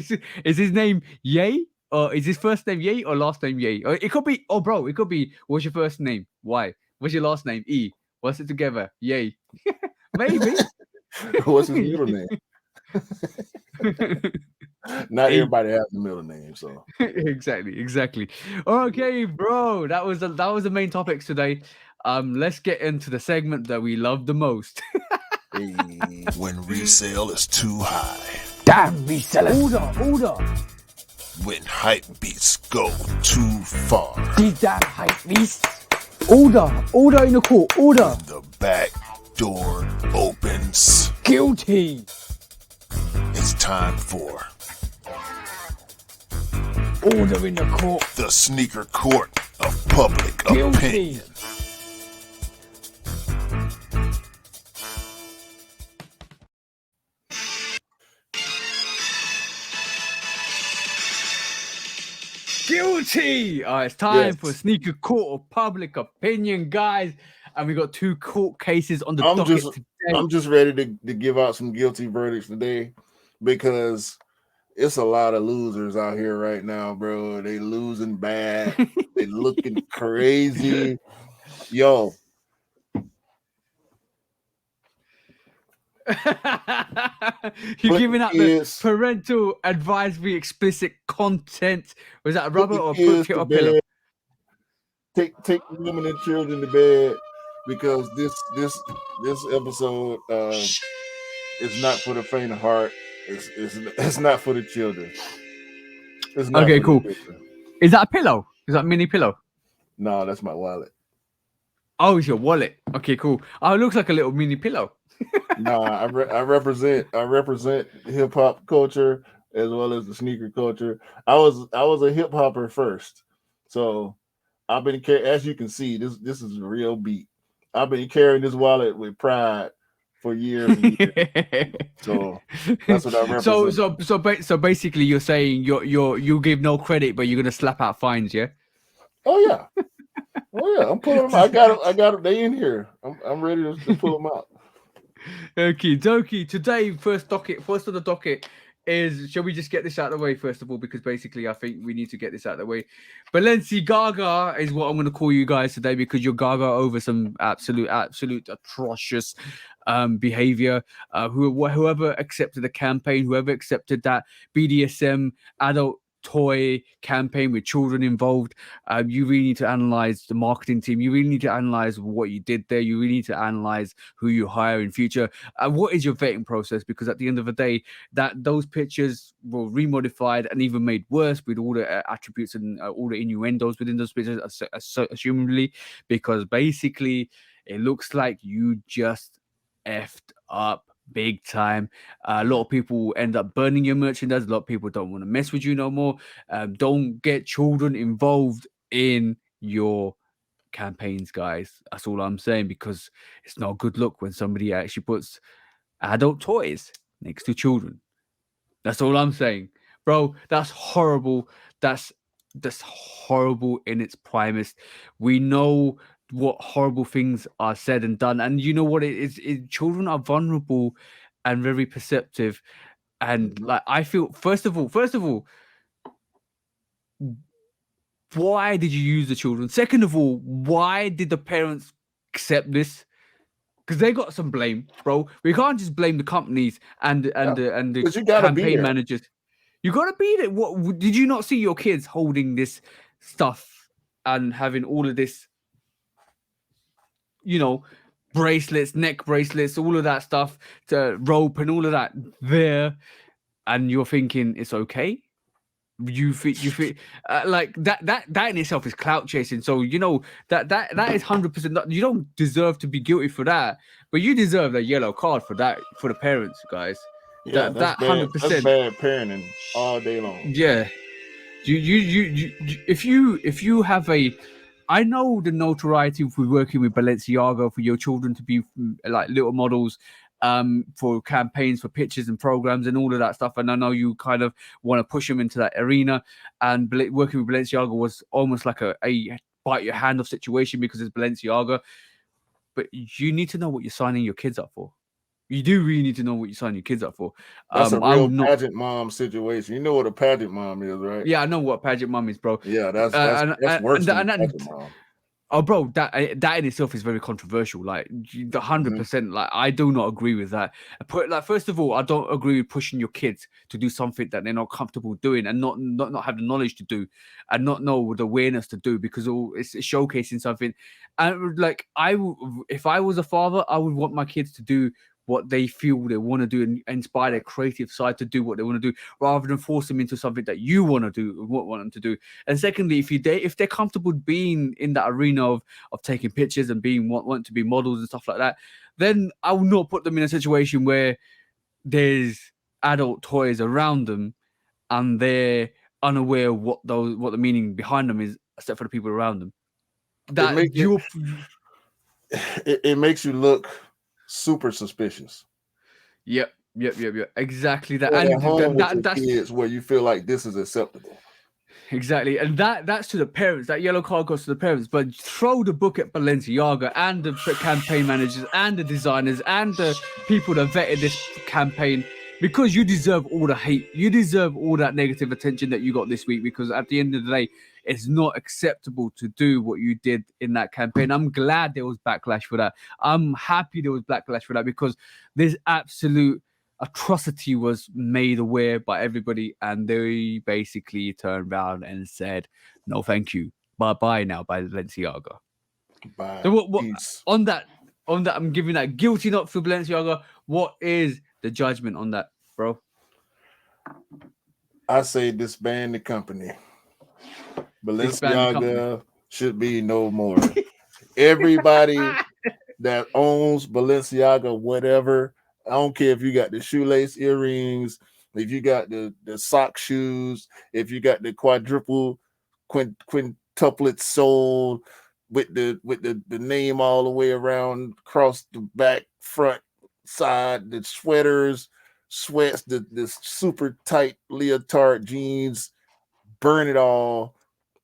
his name Yay? Or is his first name Yay or last name Yay? Or it could be, it could be, what's your first name? Y. What's your last name? E. What's it together? Yay. Maybe. What's his middle name? Not everybody has a middle name, so exactly. Okay, bro. That was the main topics today. Let's get into the segment that we love the most. When resale is too high. Damn resellers. Order. When hype beats go too far. These damn hype beats. Order in the court. Order. When the back door opens. Guilty. It's time for order in the court. The sneaker court of public opinion. Guilty. All right, it's time for sneaker court of public opinion, guys. And we got 2 court cases on the docket today. I'm just ready to give out some guilty verdicts today because it's a lot of losers out here right now, bro. They losing bad. They looking crazy. Yo. You're giving out the parental advisory explicit content. Was that a rubber or put it or pillow? Take women and children to bed because this episode is not for the faint of heart. It's not for the children. Okay, cool. Is that a pillow? Is that a mini pillow? No, that's my wallet. Oh, it's your wallet. Okay, cool. Oh, it looks like a little mini pillow. Nah, I represent hip hop culture as well as the sneaker culture. I was a hip hopper first, so I've been as you can see, this is a real beat. I've been carrying this wallet with pride for years and years. So that's what I represent. So basically, you're saying you give no credit, but you're gonna slap out fines, yeah? Oh yeah, I'm pulling them out. I got it. They in here. I'm ready to pull them out. Okay, dokie. Today, first on the docket is, shall we just get this out of the way first of all? Because basically, I think we need to get this out of the way. Balenciaga is what I'm going to call you guys today because you're gaga over some absolute atrocious behavior. Whoever accepted the campaign, whoever accepted that BDSM adult toy campaign with children involved, you really need to analyze the marketing team. You really need to analyze what you did there. You really need to analyze who you hire in future. What is your vetting process? Because at the end of the day, those pictures were remodified and even made worse with all the attributes and all the innuendos within those pictures, assumably, because basically it looks like you just effed up big time. A lot of people end up burning your merchandise. A lot of people don't want to mess with you no more. Don't get children involved in your campaigns, guys. That's all I'm saying, because it's not a good look when somebody actually puts adult toys next to children. That's all I'm saying, bro. That's horrible. That's horrible in its primest. We know what horrible things are said and done, and you know what it is. Children are vulnerable and very perceptive, and like I feel. First of all, why did you use the children? Second of all, why did the parents accept this? Because they got some blame, bro. We can't just blame the companies and the campaign managers. You gotta be there. What did you not see your kids holding this stuff and having all of this, you know, bracelets, neck bracelets, all of that stuff, to rope and all of that there, and you're thinking it's okay? You feel like that in itself is clout chasing. So you know that is 100%. You don't deserve to be guilty for that, but you deserve a yellow card for that, for the parents, guys. Yeah, that 100%. That's bad parenting all day long. Yeah, you if you have a, I know the notoriety for working with Balenciaga for your children to be like little models, for campaigns, for pictures and programs and all of that stuff. And I know you kind of want to push them into that arena. And working with Balenciaga was almost like a bite your hand off situation because it's Balenciaga. But you need to know what you're signing your kids up for. You do really need to know what you sign your kids up for. That's a real pageant mom situation. You know what a pageant mom is, right? Yeah, I know what pageant mom is, bro. Yeah, that's worse than pageant mom. Oh, bro, that in itself is very controversial. Like the 100%. Like I do not agree with that. First of all, I don't agree with pushing your kids to do something that they're not comfortable doing and not have the knowledge to do, and not know the awareness to do, because it's showcasing something. And like if I was a father, I would want my kids to do what they feel they want to do and inspire their creative side to do what they want to do, rather than force them into something that you want to do, want them to do. And secondly, if they're comfortable being in that arena of taking pictures and being want to be models and stuff like that, then I will not put them in a situation where there's adult toys around them and they're unaware of what the meaning behind them is, except for the people around them. It makes you look super suspicious. Yep. Exactly that. And that's kids where you feel like this is acceptable. Exactly, and that's to the parents. That yellow card goes to the parents. But throw the book at Balenciaga and the campaign managers and the designers and the people that vetted this campaign, because you deserve all the hate. You deserve all that negative attention that you got this week, because at the end of the day, it's not acceptable to do what you did in that campaign. I'm glad there was backlash for that. I'm happy there was backlash for that, because there's absolute atrocity was made aware by everybody, and they basically turned around and said, "No, thank you, bye now," by Balenciaga. Bye. So what on that? I'm giving that guilty note for Balenciaga. What is the judgment on that, bro? I say disband the company. Balenciaga should be no more. Everybody that owns Balenciaga, whatever, I don't care if you got the shoelace earrings, if you got the sock shoes, if you got the quintuplet sole with the name all the way around across the back, front, side, the sweaters, sweats, the super tight leotard jeans, burn it all,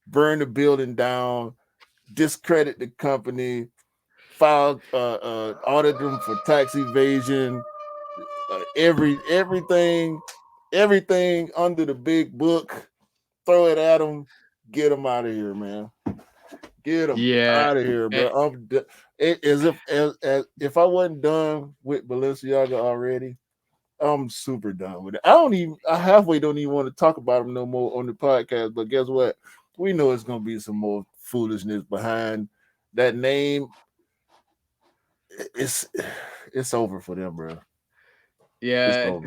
burn the building down, discredit the company, file audit them for tax evasion, everything under the big book, throw it at them, get them out of here, man. Get them out of here, bro. If I wasn't done with Balenciaga already, I'm super done with it. I halfway don't even want to talk about them no more on the podcast. But guess what? We know it's gonna be some more foolishness behind that name. It's over for them, bro. Yeah,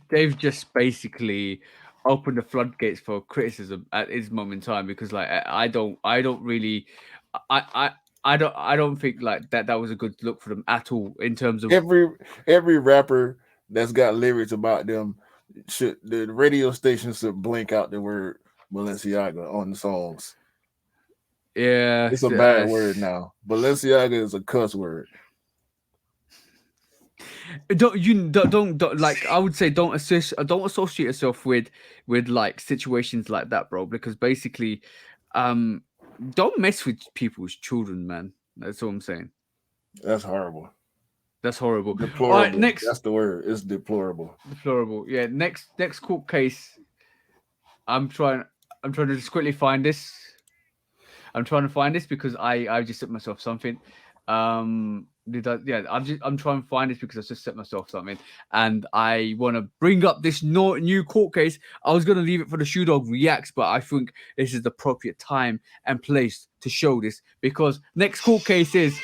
they've just basically opened the floodgates for criticism at this moment in time, because like I don't think like that was a good look for them at all, in terms of every rapper that's got lyrics about them, the radio station should blink out the word Balenciaga on the songs. Yeah, It's a bad word now. Balenciaga is a cuss word. Don't like, I would say don't associate yourself with like situations like that, bro, because basically don't mess with people's children, man. That's all I'm saying. That's horrible. That's horrible. Deplorable. All right, next. That's the word. It's deplorable. Deplorable. Yeah, next court case. I'm trying to just quickly find this. I'm trying to find this because I just set myself something. I'm trying to find this because I just set myself something, and I want to bring up this new court case. I was gonna leave it for the Shoe Dog reacts, but I think this is the appropriate time and place to show this because next court case is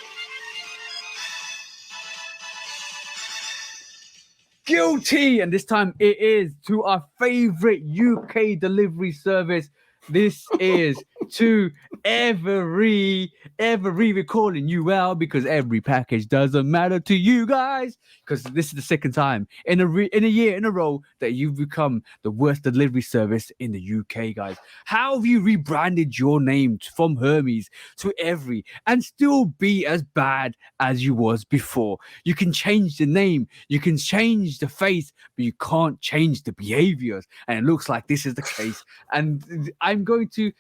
guilty, and this time it is to our favorite UK delivery service. This is to every we're calling you out because every package doesn't matter to you guys, because this is the second time in a year in a row that you've become the worst delivery service in the UK, guys. How have you rebranded your name from Hermes to Every and still be as bad as you was before? You can change the name, you can change the face, but you can't change the behaviors, and it looks like this is the case. And I'm going to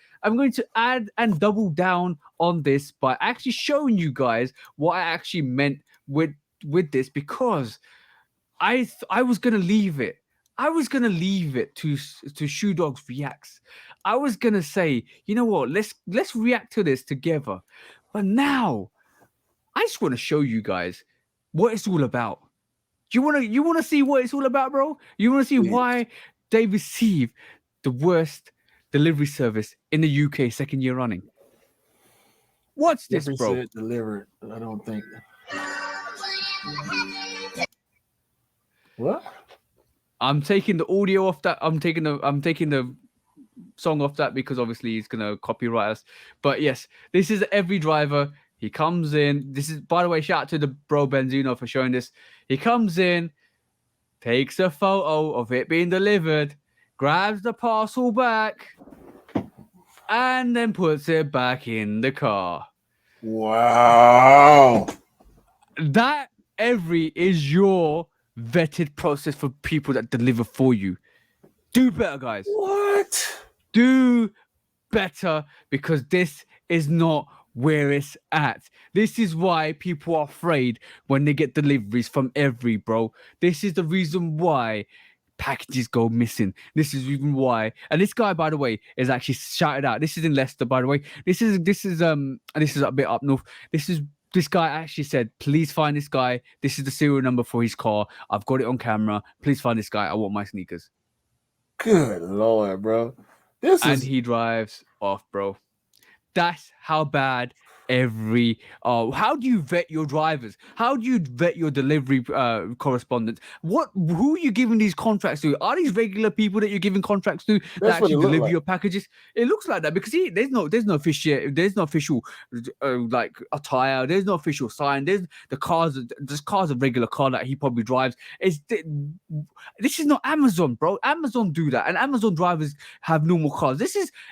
add and double down on this by actually showing you guys what I actually meant with this, because I was gonna leave it. I was gonna leave it to Shoe Dogs reacts. I was gonna say, you know what? Let's react to this together. But now, I just want to show you guys what it's all about. You wanna see what it's all about, bro? You wanna see why they receive the worst delivery service in the UK second year running? What's this, bro? Said delivered. I don't think. What? I'm taking the audio off that. I'm taking the song off that because obviously he's gonna copyright us. But yes, this is every driver. He comes in. This is, by the way, shout out to the bro Benzino for showing this. He comes in, takes a photo of it being delivered, grabs the parcel back, and then puts it back in the car. Wow. That Every is your vetted process for people that deliver for you. Do better, guys. What? Do better, because this is not where it's at. This is why people are afraid when they get deliveries from Every, bro. This is the reason why packages go missing. This is even why. And this guy, by the way, is actually shouted out. This is in Leicester, by the way. This is a bit up north. This guy actually said, please find this guy. This is the serial number for his car. I've got it on camera. Please find this guy. I want my sneakers. Good Lord, bro. He drives off, bro. That's how bad Every. How do you vet your drivers? How do you vet your delivery correspondents? Who are you giving these contracts to? Are these regular people that you're giving contracts to that actually deliver your packages? It looks like that because there's no official like attire. There's no official sign. There's car's a regular car that he probably drives. This is not Amazon, bro. Amazon do that, and Amazon drivers have normal cars.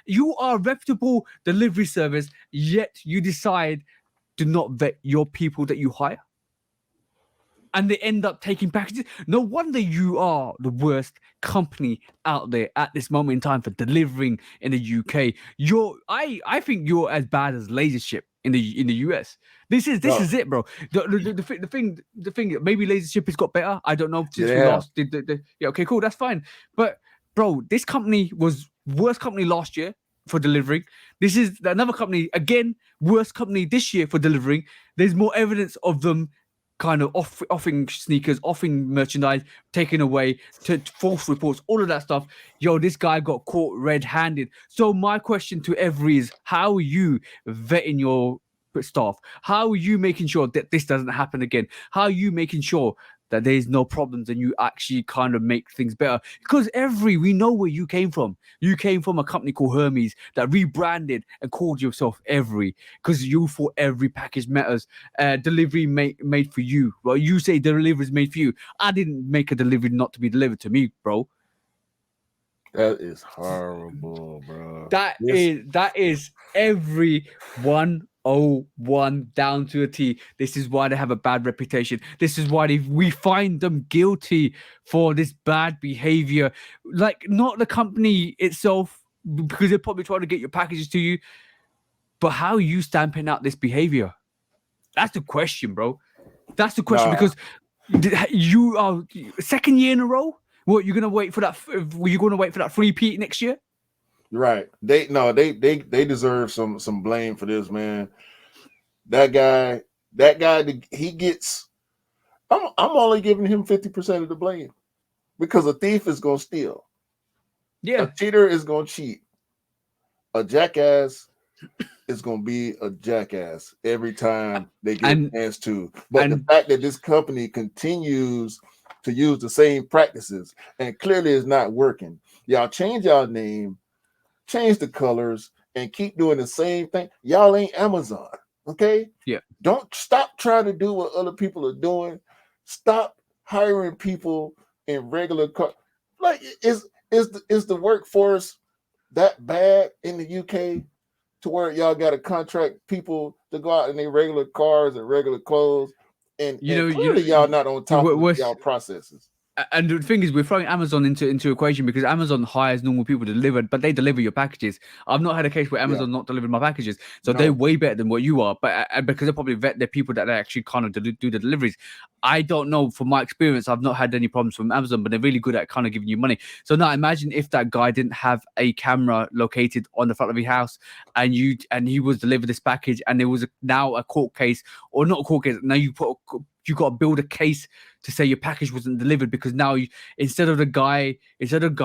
You are a reputable delivery service, yet you decide to not vet your people that you hire, and they end up taking packages. No wonder you are the worst company out there at this moment in time for delivering in the UK. I think you're as bad as LaserShip in the US. This is it, bro. The thing. Maybe LaserShip has got better. I don't know since we last did yeah. Okay, cool. That's fine. But bro, this company was worst company last year for delivering. This is another company, again, worst company this year for delivering. There's more evidence of them kind of offering sneakers, offering merchandise, taking away, to false reports, all of that stuff. Yo, this guy got caught red-handed. So my question to Every is, how are you vetting your staff? How are you making sure that this doesn't happen again? How are you making sure that there's no problems and you actually kind of make things better? Because we know where you came from. You came from a company called Hermes that rebranded and called yourself Every because you thought every package matters. Delivery made for you. Well, you say delivery is made for you. I didn't make a delivery not to be delivered to me, bro. That is horrible, bro. That is every 101 down to a T. This is why they have a bad reputation. This is why we find them guilty for this bad behavior. Like, not the company itself, because they're probably trying to get your packages to you, but how are you stamping out this behavior? That's the question, bro. That's the question, because you are second year in a row. What, you're gonna wait for that? You're gonna wait for that 3-peat next year? Right. They deserve some blame for this, man. That guy, he gets. I'm only giving him 50% of the blame, because a thief is gonna steal. Yeah. A cheater is gonna cheat. A jackass is gonna be a jackass every time they get a chance to. But the fact that this company continues to use the same practices and clearly is not working. Y'all change y'all name, change the colors, and keep doing the same thing. Y'all ain't Amazon, okay? Yeah. Don't stop trying to do what other people are doing. Stop hiring people in regular like, is the workforce that bad in the UK to where y'all got to contract people to go out in their regular cars and regular clothes? And clearly y'all not on top of y'all processes. And the thing is, we're throwing Amazon into equation because Amazon hires normal people to deliver, but they deliver your packages. I've not had a case where Amazon not delivered my packages, so they're way better than what you are. But because they probably vet their people that they actually kind of do the deliveries. I don't know, from my experience, I've not had any problems from Amazon, but they're really good at kind of giving you money. So now imagine if that guy didn't have a camera located on the front of his house, and he was delivered this package, and there was now a court case, or not a court case. Now you got to build a case to say your package wasn't delivered, because now instead of the guy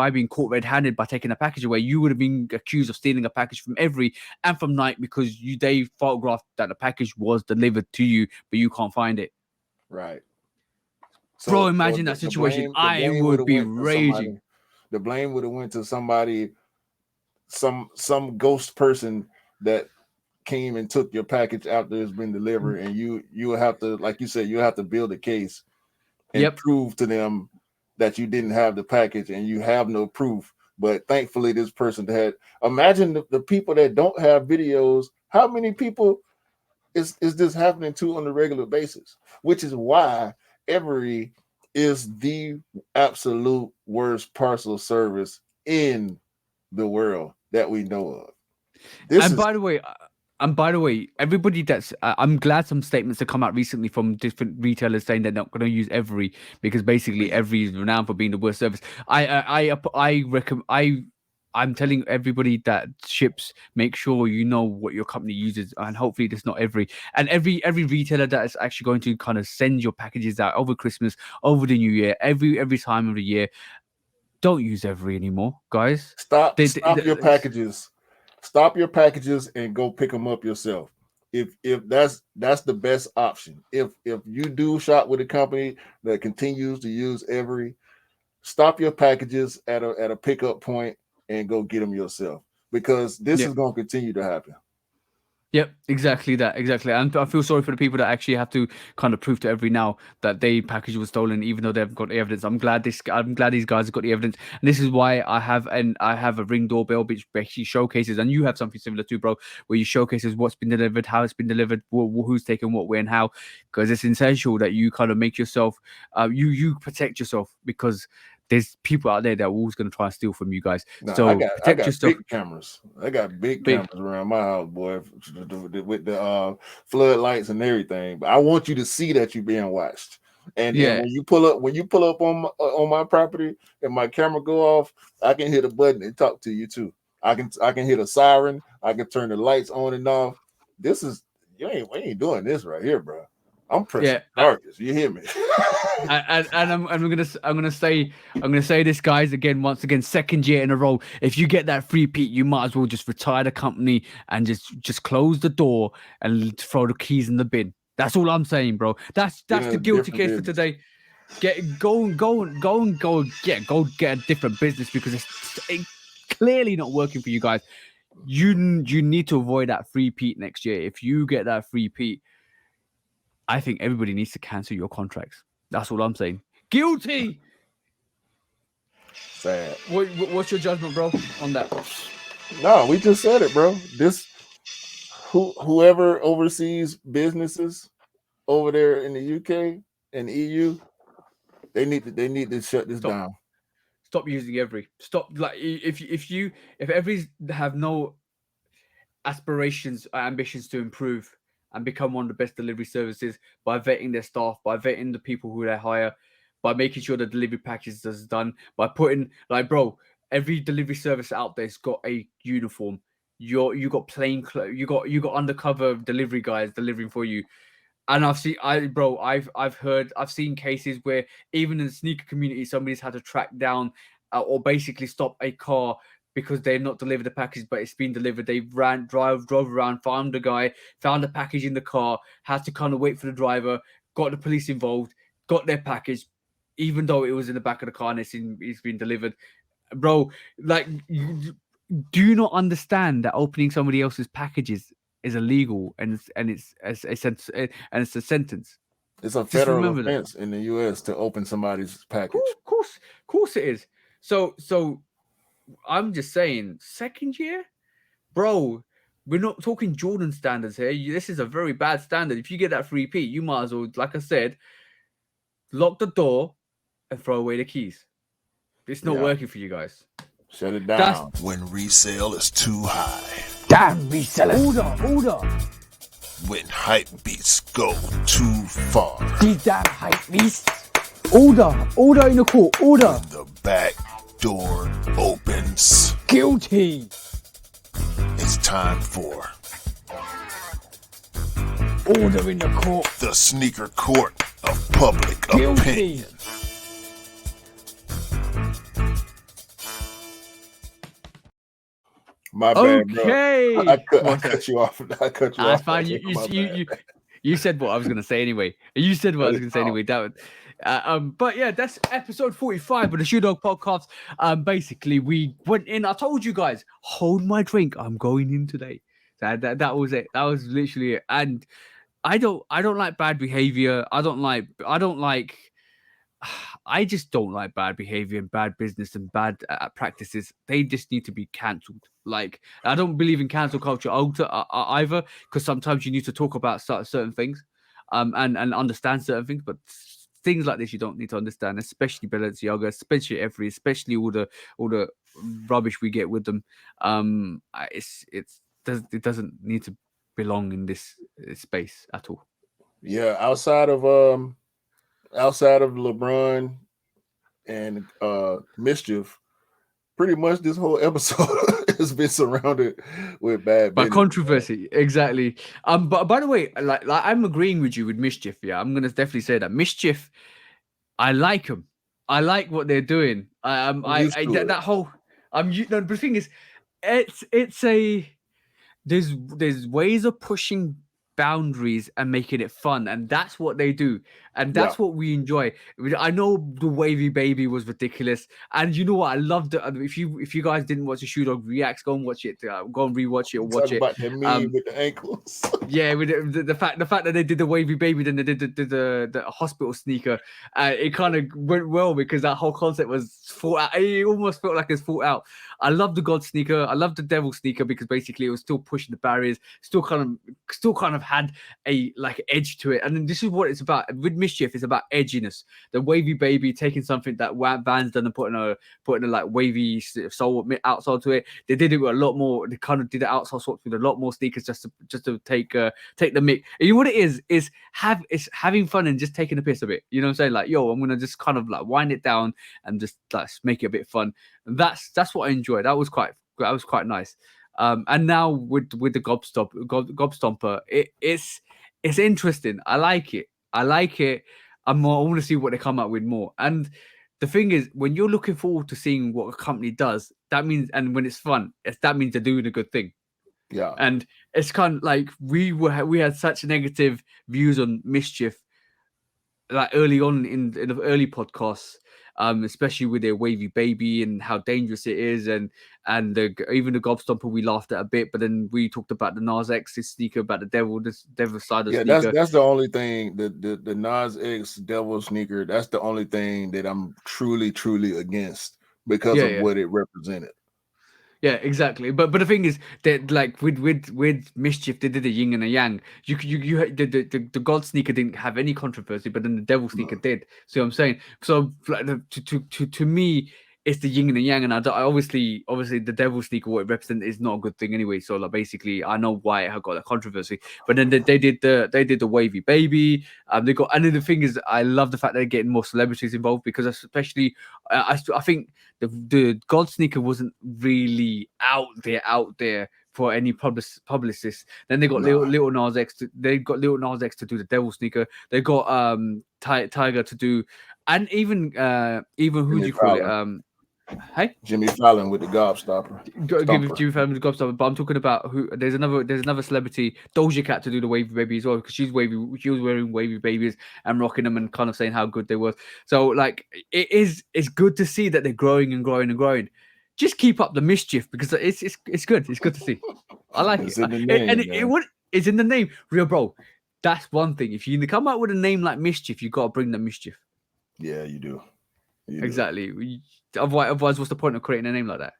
being caught red-handed by taking a package away, you would have been accused of stealing a package from Every and from Nike, because they photographed that the package was delivered to you, but you can't find it. Right. So, bro, imagine that situation. I would be raging. The blame would have went to somebody, some ghost person that came and took your package after it's been delivered, and you will have to, like you said, you have to build a case and prove to them that you didn't have the package, and you have no proof. But thankfully, this person had. Imagine the people that don't have videos. How many people is this happening to on a regular basis? Which is why Every is the absolute worst parcel service in the world that we know of. By the way, everybody I'm glad some statements have come out recently from different retailers saying they're not going to use Every, because basically Every is renowned for being the worst service. I'm telling everybody that ships, make sure you know what your company uses, and hopefully it's not every retailer that is actually going to kind of send your packages out over Christmas, over the New Year, every time of the year. Don't use Every anymore, guys. Stop your packages. Stop your packages and go pick them up yourself. If that's the best option. If you do shop with a company that continues to use Every, stop your packages at a pickup point and go get them yourself, because this is going to continue to happen. Yep, exactly that. Exactly. And I feel sorry for the people that actually have to kind of prove to Every now that their package was stolen, even though they've got the evidence. I'm glad these guys have got the evidence. And this is why I have a Ring doorbell, which basically showcases, and you have something similar too, bro, where you showcases what's been delivered, how it's been delivered, who's taken what, where, and how. Because it's essential that you kind of make yourself, you protect yourself, because there's people out there that are always going to try and steal from you guys. So I got big cameras. I got big cameras around my house, boy, with the floodlights and everything. But I want you to see that you're being watched. And when you pull up on my property and my camera go off, I can hit a button and talk to you too. I can hit a siren. I can turn the lights on and off. We ain't doing this right here, bro. I'm pressing charges. You hear me? and I'm gonna say this, guys, once again, second year in a row. If you get that 3-peat, you might as well just retire the company and just close the door and throw the keys in the bin. That's all I'm saying, bro. That's the guilty case for today. Go get a different business, because it's clearly not working for you guys. You need to avoid that 3-peat next year. If you get that 3-peat, I think everybody needs to cancel your contracts. That's all I'm saying. Guilty. Sad. What's your judgment, bro, on that? No, we just said it, bro. Whoever oversees businesses over there in the UK and EU, they need to shut this down. Stop using every. Stop, like, if every have no aspirations or ambitions to improve and become one of the best delivery services by vetting their staff, by vetting the people who they hire, by making sure the delivery package is done, by putting, like, bro, every delivery service out there's got a uniform. You got plain clothes, you got undercover delivery guys delivering for you. And I've seen cases where even in the sneaker community, somebody's had to track down or basically stop a car because they've not delivered the package, but it's been delivered. They drove around, found the guy, found the package in the car, had to kind of wait for the driver, got the police involved, got their package, even though it was in the back of the car and it's been delivered. Bro, like, do you not understand that opening somebody else's packages is illegal and it's a sentence? It's a federal offense in the US to open somebody's package. Of course it is. So I'm just saying, second year, bro, we're not talking Jordan standards here. This is a very bad standard. If you get that 3P, you might as well, like I said, lock the door and throw away the keys. It's not working for you guys. Shut it down. When resale is too high. Damn resellers. Order. When hype beats go too far. These damn hype beasts. Order in the court. Order. When the back door opens. Guilty. It's time for order in the court. The sneaker court of public Guilty. opinion. My bad, okay. Bro. I cut you off. I cut you off. Fine. You said what I was going to say anyway. You said what I was going to say anyway. That was, but yeah, that's episode 45 of the Shoe Dog Podcast. Basically, we went in. I told you guys, hold my drink. I'm going in today. That was it. That was literally it. And I don't like bad behavior. I just don't like bad behavior and bad business and bad practices. They just need to be cancelled. Like, I don't believe in cancel culture either, because sometimes you need to talk about certain things and understand certain things. But things like this you don't need to understand, especially Balenciaga, especially all the rubbish we get with them. It doesn't need to belong in this space at all. Yeah, outside of LeBron and MSCHF, pretty much this whole episode has been surrounded with bad by business. Controversy. Exactly. But by the way, like I'm agreeing with you with MSCHF. Yeah, I'm gonna definitely say that MSCHF, I like them. I like what they're doing. That whole the thing is, there's ways of pushing boundaries and making it fun, and that's what they do, and that's what we enjoy. I know the Wavy Baby was ridiculous, and you know what, I loved it. If you guys didn't watch the Shoe Dog Reacts, go and watch it. Go and rewatch it or watch it. About the meme with the ankles. Yeah, with the fact that they did the Wavy Baby, then they did the hospital sneaker. It kind of went well because that whole concept was thought out. It almost felt like it's thought out. I love the God sneaker. I love the Devil sneaker because basically it was still pushing the barriers, still kind of had a like edge to it. And then this is what it's about with MSCHF. It's about edginess. The Wavy Baby, taking something that Van's done and putting a like wavy sole outsole to it. They did it with a lot more. They kind of did it outsole swaps with a lot more sneakers just to take the mic. And you know what it is having fun and just taking a piss of it. You know what I'm saying? Like, yo, I'm gonna just kind of like wind it down and just like make it a bit fun. And that's what I enjoyed. That was quite nice. And now with the Gobstomper, it's interesting. I like it. I want to see what they come up with more. And the thing is, when you're looking forward to seeing what a company does, that means, and when it's fun, that means they're doing a good thing. Yeah. And it's kind of like we had such negative views on MSCHF, like early on in the early podcasts. Especially with their Wavy Baby and how dangerous it is, and even the Gobstomper we laughed at a bit, but then we talked about the Nas X sneaker, about the devil side of sneaker. That's the only thing, the Nas X devil sneaker. That's the only thing that I'm truly against, because of what it represented. Yeah, exactly. But the thing is that like with MSCHF, they did a yin and a yang. The God sneaker didn't have any controversy, but then the Devil sneaker did. See what I'm saying? So like, to me, it's the yin and the yang, and I obviously the Devil sneaker, what it represents is not a good thing anyway. So like basically, I know why it had got that controversy. But then they did the wavy baby. They got, and then the thing is, I love the fact they're getting more celebrities involved, because especially I think the God sneaker wasn't really out there for any publicists. Then they got Lil Nas X. They got Lil Nas X to do the Devil sneaker. They got Tiger to do, and even who do you call it? Hey, Jimmy Fallon with the Gobstopper. Give Jimmy Fallon with the Gobstopper. But I'm talking about who. There's another celebrity, Doja Cat, to do the wavy baby as well, because she's wavy. She was wearing wavy babies and rocking them and kind of saying how good they were. So like it's good to see that they're growing and growing and growing. Just keep up the MSCHF, because it's good. It's good to see. I like it. In the name, it's in the name, real bro. That's one thing. If you come out with a name like MSCHF, you got to bring the MSCHF. Yeah, you do. Exactly. Otherwise, what's the point of creating a name like that?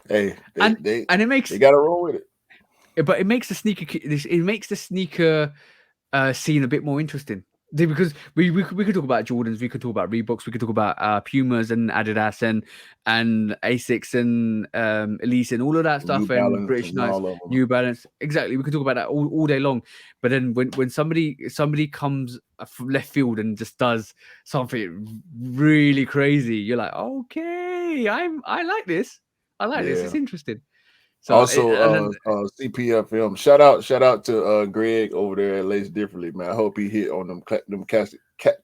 Hey, it makes they gotta roll with it. But it makes the sneaker scene a bit more interesting, because we could talk about Jordans, we could talk about Reeboks, we could talk about Pumas and Adidas and Asics and Elise and all of that stuff, and British Knights, New Balance. Exactly, we could talk about that all day long. But then when somebody comes from left field and just does something really crazy, you're like, okay, I like this. I like this. It's interesting. So also, CPF film. Shout out to Greg over there at Lace Differently, man. I hope he hit on them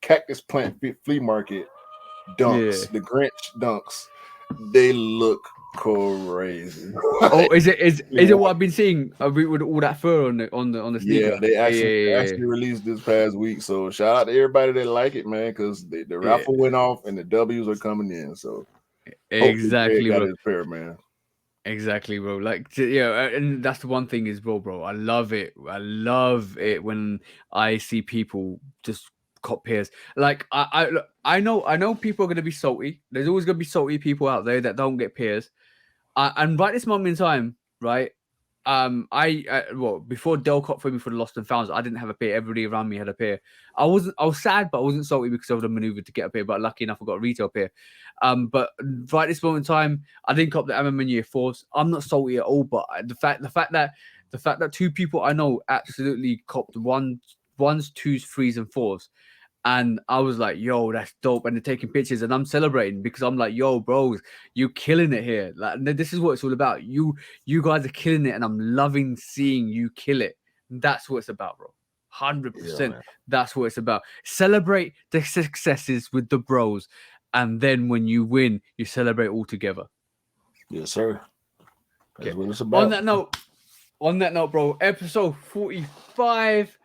cactus plant flea market dunks, the Grinch dunks. They look crazy. Oh, is it what I've been seeing with all that fur on the sneaker? Yeah, they actually released this past week. So shout out to everybody that like it, man, because the raffle went off and the W's are coming in. So exactly, got his pair, man. Exactly, bro. Like, and that's the one thing is, bro. I love it. I love it when I see people just cop pairs. Like, I know people are gonna be salty. There's always gonna be salty people out there that don't get pairs. And right this moment in time, right? Before Dell caught for me for the lost and founds, I didn't have a pair. Everybody around me had a pair. I was sad, but I wasn't salty because of the maneuver to get a pair. But lucky enough, I got a retail pair. But right this moment in time, I didn't cop the MM Year Force. I'm not salty at all. But the fact that two people I know absolutely copped ones, twos, threes, and fours. And I was like, yo, that's dope. And they're taking pictures and I'm celebrating because I'm like, yo, bros, you're killing it here. Like, this is what it's all about. You guys are killing it and I'm loving seeing you kill it. That's what it's about, bro. 100%. That's what it's about. Celebrate the successes with the bros. And then when you win, you celebrate all together. Yes, sir. That's what it's about. On that note, bro, episode 45.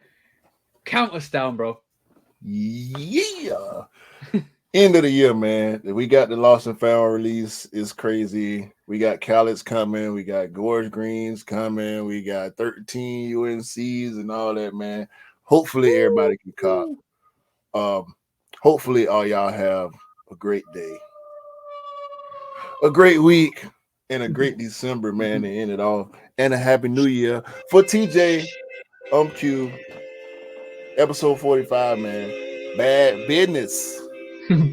Count us down, bro. Yeah. End of the year, man. We got the Lost and Found release. It's crazy. We got Khaled's coming. We got Gorge Greens coming. We got 13 UNCs and all that, man. Hopefully everybody can cop. Hopefully all y'all have a great day, a great week, and a great December, man, to end it off. And a happy new year for TJ Q. Episode 45, man. Bad business.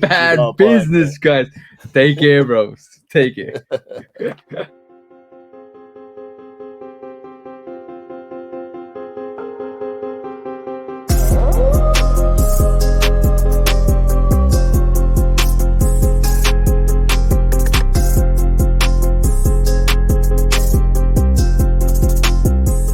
Bad business, guys. Take care, bros. Take care.